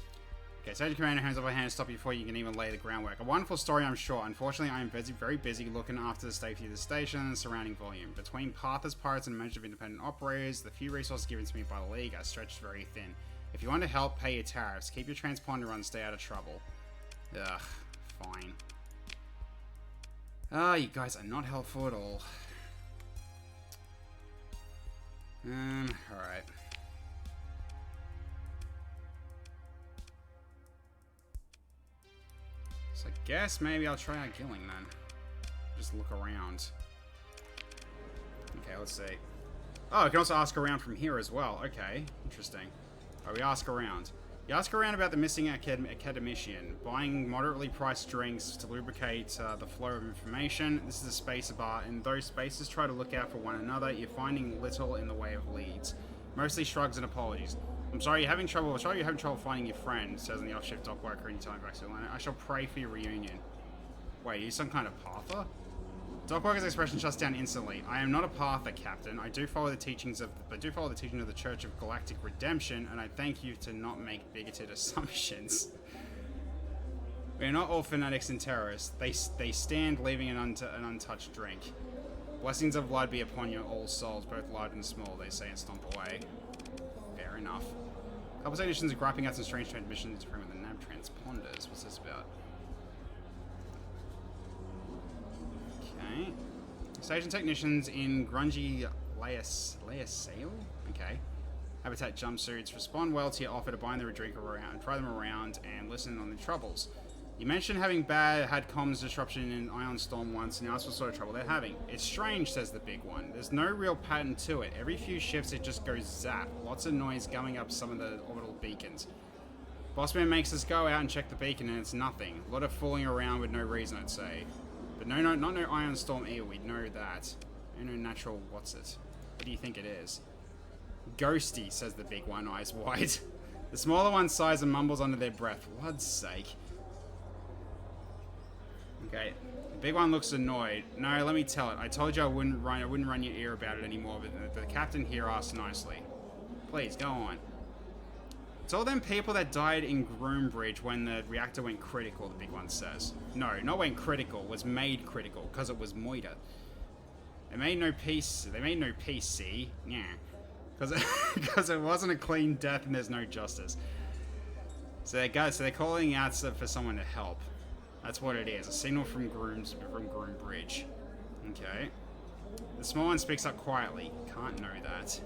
Okay, Sergeant Commander hands up a hand to stop you before you can even lay the groundwork. A wonderful story, I'm sure. Unfortunately, I am very busy looking after the safety of the station and the surrounding volume. Between Parthas pirates and a measure of independent operators, the few resources given to me by the League are stretched very thin. If you want to help, pay your tariffs. Keep your transponder run, stay out of trouble. Ugh, fine. Ah, you guys are not helpful at all. Alright. So I guess maybe I'll try out killing then. Just look around. Okay, let's see. Oh, I can also ask around from here as well. Okay, interesting. Alright, we ask around. You ask around about the missing academician, buying moderately priced drinks to lubricate the flow of information. This is a space bar. In those spaces, try to look out for one another. You're finding little in the way of leads. Mostly shrugs and apologies. I'm sorry you're having trouble. Finding your friend, says in the off-shift dock worker anytime back to Atlanta. I shall pray for your reunion. Wait, are you some kind of pather? Dock worker's expression shuts down instantly. I am not a pather, Captain. I do follow the teachings of the Church of Galactic Redemption, and I thank you to not make bigoted assumptions. We are not all fanatics and terrorists. They stand leaving an untouched drink. Blessings of blood be upon you, all souls, both large and small, they say and stomp away. Fair enough. A couple technicians are griping out some strange transmissions from the nav transponders. What's this about? Okay. Station technicians in grungy Laesale? Okay. Habitat jumpsuits respond well to your offer to buy them a drink around, try them around, and listen on the troubles. You mentioned having had comms disruption in Ion Storm once, and asked what sort of trouble they're having. It's strange, says the big one. There's no real pattern to it. Every few shifts it just goes zap. Lots of noise gumming up some of the orbital beacons. Bossman makes us go out and check the beacon, and it's nothing. A lot of fooling around with no reason, I'd say. But not no Ion Storm either, we know that. No natural what's it. What do you think it is? Ghosty, says the big one, eyes wide. The smaller one sighs and mumbles under their breath. Blood's sake. Okay, the big one looks annoyed. No, let me tell it. I told you I wouldn't run your ear about it anymore, but the captain here asked nicely. Please, go on. It's all them people that died in Groombridge when the reactor went critical, the big one says. No, not went critical, was made critical, because it was moita. They made no peace, see? Yeah. Because it wasn't a clean death and there's no justice. So they're calling out for someone to help. That's what it is. A signal from Groombridge. Okay. The small one speaks up quietly. Can't know that.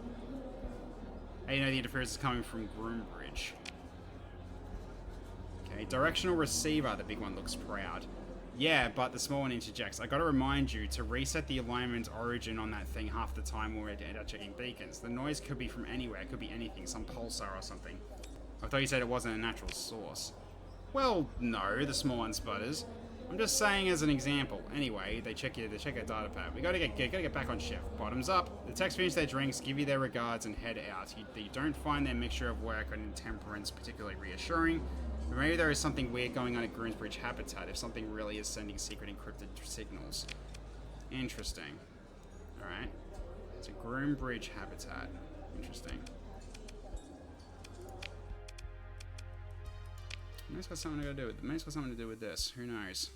How do you know the interference is coming from Groombridge? Okay. Directional receiver. The big one looks proud. Yeah, but the small one interjects. I gotta remind you to reset the alignment origin on that thing half the time when we're checking beacons. The noise could be from anywhere. It could be anything. Some pulsar or something. I thought you said it wasn't a natural source. Well, no, the small one sputters. I'm just saying as an example. Anyway, they check your data pad. We gotta get back on shift. Bottoms up. The techs finish their drinks, give you their regards, and head out. You don't find their mixture of work and intemperance particularly reassuring. But maybe there is something weird going on at Groombridge Habitat if something really is sending secret encrypted signals. Interesting. Alright. It's a Groombridge Habitat. Interesting. Maybe it's got something to do with this. Who knows?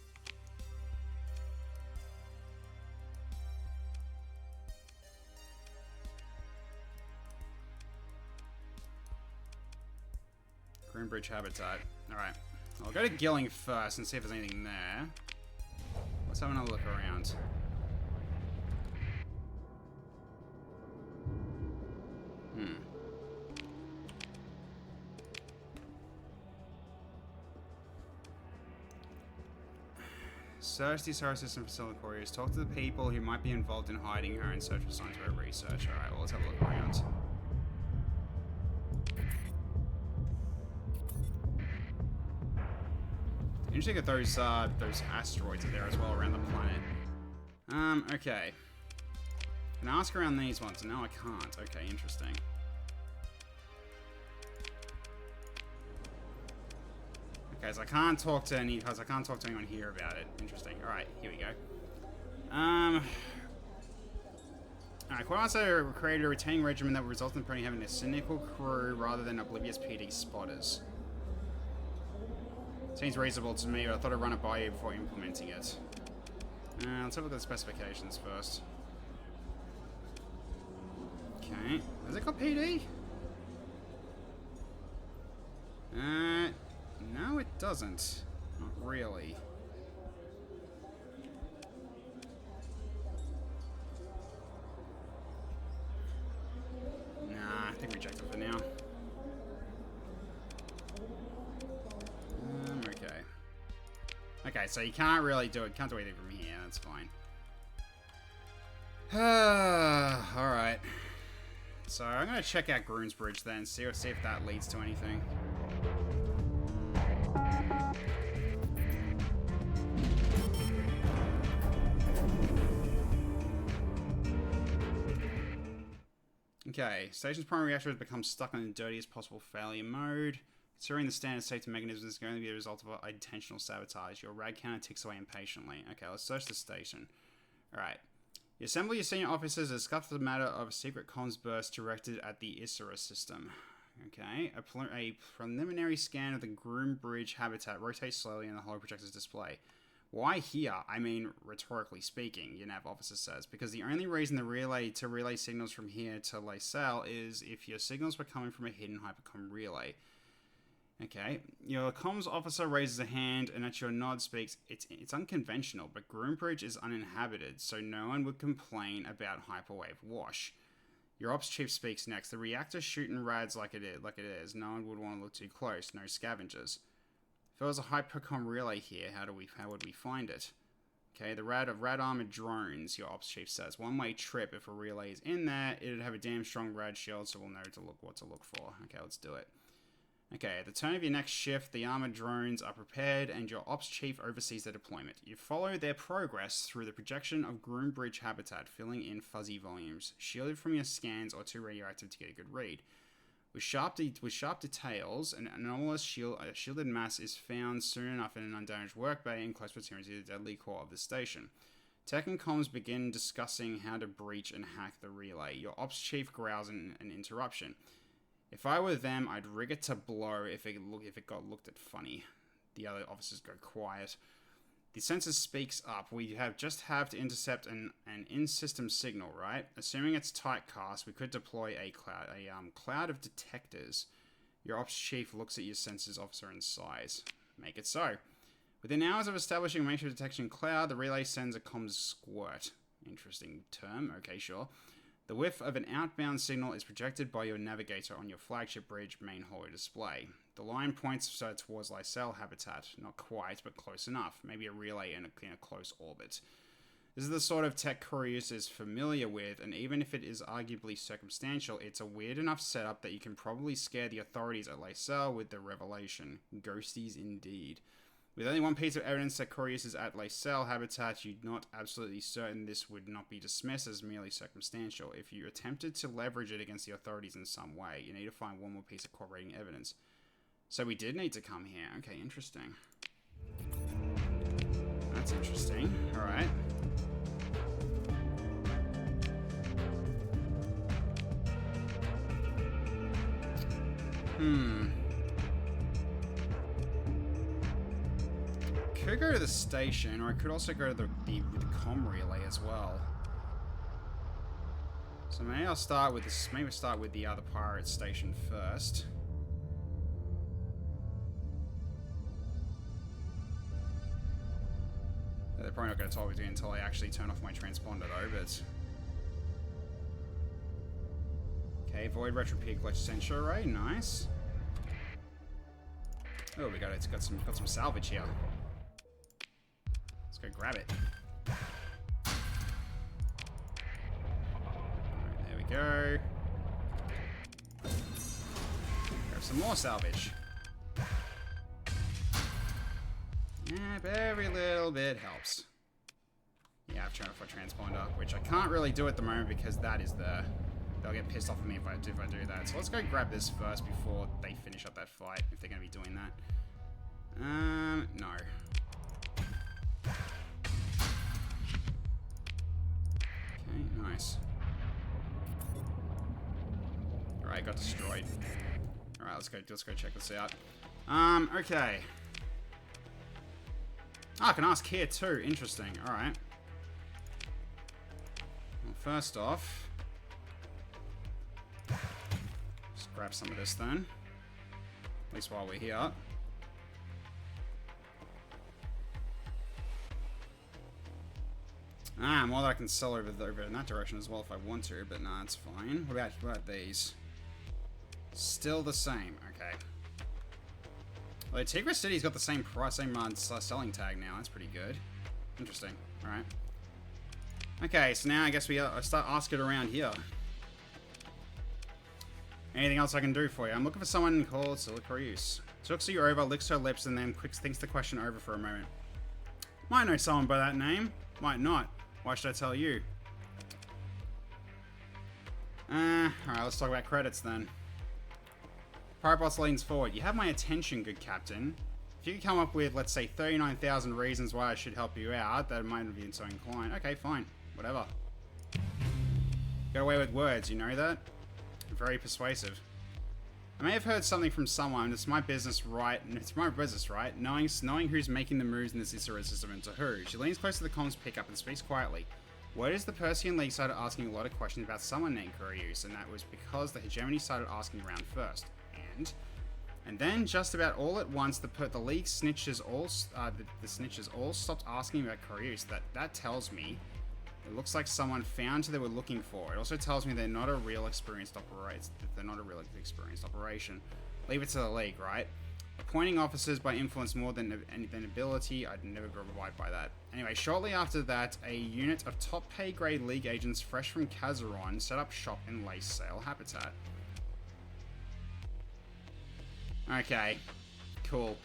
Groombridge Habitat. Alright. I'll go to Gilling first and see if there's anything there. Let's have another look around. Search the solar system for Silver Couriers. Talk to the people who might be involved in hiding her and search for signs of her research. Alright, well, let's have a look around. Interesting that those asteroids are there as well around the planet. Okay. Can I ask around these ones? No, I can't. Okay, interesting. Okay, so I can't talk to anyone here about it. Interesting. Alright, here we go. Alright, Quadmaster created a retaining regimen that would result in Pony having a cynical crew rather than oblivious PD spotters. Seems reasonable to me, but I thought I'd run it by you before implementing it. Let's have a look at the specifications first. Okay. Has it got PD? No, it doesn't. Not really. Nah, I think reject it for now. Okay. Okay, so you can't really do it. Can't do anything from here. That's fine. Alright. So I'm going to check out Groombridge then, see if that leads to anything. Okay, station's primary reactor has become stuck in the dirtiest possible failure mode. Considering the standard safety mechanism is going to be a result of intentional sabotage. Your rad counter ticks away impatiently. Okay, let's search the station. Alright. You assemble your senior officers to discuss the matter of a secret comms burst directed at the Isra system. Okay, a preliminary scan of the Groom Bridge habitat rotates slowly in the hollow projector's display. Why here? I mean, rhetorically speaking, your nav officer says, because the only reason to relay signals from here to Laysel is if your signals were coming from a hidden hypercom relay. Okay, your comms officer raises a hand and at your nod speaks, it's unconventional, but Groombridge is uninhabited, so no one would complain about hyperwave wash. Your ops chief speaks next. The reactor's shooting rads like it is. No one would want to look too close. No scavengers. If there was a hypercom relay here, how would we find it? Okay, the rad armored drones, your ops chief says. One-way trip. If a relay is in there, it'd have a damn strong rad shield, so we'll know what to look for. Okay, let's do it. Okay, at the turn of your next shift, the armored drones are prepared and your ops chief oversees their deployment. You follow their progress through the projection of Groombridge habitat, filling in fuzzy volumes. Shielded from your scans or too radioactive to get a good read. With sharp details, an anomalous shielded mass is found soon enough in an undamaged work bay in close proximity to the deadly core of the station. Tech and comms begin discussing how to breach and hack the relay. Your ops chief growls an interruption. If I were them, I'd rig it to blow if it got looked at funny. The other officers go quiet. The sensor speaks up. We just have to intercept an in-system signal, right? Assuming it's typecast, we could deploy a cloud of detectors. Your ops chief looks at your sensors officer and sighs. Make it so. Within hours of establishing a major detection cloud, the relay sends a comms squirt. Interesting term. Okay, sure. The whiff of an outbound signal is projected by your navigator on your flagship bridge main holo display. The line points towards Laysel habitat. Not quite, but close enough. Maybe a relay in a close orbit. This is the sort of tech Curious is familiar with, and even if it is arguably circumstantial, it's a weird enough setup that you can probably scare the authorities at Laysel with the revelation. Ghosties indeed. With only one piece of evidence that Curious is at Laysel habitat, you're not absolutely certain this would not be dismissed as merely circumstantial. If you attempted to leverage it against the authorities in some way, you need to find one more piece of corroborating evidence. So we did need to come here. Okay, interesting. That's interesting. Alright. Could go to the station, or I could also go to the comm relay as well. So maybe I'll start with this. Maybe start with the other pirate station first. They're probably not going to tell me to until I actually turn off my transponder, though. But okay, void retro peak glitch sensor array, nice. Oh, it's got some salvage here. Let's go grab it. Alright, there we go. Grab some more salvage. Yep, every little bit helps. Yeah, I've turned off my transponder, which I can't really do at the moment because that is there. They'll get pissed off at me if I do that. So let's go grab this first before they finish up that fight, if they're going to be doing that. No. Okay, nice. Alright, got destroyed. Alright, let's go check this out. Okay. I can ask here too. Interesting. Alright. Well, first off, let's grab some of this then. At least while we're here. More that I can sell over in that direction as well if I want to, but nah, it's fine. What about these? Still the same. Okay. Well, Tigra City's got the same price, same selling tag now. That's pretty good. Interesting. All right. Okay, so now I guess we start asking around here. Anything else I can do for you? I'm looking for someone called Silicarius. Looks you over, licks her lips, and then thinks the question over for a moment. Might know someone by that name. Might not. Why should I tell you? Alright, let's talk about credits then. Pyrobots leans forward. You have my attention, good captain. If you could come up with, let's say, 39,000 reasons why I should help you out, that might not be so inclined. Okay, fine. Whatever. Got away with words, you know that? Very persuasive. I may have heard something from someone. It's my business, right? It's my business, right? Knowing who's making the moves in this system and to who. She leans close to the comms pickup and speaks quietly. Word is the Persian League started asking a lot of questions about someone named Kurius, and that was because the hegemony started asking around first. And then, just about all at once, the League snitches all, the snitches all stopped asking about Kurius. That tells me it looks like someone found who they were looking for. It also tells me they're not a real experienced operation. Leave it to the League, right? Appointing officers by influence more than ability, I'd never abide by that. Anyway, shortly after that, a unit of top pay grade League agents fresh from Kazaron set up shop in Lace Sail Habitat. Okay, cool.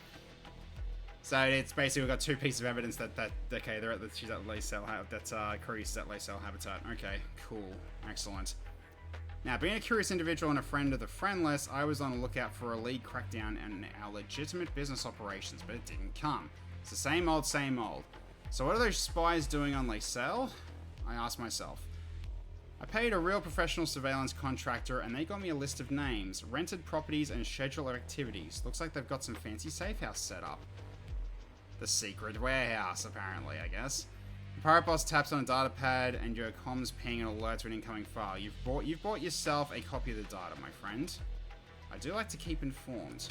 So it's basically we've got two pieces of evidence that okay, she's at Lace Sail Habitat. That's Curious at Lace Sail Habitat. Okay, cool, excellent. Now, being a curious individual and a friend of the friendless, I was on the lookout for a League crackdown on our legitimate business operations, but it didn't come. It's the same old, same old. So what are those spies doing on Lace Sail? I asked myself. I paid a real professional surveillance contractor and they got me a list of names, rented properties, and schedule of activities. Looks like they've got some fancy safe house set up. The secret warehouse, apparently, I guess. The Pirate Boss taps on a data pad and your comms ping an alert to an incoming file. You've bought yourself a copy of the data, my friend. I do like to keep informed.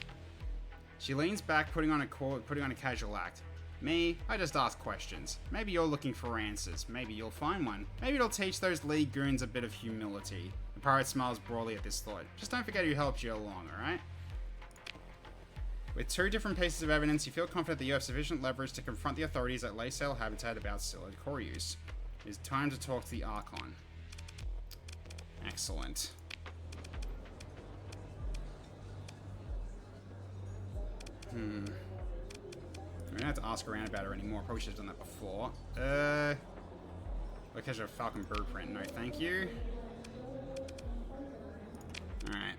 She leans back, putting on a casual act. Me, I just ask questions. Maybe you're looking for answers. Maybe you'll find one. Maybe it'll teach those League goons a bit of humility. The pirate smiles broadly at this thought. Just don't forget who helped you along, alright? With two different pieces of evidence, you feel confident that you have sufficient leverage to confront the authorities at Lace Sail Habitat about Scylla Corius. It is time to talk to the Archon. Excellent. I don't have to ask around about her anymore. Probably should have done that before. Location of Falcon Blueprint. No, thank you. Alright.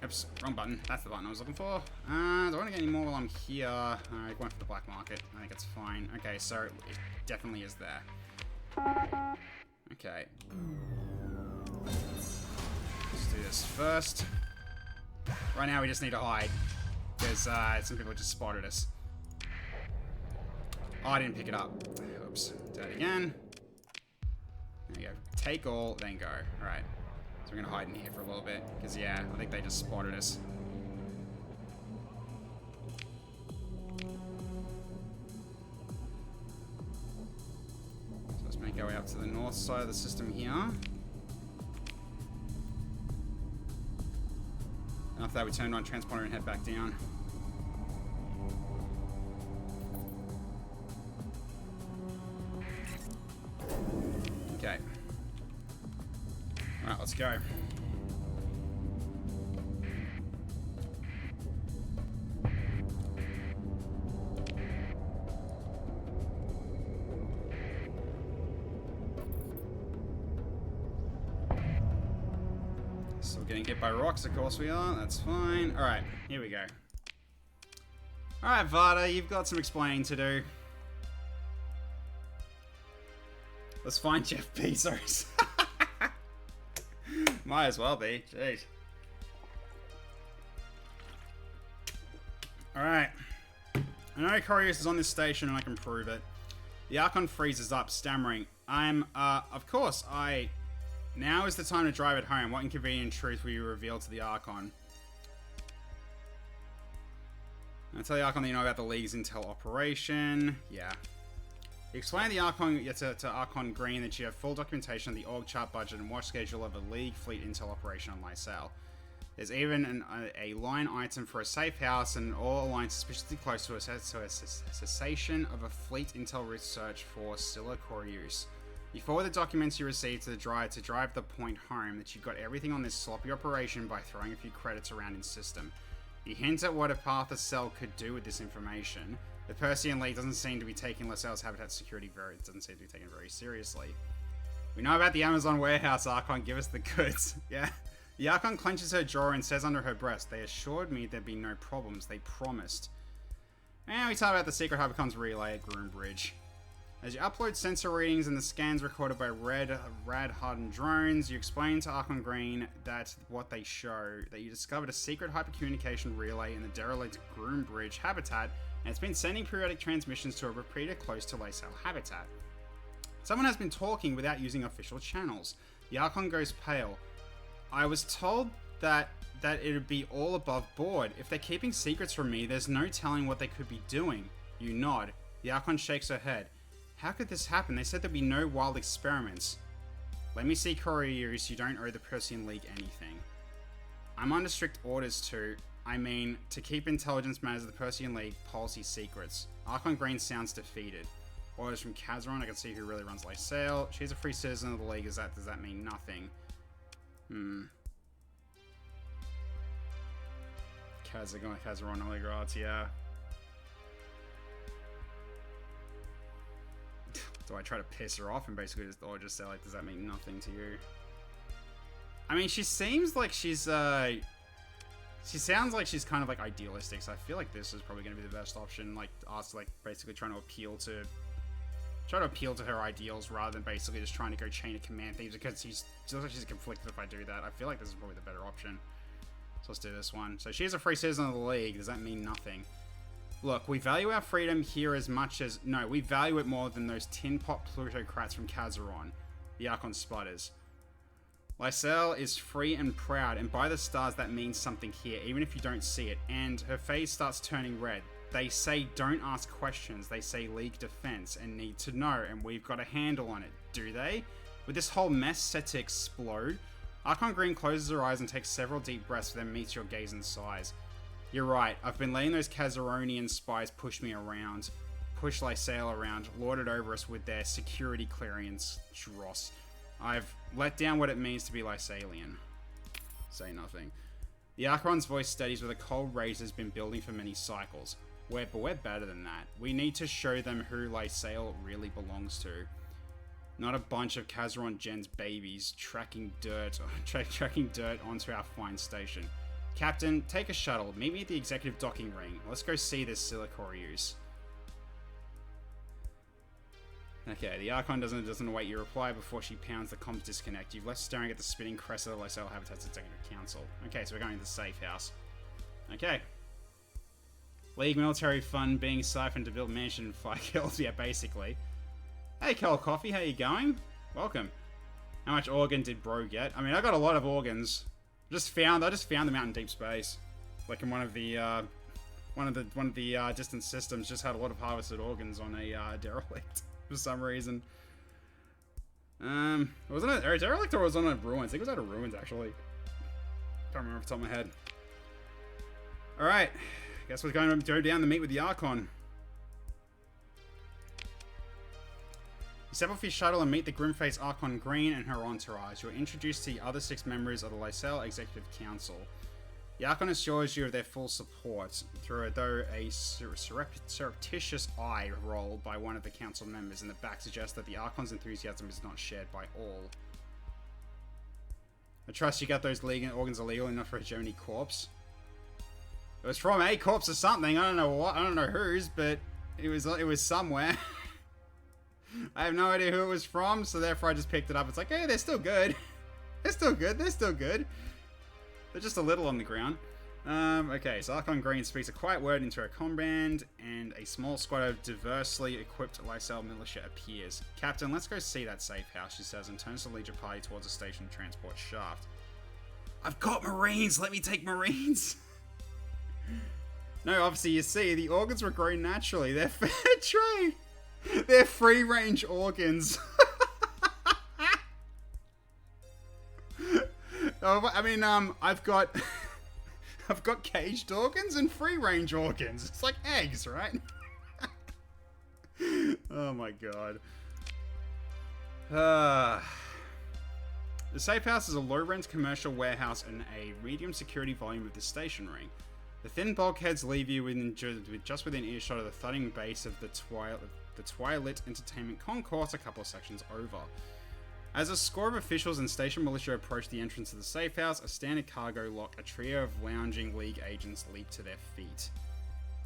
Oops, wrong button. That's the button I was looking for. Do I want to get any more while I'm here? Alright, going for the black market. I think it's fine. Okay, so it definitely is there. Okay. Let's do this first. Right now we just need to hide. Because some people just spotted us. Oh, I didn't pick it up. Oops. Do that again. There you go. Take all, then go. Alright. So we're going to hide in here for a little bit. Because, yeah, I think they just spotted us. So let's make our way up to the north side of the system here. After that, we turn on transponder and head back down. Okay. Alright, let's go. Still getting hit by rocks, of course we are. That's fine. Alright, here we go. Alright, Vada, you've got some explaining to do. Let's find Jeff Bezos. Might as well be. Jeez. Alright. I know Corius is on this station and I can prove it. The Archon freezes up, stammering. Of course, now is the time to drive it home. What inconvenient truth will you reveal to the Archon? I'll tell the Archon that you know about the League's intel operation. Yeah. You explain to the Archon, to Archon Green that you have full documentation of the org chart budget and watch schedule of a League fleet intel operation on Lysel. There's even a line item for a safe house and all aligned suspiciously close to a cessation of a fleet intel research for Scylla Corius. You forward the documents you received to the drive to drive the point home that you got everything on this sloppy operation by throwing a few credits around in system. You hint at what a path a cell could do with this information. The Persian League doesn't seem to be taking Lacelle's habitat security very seriously. We know about the Amazon warehouse, Archon. Give us the goods. Yeah. The Archon clenches her jaw and says under her breath, they assured me there'd be no problems. They promised. And we talk about the secret hypercomms relay at Groombridge. As you upload sensor readings and the scans recorded by rad-hardened drones, you explain to Archon Green that what they show, that you discovered a secret hypercommunication relay in the derelict Groombridge habitat, and it's been sending periodic transmissions to a repeater close to Lysel habitat. Someone has been talking without using official channels. The Archon goes pale. I was told that it would be all above board. If they're keeping secrets from me, there's no telling what they could be doing. You nod. The Archon shakes her head. How could this happen? They said there'd be no wild experiments. Let me see Coriolis, you don't owe the Persean League anything. I'm under strict orders to keep intelligence matters of the Persean League policy secrets. Archon Green sounds defeated. Orders from Kazaron, I can see who really runs Lysel. She's a free citizen of the League, does that mean nothing? Kazaron, Oligrats, yeah. Do I try to piss her off and basically just say, like, does that mean nothing to you? I mean, she seems like she's, she sounds like she's kind of, like, idealistic, so I feel like this is probably going to be the best option, like, us, like, basically trying to appeal to her ideals rather than basically just trying to go chain of command thieves, because she's conflicted if I do that. I feel like this is probably the better option. So let's do this one. So she's a free citizen of the League. Does that mean nothing? Look, we value our freedom here as much as... No, we value it more than those tin pot plutocrats from Kazaron. The Archon sputters. Lysel is free and proud, and by the stars that means something here, even if you don't see it. And her face starts turning red. They say don't ask questions. They say League defense and need to know, and we've got a handle on it. Do they? With this whole mess set to explode, Archon Green closes her eyes and takes several deep breaths, then meets your gaze and sighs. You're right, I've been letting those Kazaronian spies push me around, push Lysel around, lord it over us with their security clearance dross. I've let down what it means to be Lysalian. Say nothing. The Archon's voice steadies with a cold rage that's been building for many cycles. But we're better than that. We need to show them who Lysel really belongs to. Not a bunch of Kazaron Gen's babies tracking dirt onto our fine station. Captain, take a shuttle. Meet me at the executive docking ring. Let's go see this Silicorius. Okay, the Archon doesn't await your reply before she pounds the comms disconnect. You've left staring at the spinning crest of the Lysel Habitat's Executive Council. Okay, so we're going to the safe house. Okay. League military fund being siphoned to build mansion and fire kills. Yeah, basically. Hey, Cold Coffee, how you going? Welcome. How much organ did bro get? I mean, I got a lot of organs. I just found them out in deep space. Like in one of the distant systems just had a lot of harvested organs on a derelict for some reason. Was it a derelict or was it on a ruins? I think it was out of ruins actually. Can't remember off the top of my head. Alright. Guess we're going to go down to meet with the Archon. You step off your shuttle and meet the grim-faced Archon Green and her entourage. You're introduced to the other 6 members of the Lysel Executive Council. The Archon assures you of their full support, though a surreptitious eye roll by one of the council members in the back suggests that the Archon's enthusiasm is not shared by all. I trust you got those organs illegal enough for a Hegemony corpse. It was from a corpse or something. I don't know what. I don't know whose, but it was somewhere. I have no idea who it was from, so therefore I just picked it up. It's like, hey, they're still good. They're still good. They're still good. They're just a little on the ground. Okay, so Archon Green speaks a quiet word into her comband, and a small squad of diversely equipped Lysel militia appears. Captain, let's go see that safe house, she says, and turns to lead your party towards the station transport shaft. I've got Marines! Let me take Marines! No, obviously you see, the organs were grown naturally. They're fair trade. They're free-range organs. Oh, I mean, I've got caged organs and free-range organs. It's like eggs, right? Oh my god. The safe house is a low-rent commercial warehouse and a medium security volume of the station ring. The thin bulkheads leave you just within earshot of the thudding bass of the Twilight Entertainment Concourse a couple of sections over. As a score of officials and station militia approach the entrance of the safe house, a standard cargo lock, a trio of lounging League agents leap to their feet.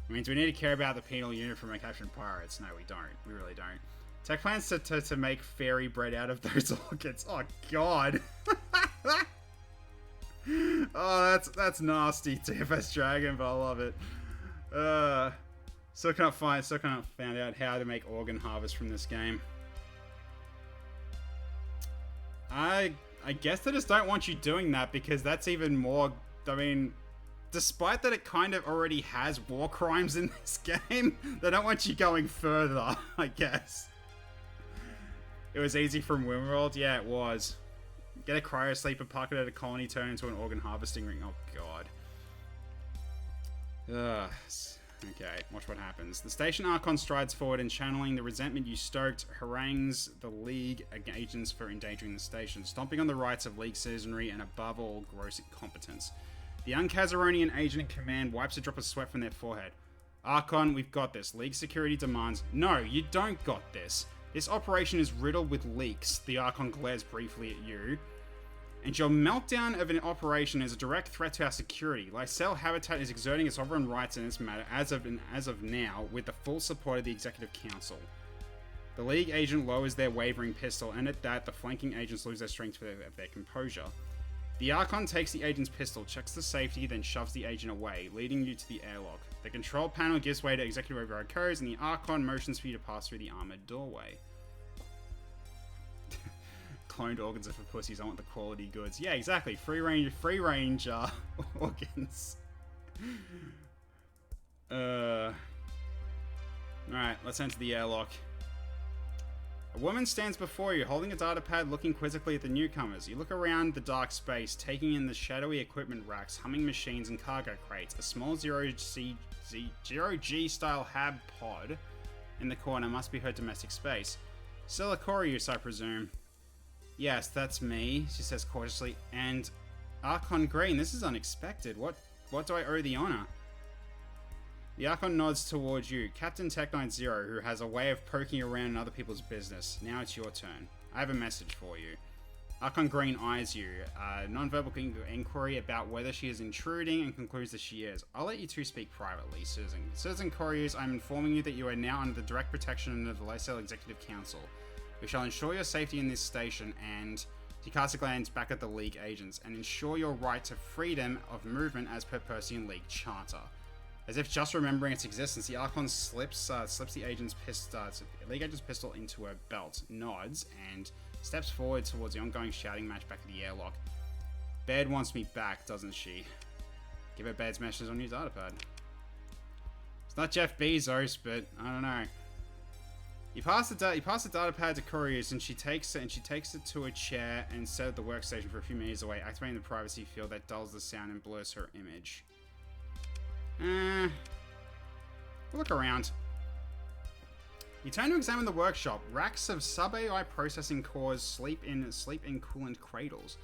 It means we need to care about the penal unit from our captured pirates. No, we don't. We really don't. Tech plans to make fairy bread out of those orchids. Oh, God. Oh, that's nasty, TFS Dragon, but I love it. Still can't found out how to make organ harvest from this game. I guess they just don't want you doing that because that's even more... I mean, despite that it kind of already has war crimes in this game, they don't want you going further, I guess. It was easy from Wimworld? Yeah, it was. Get a cryo sleeper, park it at a colony, turn into an organ harvesting ring. Oh, God. Ugh. Okay, watch what happens. The station Archon strides forward and channeling the resentment you stoked, harangues the League agents for endangering the station, stomping on the rights of League citizenry and above all, gross incompetence. The young Kazaronian agent in command wipes a drop of sweat from their forehead. Archon, we've got this. League security demands... No, you don't got this. This operation is riddled with leaks. The Archon glares briefly at you. And your meltdown of an operation is a direct threat to our security. Lysel Habitat is exerting its sovereign rights in this matter as of now, with the full support of the Executive Council. The League agent lowers their wavering pistol, and at that, the flanking agents lose their strength of their composure. The Archon takes the agent's pistol, checks the safety, then shoves the agent away, leading you to the airlock. The control panel gives way to Executive Override codes, and the Archon motions for you to pass through the armored doorway. Cloned organs are for pussies. I want the quality goods. Yeah, exactly. Free range organs. Alright, let's enter the airlock. A woman stands before you, holding a data pad, looking quizzically at the newcomers. You look around the dark space, taking in the shadowy equipment racks, humming machines and cargo crates. A small zero-G style hab pod in the corner must be her domestic space. Silicorius, I presume. Yes, that's me, she says cautiously. And Archon Green, this is unexpected. What do I owe the honor? The Archon nods towards you. Captain Tech90, who has a way of poking around in other people's business. Now it's your turn. I have a message for you. Archon Green eyes you. Non-verbal inquiry about whether she is intruding and concludes that she is. I'll let you two speak privately, Susan. Susan Corius, I'm informing you that you are now under the direct protection of the Lysel Executive Council. We shall ensure your safety in this station and... She casts a glance back at the League agents and ensure your right to freedom of movement as per Persean League Charter. As if just remembering its existence, the Archon slips the League agent's pistol into her belt, nods, and steps forward towards the ongoing shouting match back at the airlock. Baird wants me back, doesn't she? Give her Baird's messages on your datapad. It's not Jeff Bezos, but I don't know. You pass the datapad to Corius, and she takes it to a chair and set at the workstation for a few meters away, activating the privacy field that dulls the sound and blurs her image. Look around. You turn to examine the workshop. Racks of sub-AI processing cores sleep in coolant cradles,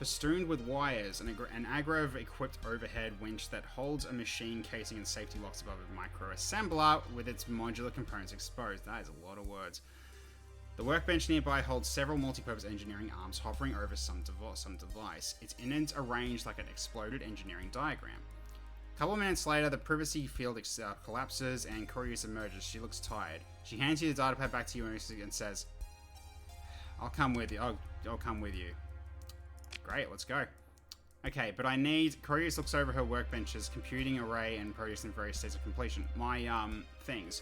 festooned with wires, and an aggro-equipped overhead winch that holds a machine casing and safety locks above a microassembler with its modular components exposed. That is a lot of words. The workbench nearby holds several multi-purpose engineering arms hovering over some device. Its innards arranged like an exploded engineering diagram. A couple of minutes later, the privacy field collapses and Corius emerges. She looks tired. She hands you the datapad back to you and says, I'll come with you. I'll come with you. Great, let's go. Okay, but I need... Corius looks over her workbenches, computing array and produce in various states of completion. My, things.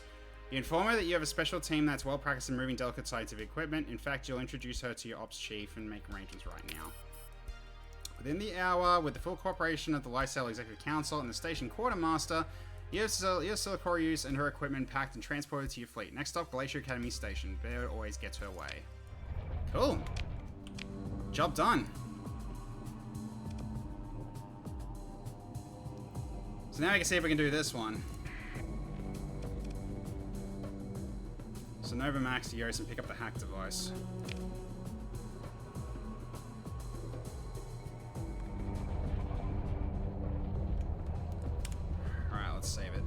You inform her that you have a special team that's well practiced in moving delicate scientific equipment. In fact, you'll introduce her to your ops chief and make arrangements right now. Within the hour, with the full cooperation of the Lysel Executive Council and the station quartermaster, you have Silicorius and her equipment packed and transported to your fleet. Next stop, Glacier Academy Station. Bear always gets her way. Cool. Job done. So now we can see if we can do this one. So Nova Max to Yost and pick up the hack device. Alright, let's save it.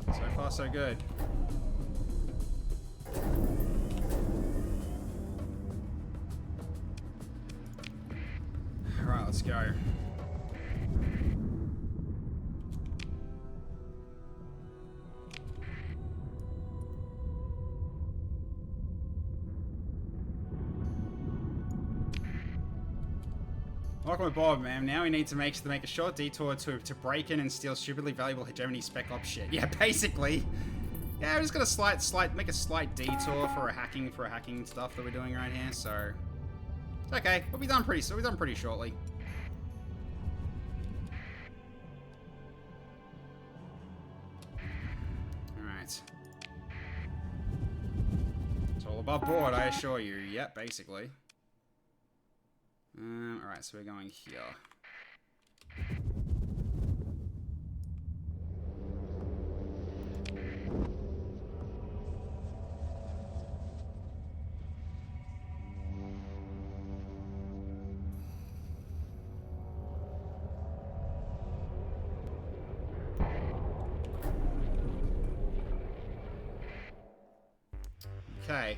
So far, so good. go. Welcome aboard, ma'am. Now we need to make a short detour to break in and steal stupidly valuable hegemony spec ops shit. Yeah, basically. Yeah, we're just gonna make a slight detour for a hacking stuff that we're doing right here. So it's okay. We'll be done pretty shortly. All right. It's all above board, I assure you. Yep, basically. Alright, so we're going here. Okay.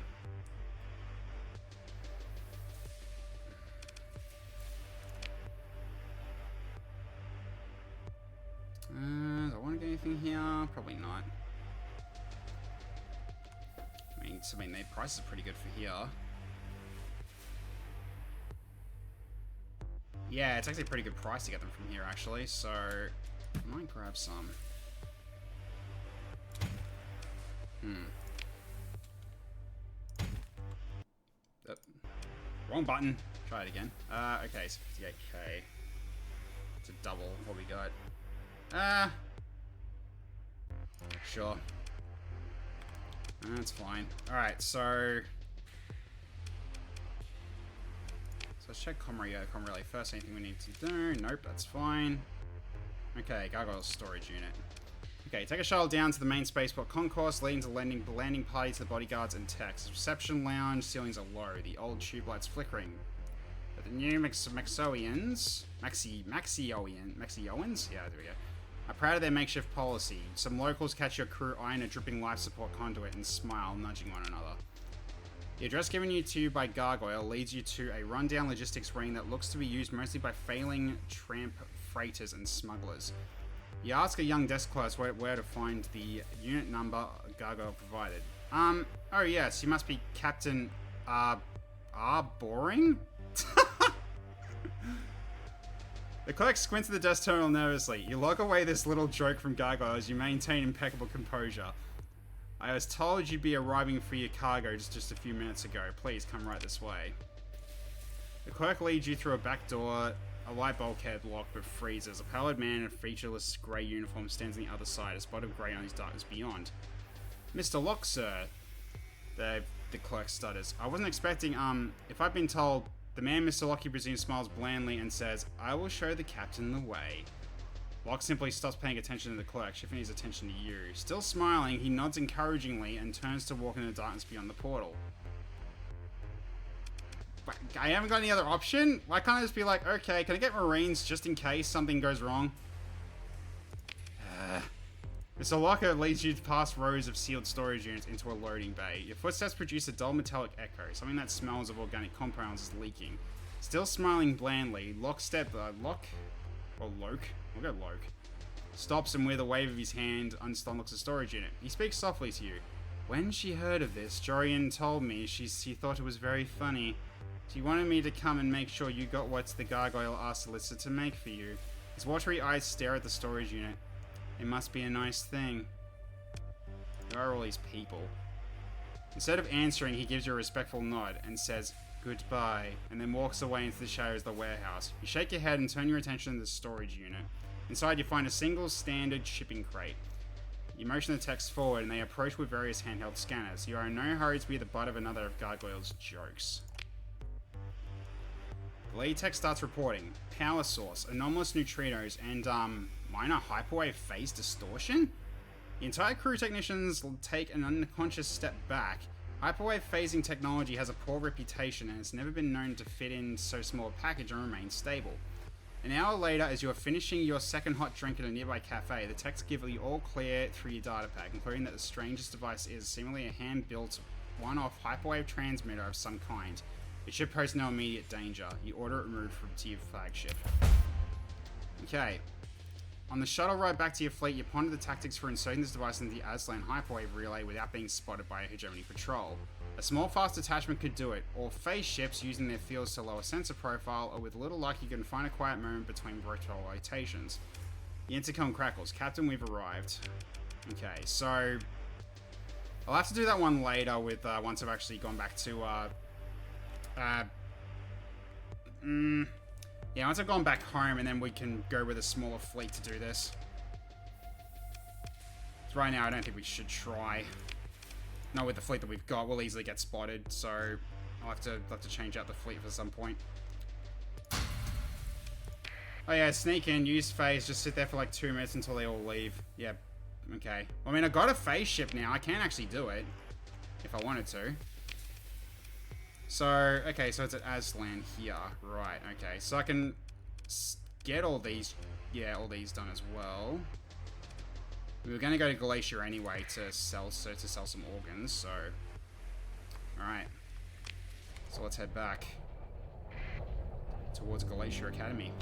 Do I want to get anything here? Probably not. I mean, their prices are pretty good for here. Yeah, it's actually a pretty good price to get them from here, actually. So, I might grab some. Wrong button. Try it again. Okay, so 58k. It's a double what we got. Sure. That's fine. Alright, so let's check Comrelay first. Anything we need to do? Nope, that's fine. Okay, Gargoyle's storage unit. Okay, take a shuttle down to the main spaceport concourse, leading to the landing party to the bodyguards and techs. Reception lounge, ceilings are low. The old tube lights flickering. But the new Maxioans? Yeah, there we go. Are proud of their makeshift policy. Some locals catch your crew eyeing a dripping life support conduit and smile, nudging one another. The address given to you by Gargoyle leads you to a rundown logistics ring that looks to be used mostly by failing tramp freighters and smugglers. You ask a young desk clerk where to find the unit number Gargoyle provided. Oh yes, you must be Captain Boring? The clerk squints at the desk terminal nervously. You lock away this little joke from Gargoyle as you maintain impeccable composure. I was told you'd be arriving for your cargo just a few minutes ago. Please come right this way. The clerk leads you through a back door. A light bulkhead locked but freezes. A pallid man in a featureless grey uniform stands on the other side, a spot of grey on his darkness beyond. Mr. Locke, sir. The clerk stutters. I wasn't expecting, if I've been told... The man, Mr. Locke, presumes, smiles blandly and says, I will show the captain the way. Locke simply stops paying attention to the clerk, shifting his attention to you. Still smiling, he nods encouragingly and turns to walk in the darkness beyond the portal. I haven't got any other option? Why can't I just be like, okay, can I get Marines just in case something goes wrong? Mr. Locker leads you past rows of sealed storage units into a loading bay. Your footsteps produce a dull metallic echo. Something that smells of organic compounds is leaking. Still smiling blandly, Locke, we'll go Loke, stops and with a wave of his hand unlocks the storage unit. He speaks softly to you. When she heard of this, Jorian told me she thought it was very funny. She wanted me to come and make sure you got what the Gargoyle asked Alyssa to make for you. His watery eyes stare at the storage unit. It must be a nice thing. Who are all these people? Instead of answering, he gives you a respectful nod and says, goodbye, and then walks away into the shadows of the warehouse. You shake your head and turn your attention to the storage unit. Inside, you find a single standard shipping crate. You motion the techs forward, and they approach with various handheld scanners. You are in no hurry to be the butt of another of Gargoyle's jokes. The lead tech starts reporting. Power source, anomalous neutrinos, and, minor hyperwave phase distortion? The entire crew technicians will take an unconscious step back. Hyperwave phasing technology has a poor reputation and it's never been known to fit in so small a package and remain stable. An hour later, as you are finishing your second hot drink at a nearby cafe, the techs give you all clear through your data pack, including that the strangest device is seemingly a hand-built, one-off hyperwave transmitter of some kind. It should pose no immediate danger. You order it removed from to your flagship. Okay. On the shuttle ride back to your fleet, you ponder the tactics for inserting this device into the Aslan hyperwave relay without being spotted by a hegemony patrol. A small fast detachment could do it, or phase ships using their fields to lower sensor profile, or with little luck you can find a quiet moment between patrol rotations. The intercom crackles. Captain, we've arrived. Okay, so I'll have to do that one later with once I've actually gone back to yeah, once I've gone back home, and then we can go with a smaller fleet to do this. So right now, I don't think we should try. Not with the fleet that we've got. We'll easily get spotted, so I'll have to change out the fleet for some point. Oh yeah, sneak in, use phase, just sit there for like 2 minutes until they all leave. Yeah, okay. I mean, I got a phase ship now. I can actually do it if I wanted to. So, okay, so it's at Aslan here. Right, okay. So I can get all these, yeah, all these done as well. We were going to go to Glacier anyway to sell some organs, so... Alright. So let's head back towards Glacier Academy.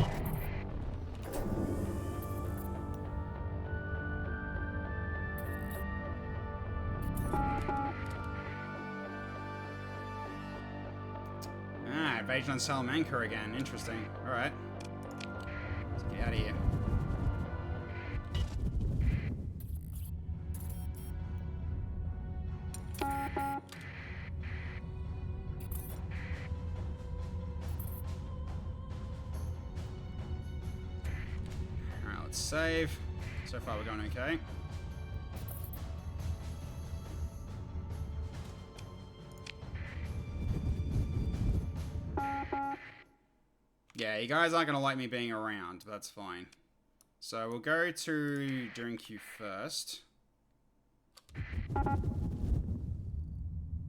Ah, invasion on Salamanca again. Interesting. Alright. Let's get out of here. Alright, let's save. So far we're going okay. Yeah, you guys aren't going to like me being around. That's fine. So we'll go to during queue first.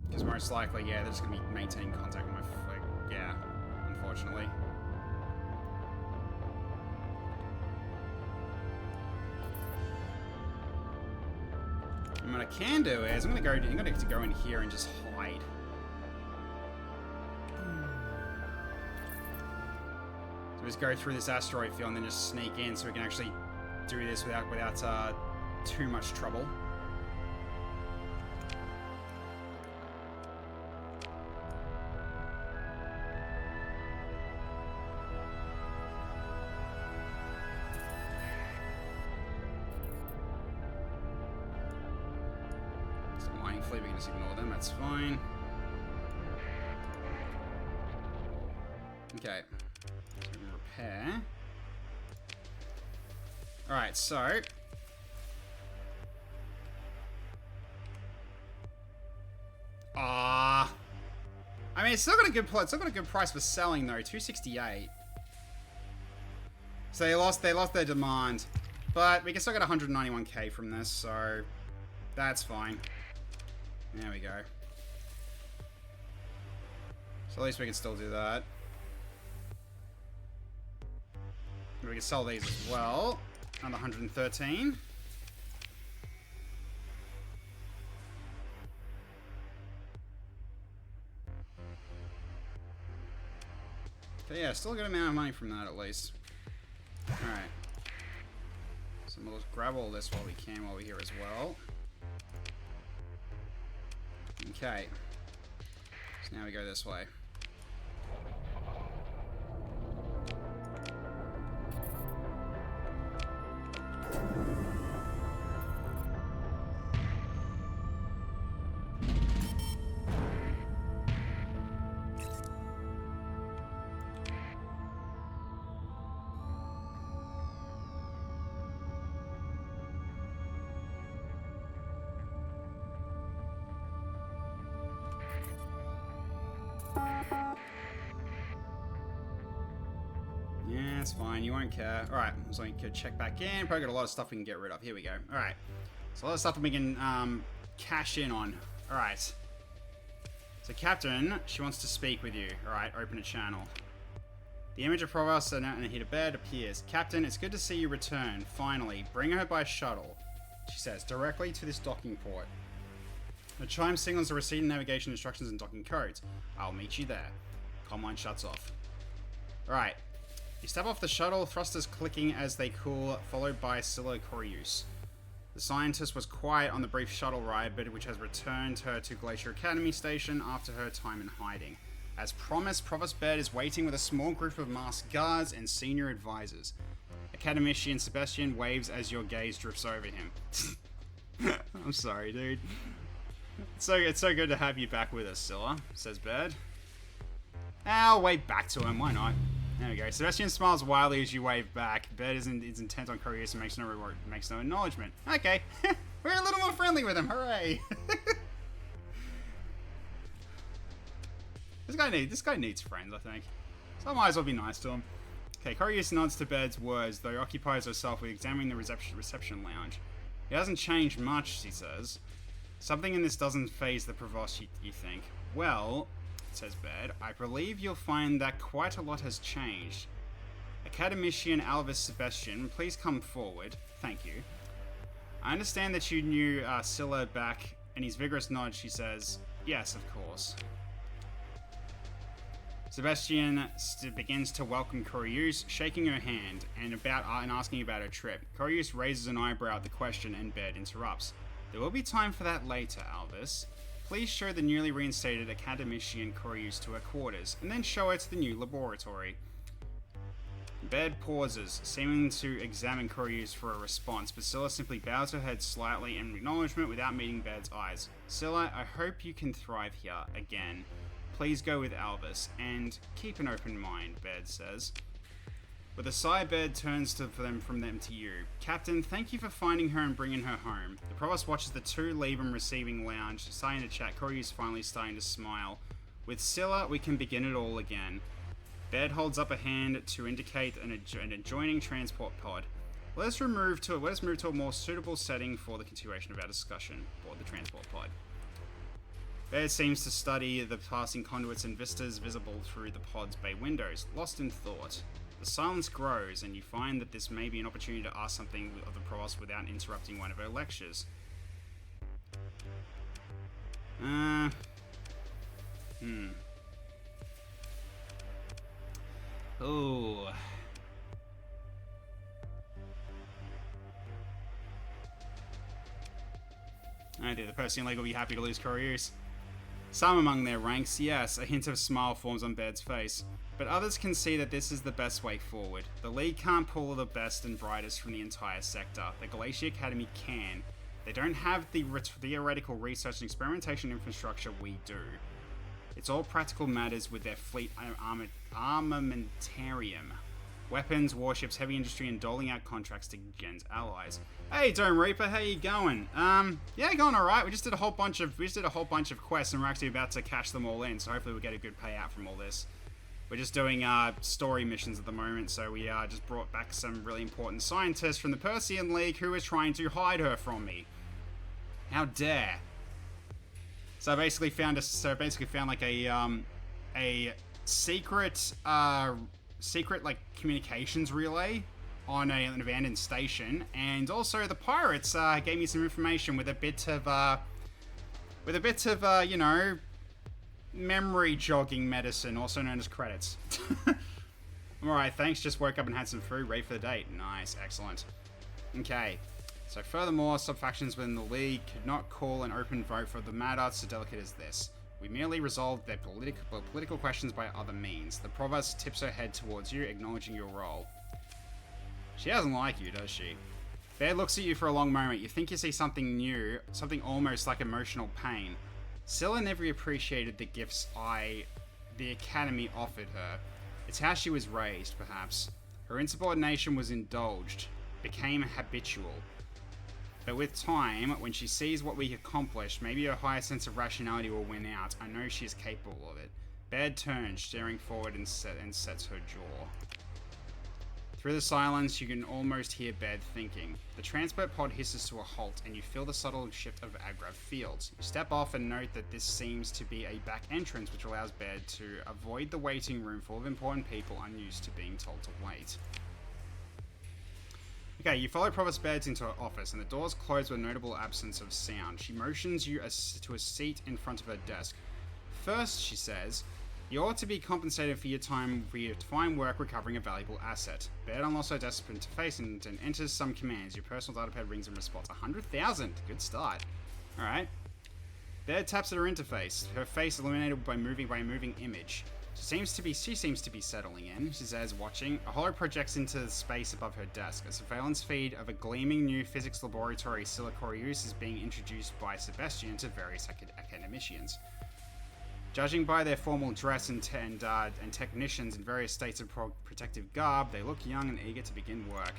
Because most likely, yeah, they're just going to be maintaining contact with my flick. Yeah, unfortunately. And what I can do is I'm going to go in here and just hide. Just go through this asteroid field and then just sneak in so we can actually do this without too much trouble. Some mining fleet, we can just ignore them, that's fine. Okay. Repair. Alright, so I mean, it's still got a good price for selling though, 268. So they lost their demand, but we can still get 191k from this, so that's fine. There we go. So at least we can still do that. We can sell these as well. Another 113. Okay, yeah, still a good amount of money from that at least. Alright. So we'll just grab all this while we can while we're here as well. Okay. So now we go this way. Yeah, it's fine. You won't care. Alright, so we can check back in. Probably got a lot of stuff we can get rid of. Here we go. Alright. So a lot of stuff that we can cash in on. Alright. So Captain, she wants to speak with you. Alright, open a channel. The image of Provost and a hit of bed appears. Captain, it's good to see you return. Finally, bring her by shuttle. She says, directly to this docking port. The chime signals the receiving navigation instructions and docking codes. I'll meet you there. Comm line shuts off. Alright. You step off the shuttle, thrusters clicking as they cool, followed by Scylla Corius. The scientist was quiet on the brief shuttle ride, but which has returned her to Glacier Academy Station after her time in hiding. As promised, Provost Baird is waiting with a small group of masked guards and senior advisors. Academician Sebastian waves as your gaze drifts over him. I'm sorry, dude. It's so good to have you back with us, Scylla, says Baird. I'll wave back to him, why not? There we go. Sebastian smiles wildly as you wave back. Baird is intent on Corius and makes no acknowledgement. Okay. We're a little more friendly with him, hooray! This guy needs friends, I think. So I might as well be nice to him. Okay, Corius nods to Baird's words, though occupies herself with examining the reception lounge. He hasn't changed much, she says. Something in this doesn't faze the Provost, you think. Well, says Baird, I believe you'll find that quite a lot has changed. Academician Alvis Sebastian, please come forward. Thank you. I understand that you knew Scylla back, and his vigorous nod, she says, yes, of course. Sebastian begins to welcome Corius, shaking her hand and asking about her trip. Corius raises an eyebrow at the question, and Baird interrupts. There will be time for that later, Alvis. Please show the newly reinstated Academician Corius to her quarters, and then show her to the new laboratory. Baird pauses, seeming to examine Corius for a response, but Scylla simply bows her head slightly in acknowledgement without meeting Baird's eyes. Scylla, I hope you can thrive here again. Please go with Alvis, and keep an open mind, Baird says. With a sigh, Baird turns from them to you. Captain, thank you for finding her and bringing her home. The Provost watches the two leave and receiving lounge, starting to chat. Corius finally starting to smile. With Scylla, we can begin it all again. Baird holds up a hand to indicate an adjoining transport pod. Let us move to a more suitable setting for the continuation of our discussion aboard the transport pod. Baird seems to study the passing conduits and vistas visible through the pod's bay windows, lost in thought. The silence grows, and you find that this may be an opportunity to ask something of the Provost without interrupting one of her lectures. Oh. I think the Persian League will be happy to lose Corius. Some among their ranks, yes, a hint of smile forms on Baird's face. But others can see that this is the best way forward. The League can't pull the best and brightest from the entire sector. The Glacier Academy can. They don't have the theoretical research and experimentation infrastructure we do. It's all practical matters with their fleet armamentarium. Weapons, warships, heavy industry, and doling out contracts to Gen's allies. Hey, Dome Reaper, how you going? Yeah, going alright. We just did a whole bunch of quests, and we're actually about to cash them all in, so hopefully we'll get a good payout from all this. We're just doing story missions at the moment, so we just brought back some really important scientists from the Persian League who is trying to hide her from me. How dare! So I basically found like a secret like communications relay on an abandoned station, and also the pirates gave me some information with a bit of you know, memory jogging medicine, also known as credits. I'm alright, thanks. Just woke up and had some food, ready for the date. Nice, excellent. Okay. So furthermore, sub-factions within the League could not call an open vote for the matter so delicate as this. We merely resolved their political questions by other means. The Provost tips her head towards you, acknowledging your role. She doesn't like you, does she? Baird looks at you for a long moment. You think you see something new, something almost like emotional pain. Scylla never appreciated the gifts the Academy offered her. It's how she was raised, perhaps. Her insubordination was indulged, became habitual. But with time, when she sees what we accomplished, maybe her higher sense of rationality will win out. I know she is capable of it. Baird turns, staring forward and sets her jaw. Through the silence, you can almost hear Baird thinking. The transport pod hisses to a halt, and you feel the subtle shift of Agrav fields. You step off and note that this seems to be a back entrance, which allows Baird to avoid the waiting room full of important people unused to being told to wait. Okay, you follow Provost Baird into her office, and the doors close with a notable absence of sound. She motions you to a seat in front of her desk. First, she says, You ought to be compensated for your time for your fine work recovering a valuable asset. Baird unlocks her desperate interface and enters some commands. Your personal datapad rings in response. 100,000. Good start. Alright. Baird taps at her interface. Her face illuminated by a moving image. She seems to be settling in. She says, watching. A holo projects into the space above her desk. A surveillance feed of a gleaming new physics laboratory, Silicorius, is being introduced by Sebastian to various academicians. Judging by their formal dress and technicians in various states of protective garb, they look young and eager to begin work.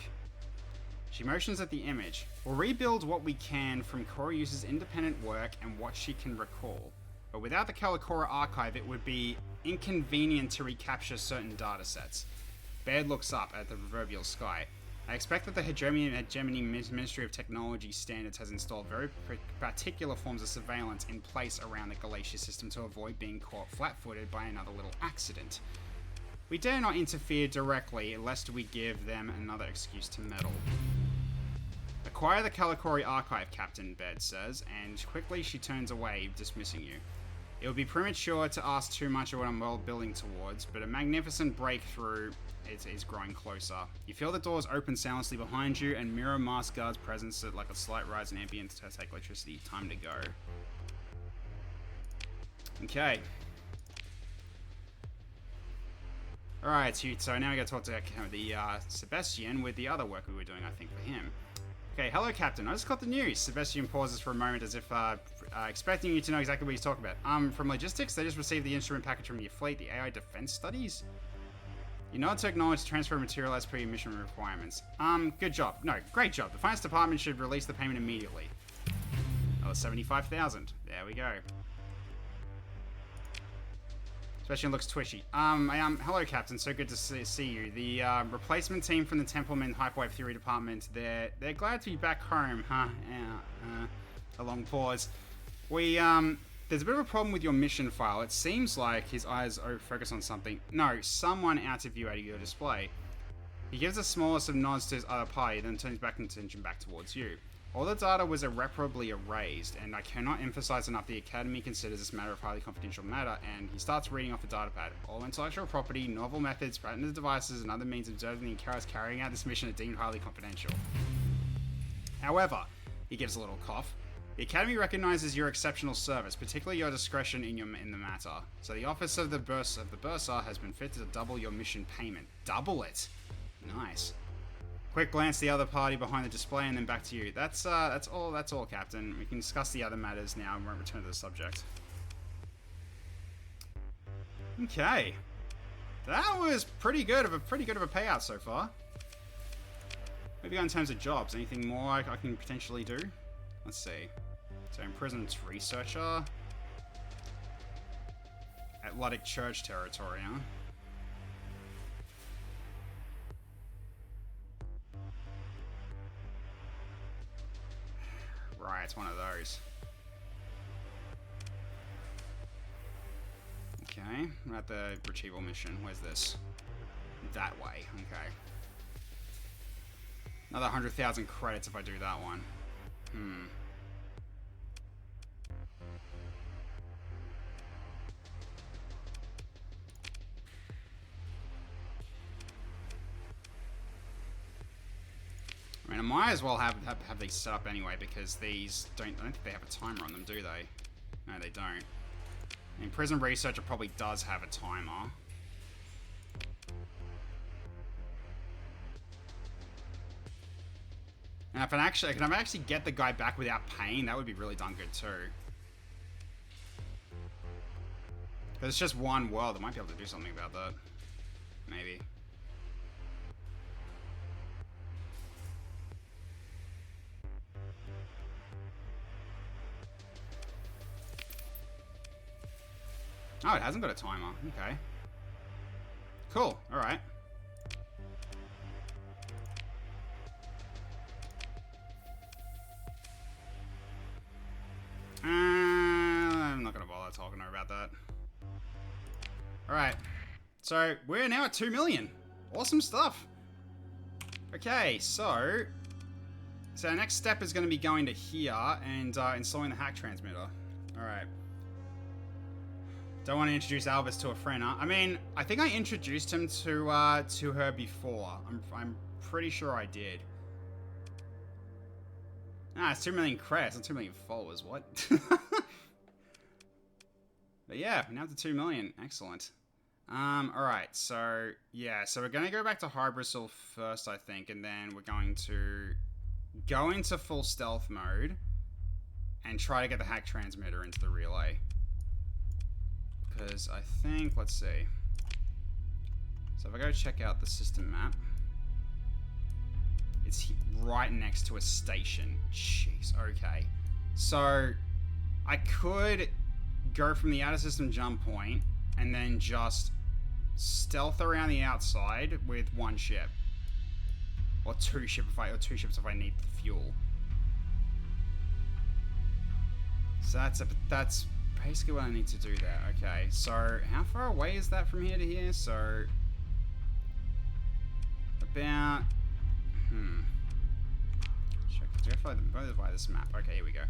She motions at the image. We'll rebuild what we can from Corius's independent work and what she can recall. But without the Kalikora archive, it would be inconvenient to recapture certain datasets. Baird looks up at the proverbial sky. I expect that the Hegemony Ministry of Technology Standards has installed very particular forms of surveillance in place around the Galatia system to avoid being caught flat-footed by another little accident. We dare not interfere directly, lest we give them another excuse to meddle. Acquire the Kalikori archive, Captain, Baird says, and quickly she turns away, dismissing you. It would be premature to ask too much of what I'm well building towards, but a magnificent breakthrough is growing closer. You feel the doors open soundlessly behind you, and Mirror Mask Guard's presence at like a slight rise in ambient to take electricity. Time to go. Okay. Alright, so now we gotta talk to the Sebastian with the other work we were doing, I think, for him. Okay, hello, Captain. I just got the news. Sebastian pauses for a moment as if expecting you to know exactly what he's talking about. From logistics, they just received the instrument package from your fleet, the AI defense studies. You nod to acknowledge the transfer material as per your mission requirements. Good job. No, great job. The finance department should release the payment immediately. Oh, 75,000. There we go. Sebastian looks twitchy. Hello, Captain. So good to see you. The replacement team from the Templeman Hyperwave Theory Department, they're glad to be back home, huh? Yeah, a long pause. There's a bit of a problem with your mission file. It seems like his eyes are focused on something. No, someone out of view out of your display. He gives the smallest of nods to his other party, then turns back attention back towards you. All the data was irreparably erased, and I cannot emphasize enough the Academy considers this matter of highly confidential matter, and he starts reading off the datapad. All intellectual property, novel methods, patented devices, and other means observing the Icarus carrying out this mission are deemed highly confidential. However, he gives a little cough. The Academy recognizes your exceptional service, particularly your discretion in the matter. So the office of the Bursar has been fit to double your mission payment. Double it! Nice. Quick glance to the other party behind the display and then back to you. That's all, Captain. We can discuss the other matters now and won't return to the subject. Okay. That was pretty good of a payout so far. Maybe in terms of jobs, anything more I can potentially do? Let's see. So imprisoned researcher. At Luddic Church territory, huh? Right, it's one of those. Okay, we're at the retrieval mission. Where's this? That way, okay. Another 100,000 credits if I do that one. I mean, I might as well have these set up anyway, because these I don't think they have a timer on them, do they? No, they don't. I mean, Prison Researcher probably does have a timer. And if I can actually get the guy back without paying, that would be really darn good too. Because it's just one world, I might be able to do something about that. Maybe. Oh, it hasn't got a timer. Okay. Cool. Alright. I'm not going to bother talking to her about that. Alright. So, we're now at 2 million. Awesome stuff. Okay, so our next step is going to be going to here and installing the hack transmitter. Alright. Don't want to introduce Albus to a friend, huh? I mean, I think I introduced him to her before. I'm pretty sure I did. Ah, it's 2 million credits, not 2 million followers. What? But yeah, now to 2 million. Excellent. Alright, so yeah, so we're gonna go back to Hybrisol first, I think, and then we're going to go into full stealth mode and try to get the hack transmitter into the relay. Because I think, let's see. So if I go check out the system map, it's right next to a station. Jeez, okay. So I could go from the outer system jump point and then just stealth around the outside with one ship. Or two ships if I need the fuel. So that's basically what I need to do there. Okay, so how far away is that from here to here? So about check. Do I go by this map? Okay, here we go.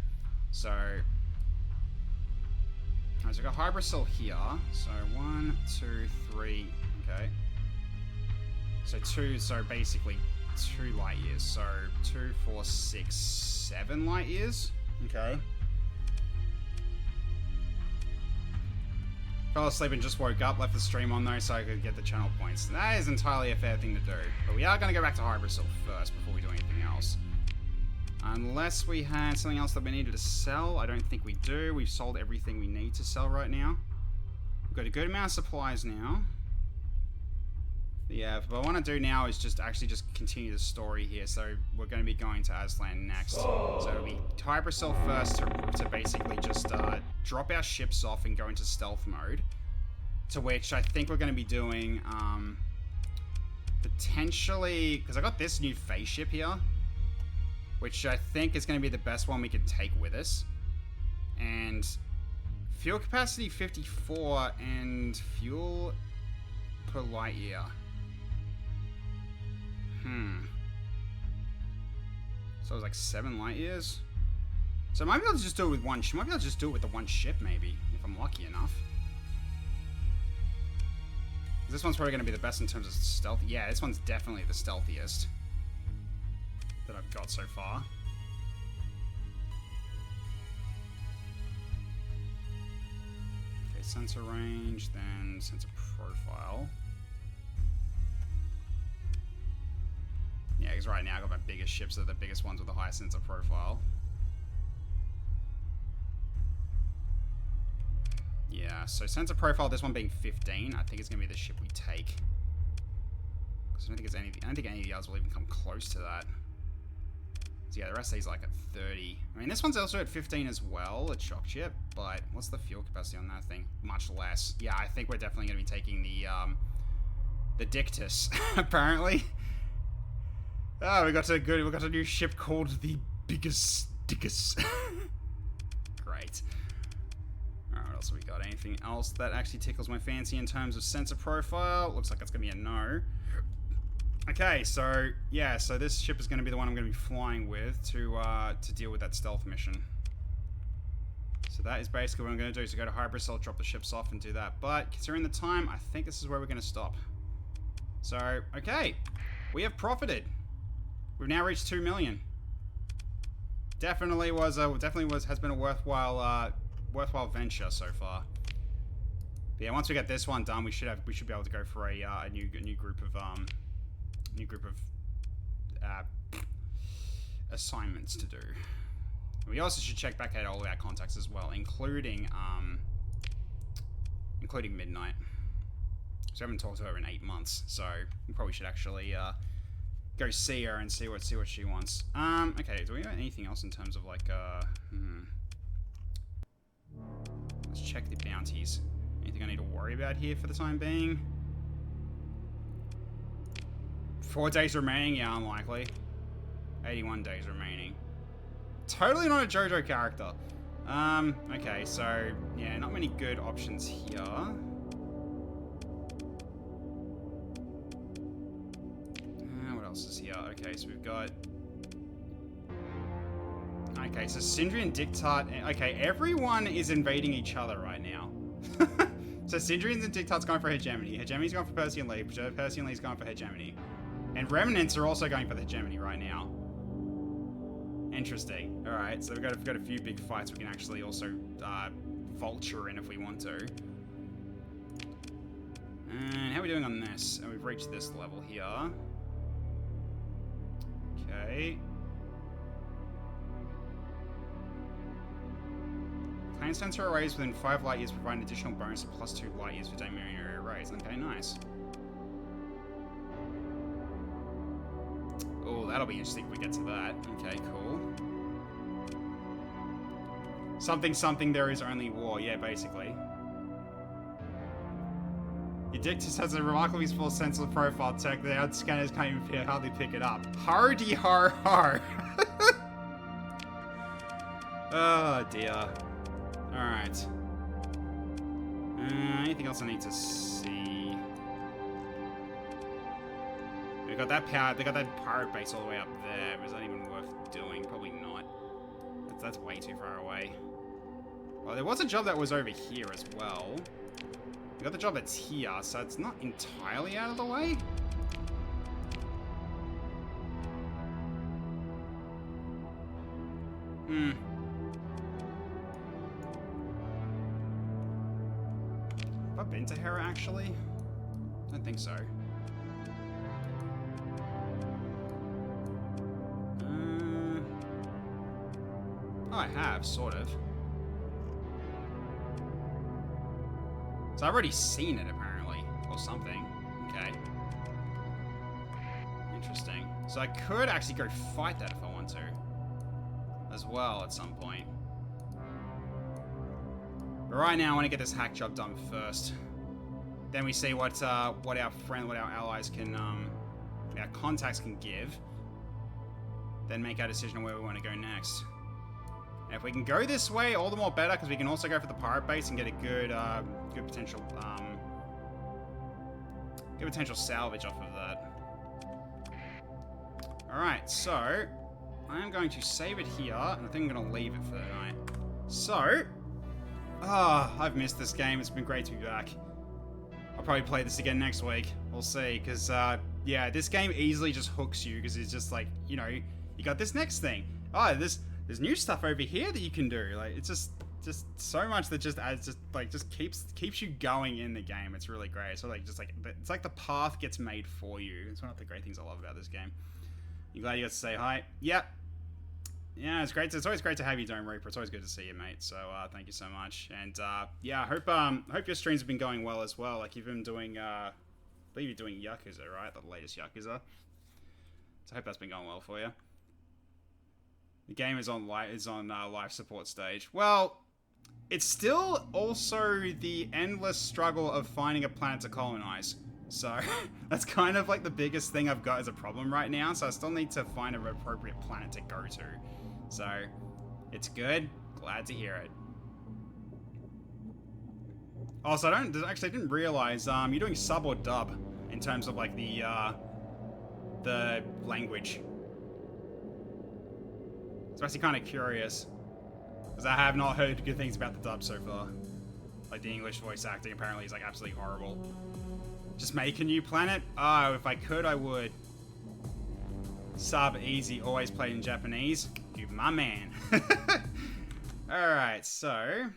So alright, so we got Hybrisol here. So 1, 2, 3. Okay. So basically 2 light years. So 2, 4, 6, 7 light years. Okay. Fell asleep and just woke up, left the stream on though so I could get the channel points. That is entirely a fair thing to do. But we are going to go back to Hybrisol first before we do anything else. Unless we had something else that we needed to sell. I don't think we do. We've sold everything we need to sell right now. We've got a good amount of supplies now. But yeah, what I want to do now is just continue the story here. So we're going to be going to Aslan next. So it'll be Hybrisol first to basically just drop our ships off and go into stealth mode. To which I think we're going to be doing potentially, because I got this new phase ship here, which I think is going to be the best one we can take with us. And fuel capacity 54 and fuel per light year. So it was like 7 light years. So I might be able to just do it with one ship. Might be able to just do it with the one ship, maybe, if I'm lucky enough. This one's probably going to be the best in terms of stealth. Yeah, this one's definitely the stealthiest that I've got so far. Okay, sensor range, then sensor profile. Yeah, because right now I've got my biggest ships that are the biggest ones with the highest sensor profile. Yeah, so sensor profile, this one being 15, I think it's going to be the ship we take. Because I don't think any of the others will even come close to that. So yeah, the rest of these are like at 30. I mean, this one's also at 15 as well, a shock ship, but what's the fuel capacity on that thing? Much less. Yeah, I think we're definitely going to be taking the Dictus, apparently. Oh, we got a new ship called the Biggest Dickus. Great. Alright, what else have we got? Anything else that actually tickles my fancy in terms of sensor profile? Looks like it's going to be a no. Okay, so yeah, so this ship is going to be the one I'm going to be flying with to deal with that stealth mission. So that is basically what I'm going to do. So go to Hybrisol, drop the ships off and do that. But considering the time, I think this is where we're going to stop. So, okay. We have profited. We've now reached 2 million. Has been a worthwhile venture so far. But yeah, once we get this one done, we should be able to go for a new group of assignments to do. We also should check back at all of our contacts as well, including Midnight. So I haven't talked to her in 8 months, so we probably should actually go see her and see what she wants. Okay, do we have anything else in terms of like let's check the bounties. Anything I need to worry about here for the time being? 4 days remaining? Yeah, unlikely. 81 days remaining. Totally not a JoJo character. Okay, so yeah, not many good options here. What else is here? Okay, so we've got... Okay, so Sindri and Dictat... Okay, everyone is invading each other right now. So Sidrians and Dictat's going for Hegemony. Hegemony's going for Percy and Lee. Percy and Lee's going for Hegemony. And Remnants are also going for the Hegemony right now. Interesting. Alright, so we've got a few big fights we can actually also vulture in if we want to. And how are we doing on this? And we've reached this level here. Okay. Plane sensor arrays within 5 light years provide an additional bonus of +2 light years for diameter arrays. Okay, nice. Oh, that'll be interesting if we get to that. Okay, cool. Something, there is only war. Yeah, basically. Edictus has a remarkably small sensor profile tech that our scanners can't even hardly pick it up. Hardy har har. Oh dear. Alright. Anything else I need to see? They got that pirate base all the way up there. Is that even worth doing? Probably not. That's way too far away. Well, there was a job that was over here as well. We got the job that's here, so it's not entirely out of the way. Have I been to Hera, actually? I don't think so. Oh, I have, sort of. So I've already seen it, apparently. Or something. Okay. Interesting. So I could actually go fight that if I want to. As well, at some point. But right now, I want to get this hack job done first. Then we see what our allies can, our contacts can give. Then make our decision on where we want to go next. And if we can go this way, all the more better, because we can also go for the pirate base and get a good potential salvage off of that. Alright, so I'm going to save it here, and I think I'm going to leave it for the night. So, I've missed this game. It's been great to be back. I'll probably play this again next week. We'll see, because, yeah, this game easily just hooks you, because it's just like, you know, you got this next thing. Oh, there's new stuff over here that you can do. Like, it's just so much that just keeps you going in the game. It's really great. So it's like the path gets made for you. It's one of the great things I love about this game. You glad you got to say hi? Yep. Yeah, it's great. It's always great to have you, Dome Reaper. It's always good to see you, mate. So thank you so much. And yeah, I hope your streams have been going well as well. Like you've been doing, I believe you're doing Yakuza, right? The latest Yakuza. So I hope that's been going well for you. The game is on life support stage. Well, it's still also the endless struggle of finding a planet to colonize. So that's kind of like the biggest thing I've got as a problem right now. So I still need to find an appropriate planet to go to. So it's good. Glad to hear it. Also, I didn't realize you're doing sub or dub in terms of like the language. So I'm actually kind of curious, because I have not heard good things about the dub so far. Like the English voice acting apparently is like absolutely horrible. Just make a new planet? Oh, if I could, I would. Sub easy, always played in Japanese. You my man. Alright, so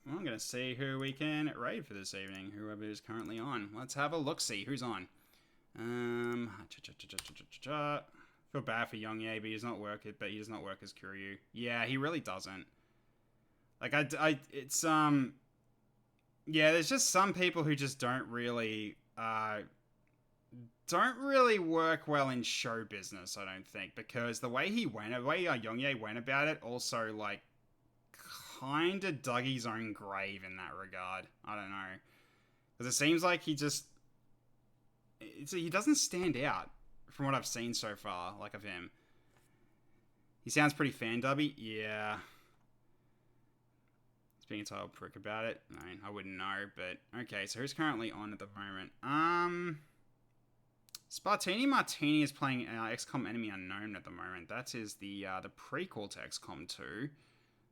I'm gonna see who we can raid for this evening. Whoever is currently on. Let's have a look-see. Who's on? Feel bad for Young Ye, but he does not work as Kuryu. Yeah, he really doesn't. Like it's yeah, there's just some people who just don't really work well in show business, I don't think, because the way Young Ye went about it also like kind of dug his own grave in that regard. I don't know, because it seems like he doesn't stand out from what I've seen so far, like of him. He sounds pretty fan-dubby. Yeah. He's being a total prick about it. I mean, I wouldn't know, but okay, so who's currently on at the moment? Spartini Martini is playing XCOM Enemy Unknown at the moment. That is the prequel to XCOM 2.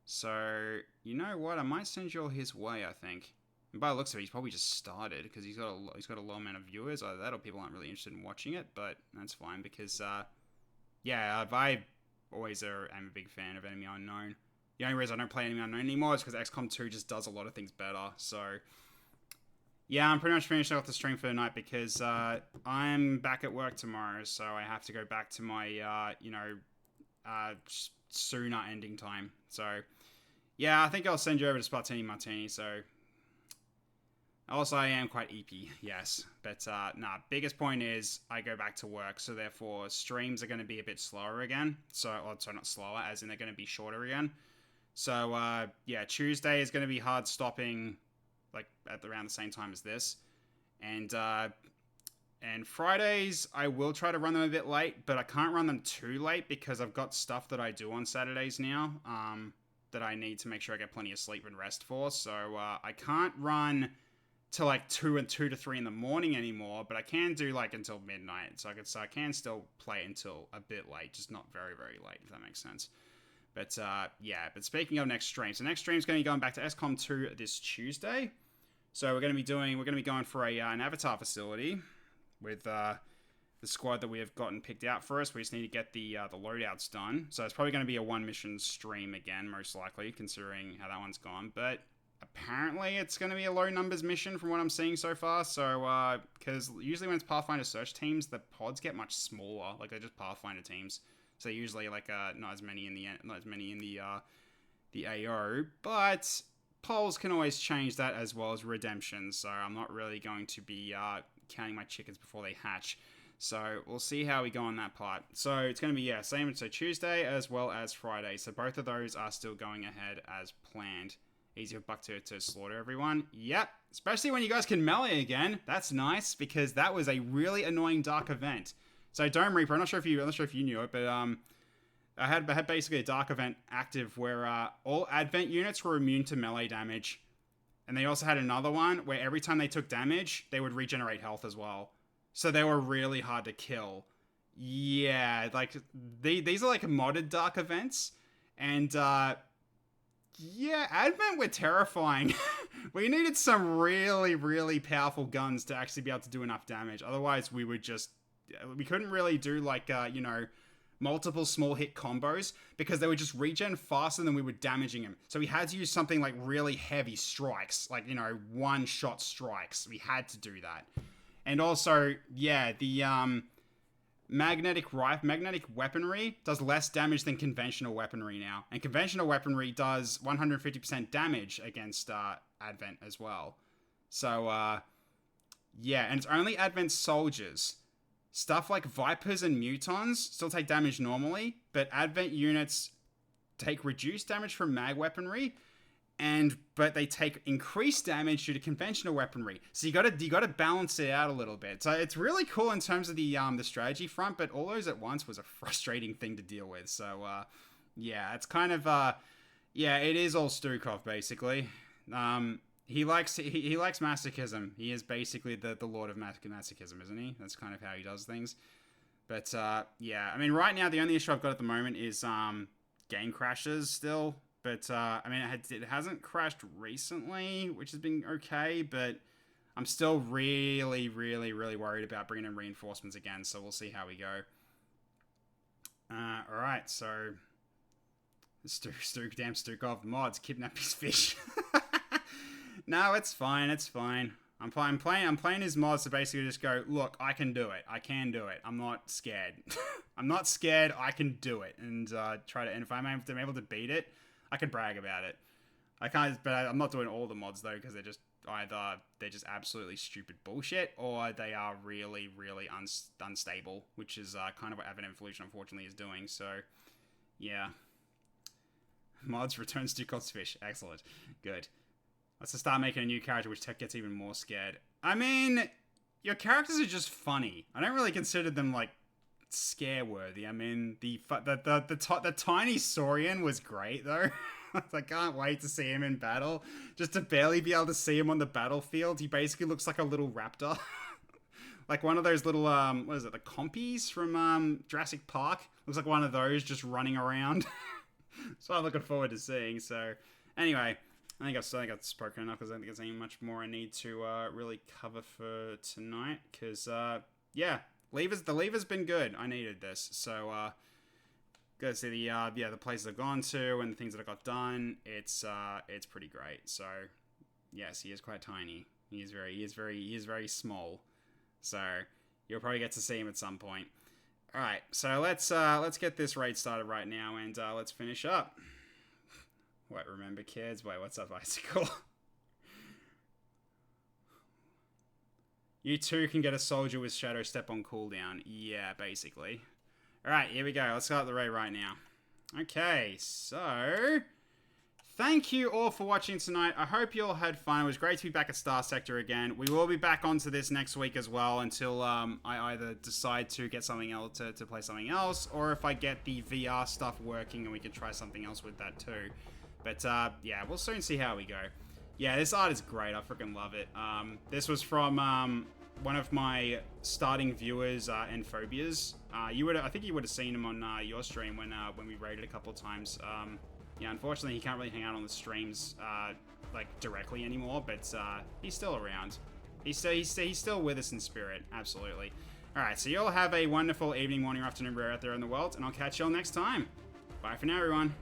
So, you know what? I might send you all his way, I think. And by the looks of it, he's probably just started because he's got a low amount of viewers. Either that or people aren't really interested in watching it, but that's fine because, I always am a big fan of Enemy Unknown. The only reason I don't play Enemy Unknown anymore is because XCOM 2 just does a lot of things better. So, yeah, I'm pretty much finishing off the stream for the night because I'm back at work tomorrow, so I have to go back to my, sooner ending time. So, yeah, I think I'll send you over to Spartini Martini, so... Also, I am quite EP, yes. But, biggest point is I go back to work, so therefore streams are going to be a bit slower again. So not slower, as in they're going to be shorter again. So, Tuesday is going to be hard stopping, like, at around the same time as this. And Fridays, I will try to run them a bit late, but I can't run them too late because I've got stuff that I do on Saturdays now, that I need to make sure I get plenty of sleep and rest for. So, I can't run... to like 2 to 3 in the morning anymore, but I can do like until midnight, so I can still play until a bit late, just not very, very late, if that makes sense. But but speaking of next stream, so next stream is going to be going back to XCOM 2 this Tuesday. So we're going to be going for an avatar facility with the squad that we have gotten picked out for us. We just need to get the loadouts done. So it's probably going to be a 1 mission stream again, most likely, considering how that one's gone, but apparently it's going to be a low numbers mission from what I'm seeing so far. So, because usually when it's Pathfinder search teams, the pods get much smaller. Like, they're just Pathfinder teams. So usually, like, not as many in the AO. But polls can always change that, as well as redemption. So I'm not really going to be counting my chickens before they hatch. So we'll see how we go on that part. So it's going to be, same. So Tuesday as well as Friday. So both of those are still going ahead as planned. Easier buck to slaughter everyone. Yep. Especially when you guys can melee again. That's nice, because that was a really annoying dark event. So Dome Reaper, I'm not sure if you knew it, but I had basically a dark event active where all Advent units were immune to melee damage. And they also had another one where every time they took damage, they would regenerate health as well. So they were really hard to kill. Yeah, like these are like modded dark events, and yeah, Advent were terrifying. We needed some really, really powerful guns to actually be able to do enough damage. Otherwise, we couldn't really do like, multiple small hit combos because they would just regen faster than we were damaging them. So we had to use something like really heavy strikes, like, one-shot strikes. We had to do that. And also, yeah, the magnetic weaponry does less damage than conventional weaponry now. And conventional weaponry does 150% damage against Advent as well. So, and it's only Advent soldiers. Stuff like Vipers and Mutons still take damage normally, but Advent units take reduced damage from mag weaponry, but they take increased damage due to conventional weaponry. So you gotta balance it out a little bit. So it's really cool in terms of the strategy front, but all those at once was a frustrating thing to deal with. So it's kind of it is all Stukov basically. He likes masochism. He is basically the lord of masochism, isn't he? That's kind of how he does things. But I mean, right now the only issue I've got at the moment is game crashes still. But, it hasn't crashed recently, which has been okay, but I'm still really, really, really worried about bringing in reinforcements again, so we'll see how we go. Alright, so... Damn Stukov mods, kidnap his fish. No, it's fine. I'm playing his mods to basically just go, look, I can do it. I'm not scared. I'm not scared, I can do it. And and if I'm able to beat it, I can brag about it. I can't, but I'm not doing all the mods though, because they're just absolutely stupid bullshit, or they are really, really unstable, which is kind of what Advent Evolution unfortunately is doing. So, yeah. Mods returns to God's fish. Excellent. Good. Let's just start making a new character which gets even more scared. I mean, your characters are just funny. I don't really consider them like scare-worthy. I mean, the tiny Saurian was great though. I can't wait to see him in battle. Just to barely be able to see him on the battlefield. He basically looks like a little raptor. Like one of those little, what is it, the compies from Jurassic Park? Looks like one of those just running around. So I'm looking forward to seeing. So, anyway, I think I've spoken enough because I don't think there's any much more I need to really cover for tonight. Because yeah, the lever's been good. I needed this, so good to see the places I've gone to and the things that I got done. It's pretty great. So yes, he is quite tiny. He is very small. So you'll probably get to see him at some point. All right, so let's get this raid started right now and let's finish up. Wait, remember kids? Wait, what's up, Icicle? You too can get a soldier with Shadow Step on cooldown. Yeah, basically. Alright, here we go. Let's start the raid right now. Okay, so thank you all for watching tonight. I hope you all had fun. It was great to be back at Sundaysector again. We will be back onto this next week as well until I either decide to get something else to play something else, or if I get the VR stuff working and we can try something else with that too. But yeah, we'll soon see how we go. Yeah, this art is great. I freaking love it. This was from one of my starting viewers, Phobias. I think you would have seen him on your stream when we raided a couple times. Yeah, unfortunately, he can't really hang out on the streams like directly anymore, but he's still around. He's still with us in spirit. Absolutely. All right, so you all have a wonderful evening, morning, or afternoon, wherever out there in the world, and I'll catch you all next time. Bye for now, everyone.